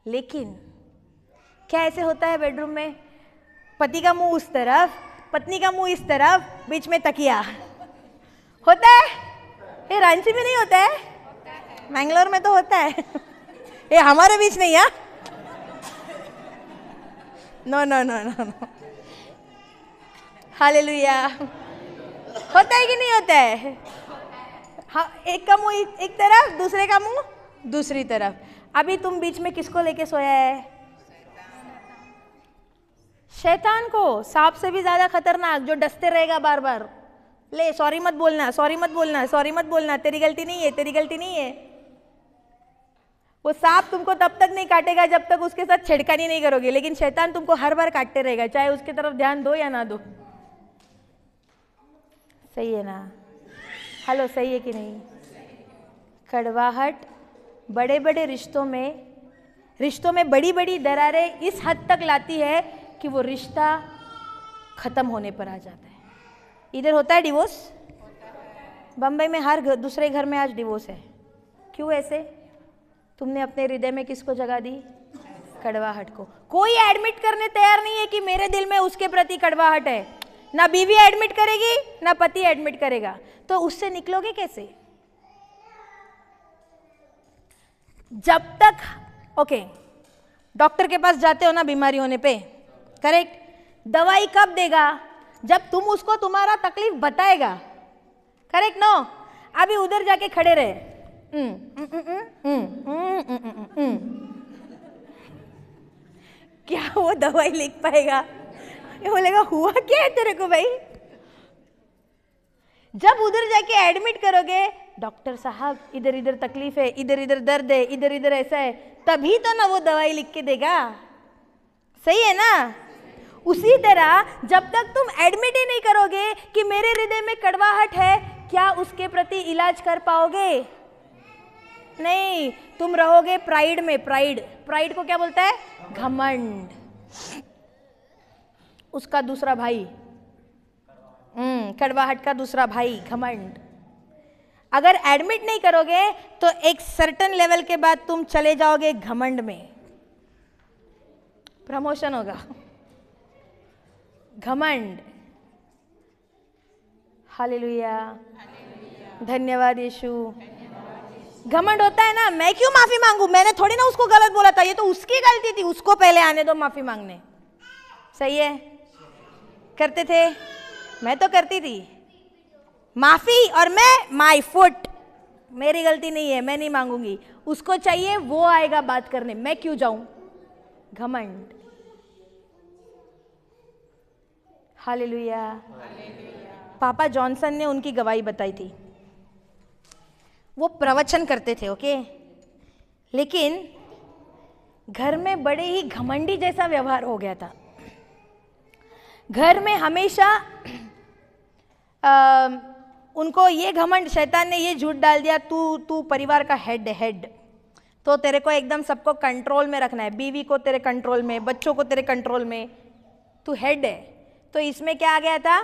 Speaker 1: लेकिन क्या ऐसे होता है बेडरूम में? पति का मुंह उस तरफ, पत्नी का मुंह इस तरफ, बीच में तकिया। होता है? ये रांची में नहीं होता है? मैंगलोर में तो होता है। ये हमारे बीच नहीं है। No no no no no. Hallelujah. होता है कि नहीं होता है? हाँ, एक का मुंह एक तरफ, दूसरे का मुंह दूसरी तरफ। अभी तुम बीच में किसको लेके सोया है? शैतान को। सांप से भी ज्यादा खतरनाक, जो डसते रहेगा बार बार, ले सॉरी मत बोलना, सॉरी मत बोलना, सॉरी मत बोलना, तेरी गलती नहीं है, तेरी गलती नहीं है। वो सांप तुमको तब तक नहीं काटेगा जब तक उसके साथ छेड़खानी नहीं करोगे, लेकिन शैतान तुमको हर बार काटते रहेगा, चाहे उसके तरफ ध्यान दो या ना दो। सही है ना? हेलो, सही है कि नहीं? कड़वाहट बड़े बड़े रिश्तों में बड़ी बड़ी दरारें इस हद तक लाती है कि वो रिश्ता खत्म होने पर आ जाता है। इधर होता है डिवोर्स, बम्बई में हर दूसरे घर में आज डिवोर्स है। क्यों ऐसे? तुमने अपने हृदय में किसको जगह दी? कड़वाहट को। कोई एडमिट करने तैयार नहीं है कि मेरे दिल में उसके प्रति कड़वाहट है। ना बीवी एडमिट करेगी, ना पति एडमिट करेगा। तो उससे निकलोगे कैसे? जब तक डॉक्टर के पास जाते हो ना बीमारी होने पे, करेक्ट? दवाई कब देगा? जब तुम उसको तुम्हारा तकलीफ बताएगा, करेक्ट नो? अभी उधर जाके खड़े रहे, क्या वो दवाई लिख पाएगा? ये बोलेगा हुआ क्या है तेरे को भाई? जब उधर जाके एडमिट करोगे, डॉक्टर साहब इधर इधर तकलीफ है, इधर इधर दर्द है, इधर इधर ऐसा है, तभी तो ना वो दवाई लिख के देगा। सही है ना? उसी तरह जब तक तुम एडमिट ही नहीं करोगे कि मेरे हृदय में कड़वाहट है, क्या उसके प्रति इलाज कर पाओगे? नहीं, तुम रहोगे प्राइड में। प्राइड को क्या बोलता है? घमंड। उसका दूसरा भाई, कड़वाहट का दूसरा भाई घमंड। अगर एडमिट नहीं करोगे तो एक सर्टेन लेवल के बाद तुम चले जाओगे घमंड में, प्रमोशन होगा। घमंड। हालेलुया, धन्यवाद यीशु। घमंड होता है ना, मैं क्यों माफी मांगू, मैंने थोड़ी ना उसको गलत बोला था, ये तो उसकी गलती थी, उसको पहले आने दो माफी मांगने। सही है? करते थे, मैं तो करती थी माफी, और मैं माय फुट, मेरी गलती नहीं है, मैं नहीं मांगूंगी, उसको चाहिए वो आएगा बात करने, मैं क्यों जाऊं? घमंड। हालेलुया। पापा जॉनसन ने उनकी गवाही बताई थी। वो प्रवचन करते थे, ओके, लेकिन घर में बड़े ही घमंडी जैसा व्यवहार हो गया था। घर में हमेशा उनको ये घमंड, शैतान ने ये झूठ डाल दिया, तू परिवार का हेड। तो तेरे को एकदम सबको कंट्रोल में रखना है, बीवी को तेरे कंट्रोल में, बच्चों को तेरे कंट्रोल में, तू हेड है। तो इसमें क्या आ गया था?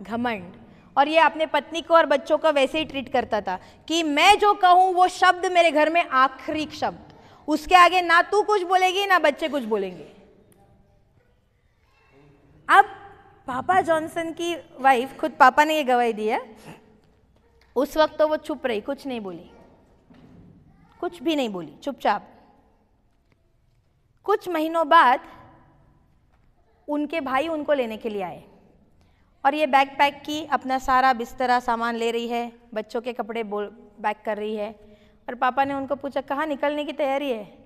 Speaker 1: घमंड। और ये अपने पत्नी को और बच्चों को वैसे ही ट्रीट करता था कि मैं जो कहूँ वो शब्द मेरे घर में आखिरी शब्द, उसके आगे ना तू कुछ बोलेगी ना बच्चे कुछ बोलेंगे। अब पापा जॉनसन की वाइफ, खुद पापा ने ये गवाही दी है, उस वक्त तो वो चुप रही, कुछ नहीं बोली, कुछ भी नहीं बोली, चुपचाप। कुछ महीनों बाद उनके भाई उनको लेने के लिए आए और ये बैग पैक की, अपना सारा बिस्तरा सामान ले रही है, बच्चों के कपड़े बैग कर रही है। और पापा ने उनको पूछा कहाँ निकलने की तैयारी है?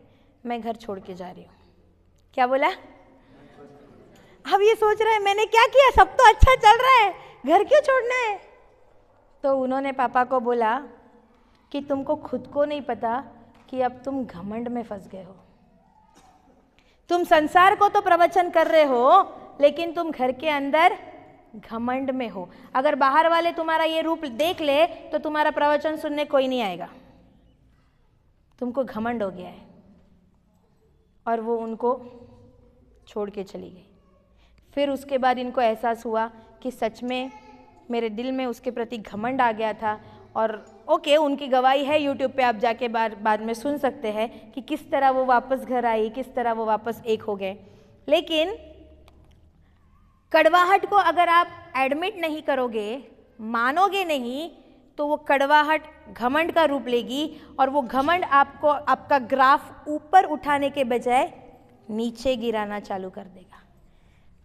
Speaker 1: मैं घर छोड़ के जा रही हूँ। क्या बोला? अब ये सोच रहा है मैंने क्या किया, सब तो अच्छा चल रहा है, घर क्यों छोड़ना है? तो उन्होंने पापा को बोला कि तुमको खुद को नहीं पता कि अब तुम घमंड में फंस गए हो। तुम संसार को तो प्रवचन कर रहे हो लेकिन तुम घर के अंदर घमंड में हो। अगर बाहर वाले तुम्हारा ये रूप देख ले तो तुम्हारा प्रवचन सुनने कोई नहीं आएगा, तुमको घमंड हो गया है। और वो उनको छोड़ के चली गई। फिर उसके बाद इनको एहसास हुआ कि सच में मेरे दिल में उसके प्रति घमंड आ गया था। और ओके, उनकी गवाही है यूट्यूब पे, आप जाके बाद में सुन सकते हैं कि किस तरह वो वापस घर आई, किस तरह वो वापस एक हो गए। लेकिन कड़वाहट को अगर आप एडमिट नहीं करोगे, मानोगे नहीं, तो वो कड़वाहट घमंड का रूप लेगी और वो घमंड आपको आपका ग्राफ ऊपर उठाने के बजाय नीचे गिराना चालू कर देगा।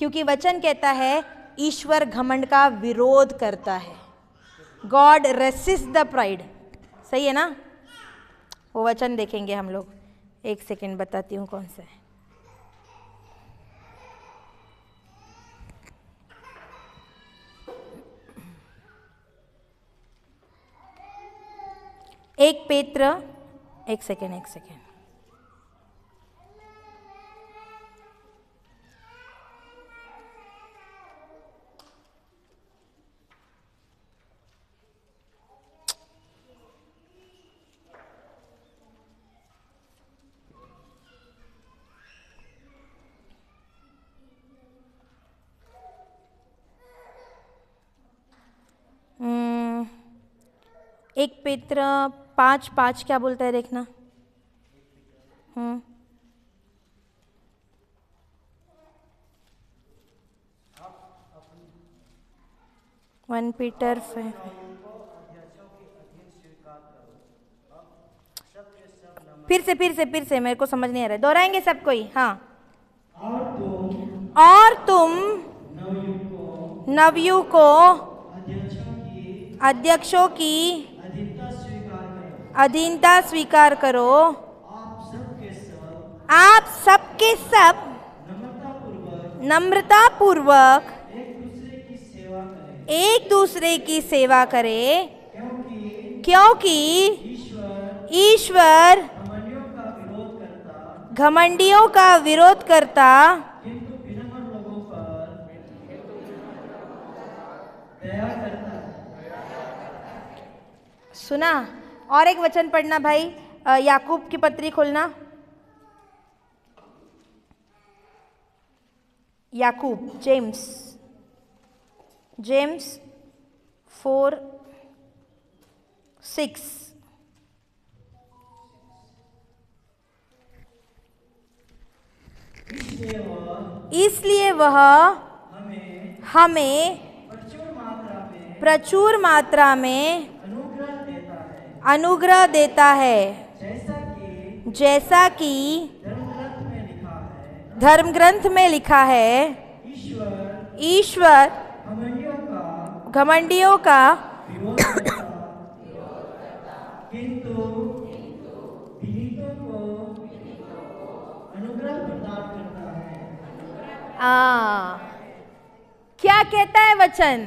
Speaker 1: क्योंकि वचन कहता है ईश्वर घमंड का विरोध करता है। God resist the pride. सही है ना? वो वचन देखेंगे हम लोग। एक सेकेंड बताती हूँ कौन सा है। एक पेत्र, एक सेकेंड एक पेत्र 5:5 क्या बोलता है देखना। 1 पीटर 5। फिर से मेरे को समझ नहीं आ रहा है, दोहराएंगे सब कोई? हाँ। और तुम नवयुवकों अध्यक्षों की अधीनता स्वीकार करो। आप सबके सब नम्रता पूर्वक एक दूसरे की सेवा करें, क्योंकि ईश्वर घमंडियों का विरोध करता सुना। और एक वचन पढ़ना भाई, याकूब की पत्री खोलना। याकूब, जेम्स 4:6। इसलिए वह हमें प्रचुर मात्रा में अनुग्रह देता है, जैसा कि धर्म ग्रंथ में लिखा है, ईश्वर घमंडियों का
Speaker 3: किंतु विनीतों को अनुग्रह प्रदान करता है।
Speaker 1: क्या कहता है वचन?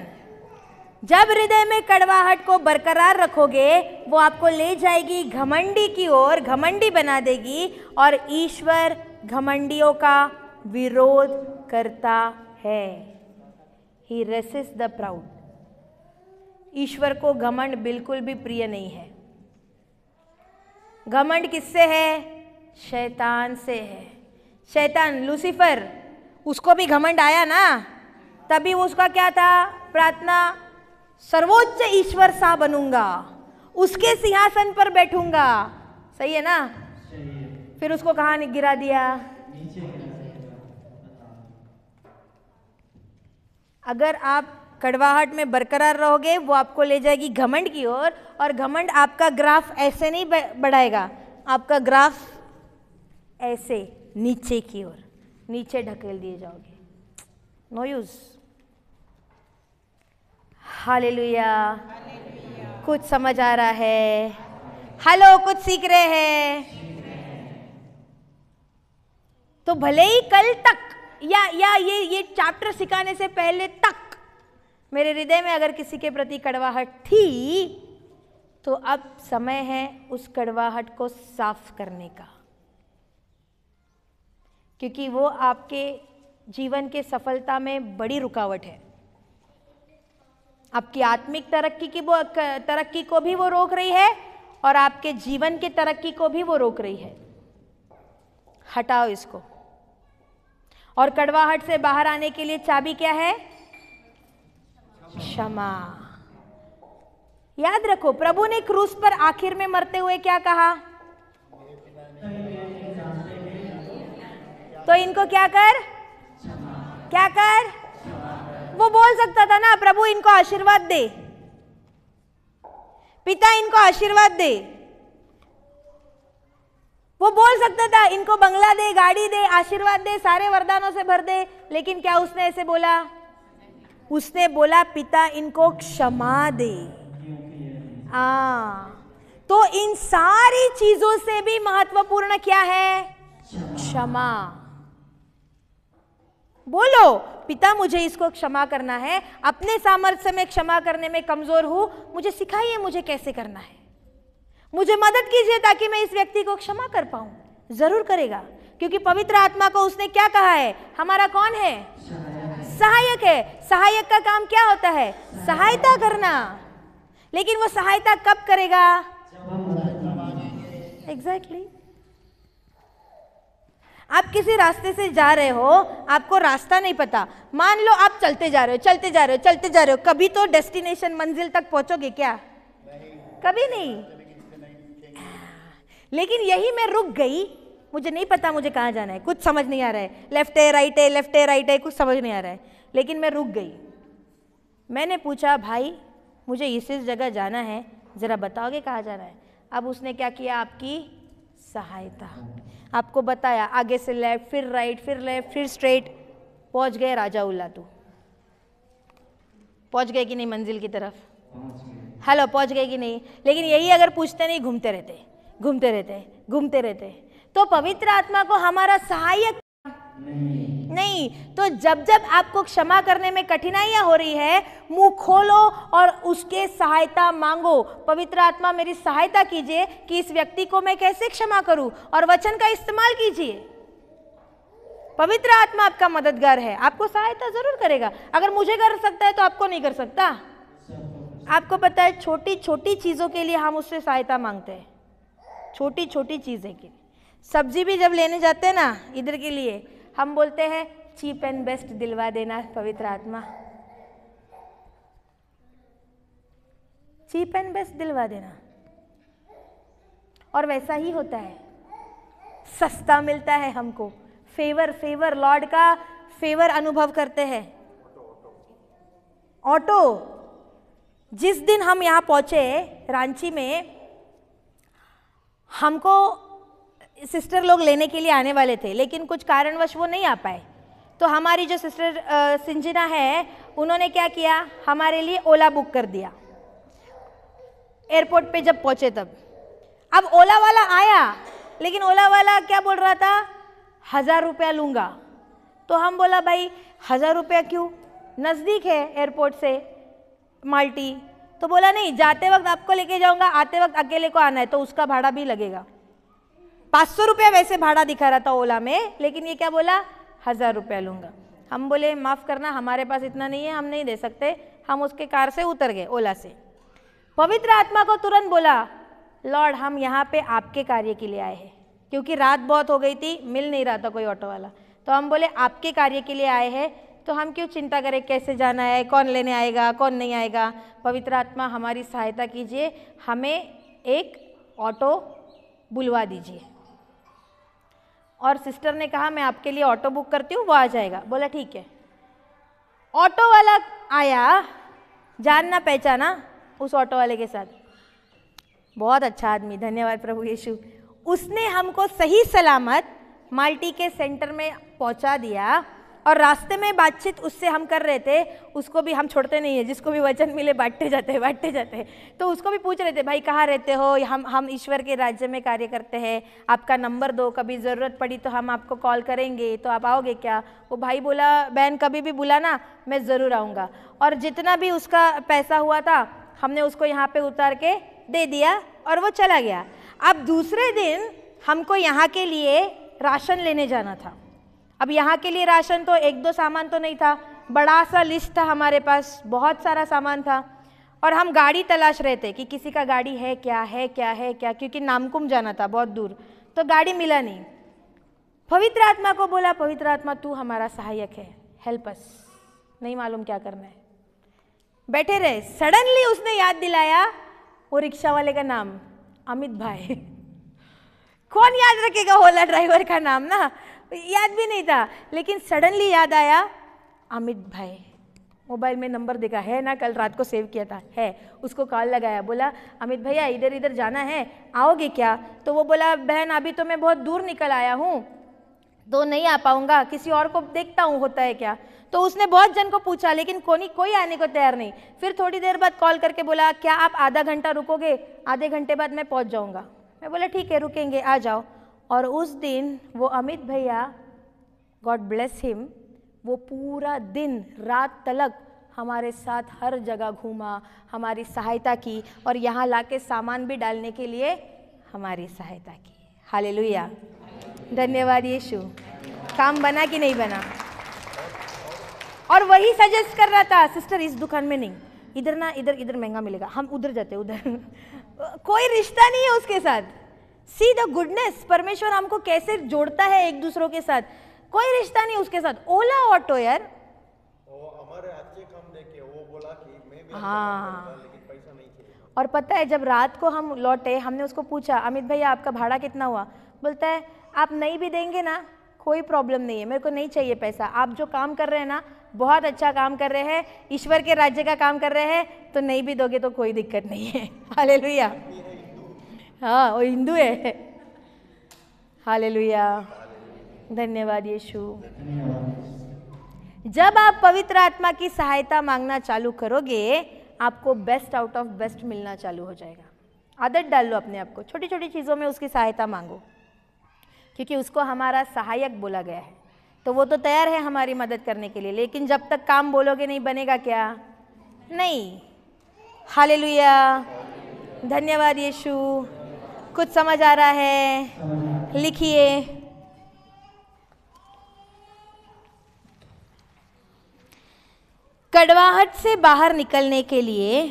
Speaker 1: जब हृदय में कड़वाहट को बरकरार रखोगे, वो आपको ले जाएगी घमंडी की ओर, घमंडी बना देगी। और ईश्वर घमंडियों का विरोध करता है। ही रेसिस्ट द प्राउड। ईश्वर को घमंड बिल्कुल भी प्रिय नहीं है। घमंड किससे है? शैतान से है। शैतान लूसीफर, उसको भी घमंड आया ना, तभी उसका क्या था प्रार्थना? सर्वोच्च ईश्वर सा बनूंगा, उसके सिंहासन पर बैठूंगा। सही है ना? फिर उसको कहाँ गिरा दिया? अगर आप कड़वाहट में बरकरार रहोगे, वो आपको ले जाएगी घमंड की ओर, और घमंड आपका ग्राफ ऐसे नहीं बढ़ाएगा, आपका ग्राफ ऐसे नीचे की ओर, नीचे ढकेल दिए जाओगे। No use. हालेलुया। कुछ समझ आ रहा है? हेलो, कुछ सीख रहे हैं? तो भले ही कल तक या ये चैप्टर सिखाने से पहले तक मेरे हृदय में अगर किसी के प्रति कड़वाहट थी, तो अब समय है उस कड़वाहट को साफ करने का, क्योंकि वो आपके जीवन के सफलता में बड़ी रुकावट है। आपकी आत्मिक तरक्की को भी वो रोक रही है, और आपके जीवन के तरक्की को भी वो रोक रही है। हटाओ इसको। और कड़वाहट से बाहर आने के लिए चाबी क्या है? क्षमा। याद रखो, प्रभु ने क्रूस पर आखिर में मरते हुए क्या कहा? तो इनको क्या कर? क्या कर? वो बोल सकता था ना, प्रभु इनको आशीर्वाद दे, पिता इनको आशीर्वाद दे। वो बोल सकता था इनको बंगला दे, गाड़ी दे, आशीर्वाद दे, सारे वरदानों से भर दे। लेकिन क्या उसने ऐसे बोला? उसने बोला पिता इनको क्षमा दे। तो इन सारी चीजों से भी महत्वपूर्ण क्या है? क्षमा। बोलो, पिता मुझे इसको क्षमा करना है, अपने सामर्थ्य में क्षमा करने में कमजोर हूं, मुझे सिखाइए मुझे कैसे करना है, मुझे मदद कीजिए ताकि मैं इस व्यक्ति को क्षमा कर पाऊं। जरूर करेगा, क्योंकि पवित्र आत्मा को उसने क्या कहा है? हमारा कौन है? सहायक है। सहायक का काम क्या होता है? सहायता करना। लेकिन वो सहायता कब करेगा? एग्जैक्टली। आप किसी रास्ते से जा रहे हो, आपको रास्ता नहीं पता, मान लो आप चलते जा रहे हो, कभी तो डेस्टिनेशन मंजिल तक पहुंचोगे क्या? कभी नहीं। लेकिन यही मैं रुक गई, मुझे नहीं पता मुझे कहाँ जाना है, कुछ समझ नहीं आ रहा है, लेफ्ट है राइट है, कुछ समझ नहीं आ रहा है, लेकिन मैं रुक गई। मैंने पूछा, भाई मुझे इस जगह जाना है, ज़रा बताओगे कहाँ जाना है? अब उसने क्या किया? आपकी सहायता, आपको बताया, आगे से लेफ्ट, फिर राइट, फिर लेफ्ट, फिर स्ट्रेट, पहुँच गए राजा उल्लातू। पहुँच गए कि नहीं मंजिल की तरफ? हेलो, पहुँच गए कि नहीं? लेकिन यही अगर पूछते नहीं, घूमते रहते। तो पवित्र आत्मा को हमारा सहायक नहीं। तो जब जब आपको क्षमा करने में कठिनाइयां हो रही है, मुंह खोलो और उसके सहायता मांगो। पवित्र आत्मा मेरी सहायता कीजिए कि इस व्यक्ति को मैं कैसे क्षमा करूं, और वचन का इस्तेमाल कीजिए। पवित्र आत्मा आपका मददगार है, आपको सहायता जरूर करेगा। अगर मुझे कर सकता है तो आपको नहीं कर सकता? आपको पता है, छोटी छोटी चीजों के लिए हम उससे सहायता मांगते हैं, छोटी छोटी चीजें के लिए। सब्जी भी जब लेने जाते हैं ना, इधर के लिए हम बोलते हैं चीप एंड बेस्ट दिलवा देना पवित्र आत्मा, चीप एंड बेस्ट दिलवा देना। और वैसा ही होता है, सस्ता मिलता है हमको, फेवर लॉर्ड का फेवर अनुभव करते हैं। ऑटो, जिस दिन हम यहाँ पहुंचे रांची में, हमको सिस्टर लोग लेने के लिए आने वाले थे, लेकिन कुछ कारणवश वो नहीं आ पाए। तो हमारी जो सिस्टर सिंजना है, उन्होंने क्या किया, हमारे लिए ओला बुक कर दिया। एयरपोर्ट पे जब पहुंचे तब, अब ओला वाला आया, लेकिन ओला वाला क्या बोल रहा था, 1000 रुपया लूँगा। तो हम बोला, भाई 1000 रुपया क्यों, नज़दीक है एयरपोर्ट से माल्टी। तो बोला, नहीं, जाते वक्त आपको लेके जाऊँगा, आते वक्त अकेले को आना है, तो उसका भाड़ा भी लगेगा। 500 रुपया वैसे भाड़ा दिखा रहा था ओला में, लेकिन ये क्या बोला, 1000 रुपया लूँगा। हम बोले, माफ़ करना, हमारे पास इतना नहीं है, हम नहीं दे सकते। हम उसके कार से उतर गए, ओला से। पवित्र आत्मा को तुरंत बोला, लॉर्ड हम यहाँ पे आपके कार्य के लिए आए हैं, क्योंकि रात बहुत हो गई थी, मिल नहीं रहा था कोई ऑटो वाला, तो हम बोले आपके कार्य के लिए आए हैं, तो हम क्यों चिंता करें कैसे जाना है, कौन लेने आएगा, कौन नहीं आएगा। पवित्र आत्मा हमारी सहायता कीजिए, हमें एक ऑटो बुलवा दीजिए। और सिस्टर ने कहा मैं आपके लिए ऑटो बुक करती हूँ, वो आ जाएगा। बोला ठीक है। ऑटो वाला आया, जानना पहचाना उस ऑटो वाले के साथ, बहुत अच्छा आदमी, धन्यवाद प्रभु यीशु। उसने हमको सही सलामत माल्टी के सेंटर में पहुंचा दिया, और रास्ते में बातचीत उससे हम कर रहे थे, उसको भी हम छोड़ते नहीं है, जिसको भी वचन मिले बांटते जाते हैं। तो उसको भी पूछ रहे थे, भाई कहाँ रहते हो, हम ईश्वर के राज्य में कार्य करते हैं, आपका नंबर दो, कभी ज़रूरत पड़ी तो हम आपको कॉल करेंगे, तो आप आओगे क्या। वो भाई बोला बहन कभी भी बुलाना, मैं ज़रूर आऊँगा। और जितना भी उसका पैसा हुआ था हमने उसको यहाँ पे उतार के दे दिया और वो चला गया। अब दूसरे दिन हमको यहाँ के लिए राशन लेने जाना था। अब यहाँ के लिए राशन तो एक दो सामान तो नहीं था, बड़ा सा लिस्ट था हमारे पास, बहुत सारा सामान था। और हम गाड़ी तलाश रहे थे कि किसी का गाड़ी है क्या, क्योंकि नामकुम जाना था बहुत दूर, तो गाड़ी मिला नहीं। पवित्र आत्मा को बोला, पवित्र आत्मा तू हमारा सहायक है, हेल्प अस, नहीं मालूम क्या करना है। बैठे रहे, सडनली उसने याद दिलाया वो रिक्शा वाले का नाम, अमित भाई। कौन याद रखेगा ओला ड्राइवर का नाम ना, याद भी नहीं था, लेकिन सडनली याद आया अमित भाई। मोबाइल में नंबर देखा है ना, कल रात को सेव किया था, है। उसको कॉल लगाया, बोला अमित भैया इधर इधर जाना है, आओगे क्या। तो वो बोला बहन अभी तो मैं बहुत दूर निकल आया हूँ, तो नहीं आ पाऊँगा, किसी और को देखता हूँ होता है क्या। तो उसने बहुत जन को पूछा, लेकिन कोई आने को तैयार नहीं। फिर थोड़ी देर बाद कॉल करके बोला क्या आप आधा घंटा रुकोगे, आधे घंटे बाद मैं पहुँच जाऊँगा। मैं बोला ठीक है रुकेंगे, आ जाओ। और उस दिन वो अमित भैया, गॉड ब्लेस हिम, वो पूरा दिन रात तलक हमारे साथ हर जगह घूमा, हमारी सहायता की, और यहाँ लाके सामान भी डालने के लिए हमारी सहायता की। हालेलुया, धन्यवाद यीशु। काम बना कि नहीं बना। और वही सजेस्ट कर रहा था, सिस्टर इस दुकान में नहीं, इधर ना, इधर महंगा मिलेगा, हम उधर जाते उधर। कोई रिश्ता नहीं है उसके साथ। सी द गुडनेस, परमेश्वर हमको कैसे जोड़ता है एक दूसरों के साथ, कोई रिश्ता नहीं उसके साथ। ओला ऑटो यार,
Speaker 2: वो हमारे अच्छे काम देखे वो बोला कि मैं भी
Speaker 1: हाँ,
Speaker 2: लेकिन पैसा नहीं चाहिए।
Speaker 1: और पता है जब रात को हम लौटे, हमने उसको पूछा अमित भैया आपका भाड़ा कितना हुआ। बोलता है आप नहीं भी देंगे ना कोई प्रॉब्लम नहीं है, मेरे को नहीं चाहिए पैसा, आप जो काम कर रहे हैं ना बहुत अच्छा काम कर रहे हैं, ईश्वर के राज्य का काम कर रहे हैं, तो नहीं भी दोगे तो कोई दिक्कत नहीं है। हालेलुया, हाँ वो हिंदू है। हालेलुया, धन्यवाद यीशु। जब आप पवित्र आत्मा की सहायता मांगना चालू करोगे, आपको बेस्ट आउट ऑफ बेस्ट मिलना चालू हो जाएगा। आदत डाल लो अपने आप को, छोटी छोटी चीज़ों में उसकी सहायता मांगो, क्योंकि उसको हमारा सहायक बोला गया है, तो वो तो तैयार है हमारी मदद करने के लिए। लेकिन जब तक काम बोलोगे नहीं बनेगा क्या? नहीं। हालेलुया, धन्यवाद यीशु। कुछ समझ आ रहा है? लिखिए, कड़वाहट से बाहर निकलने के लिए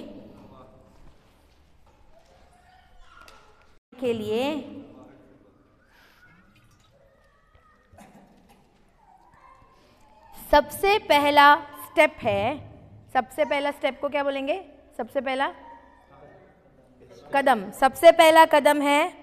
Speaker 1: सबसे पहला स्टेप है, सबसे पहला स्टेप को क्या बोलेंगे? सबसे पहला कदम, सबसे पहला कदम है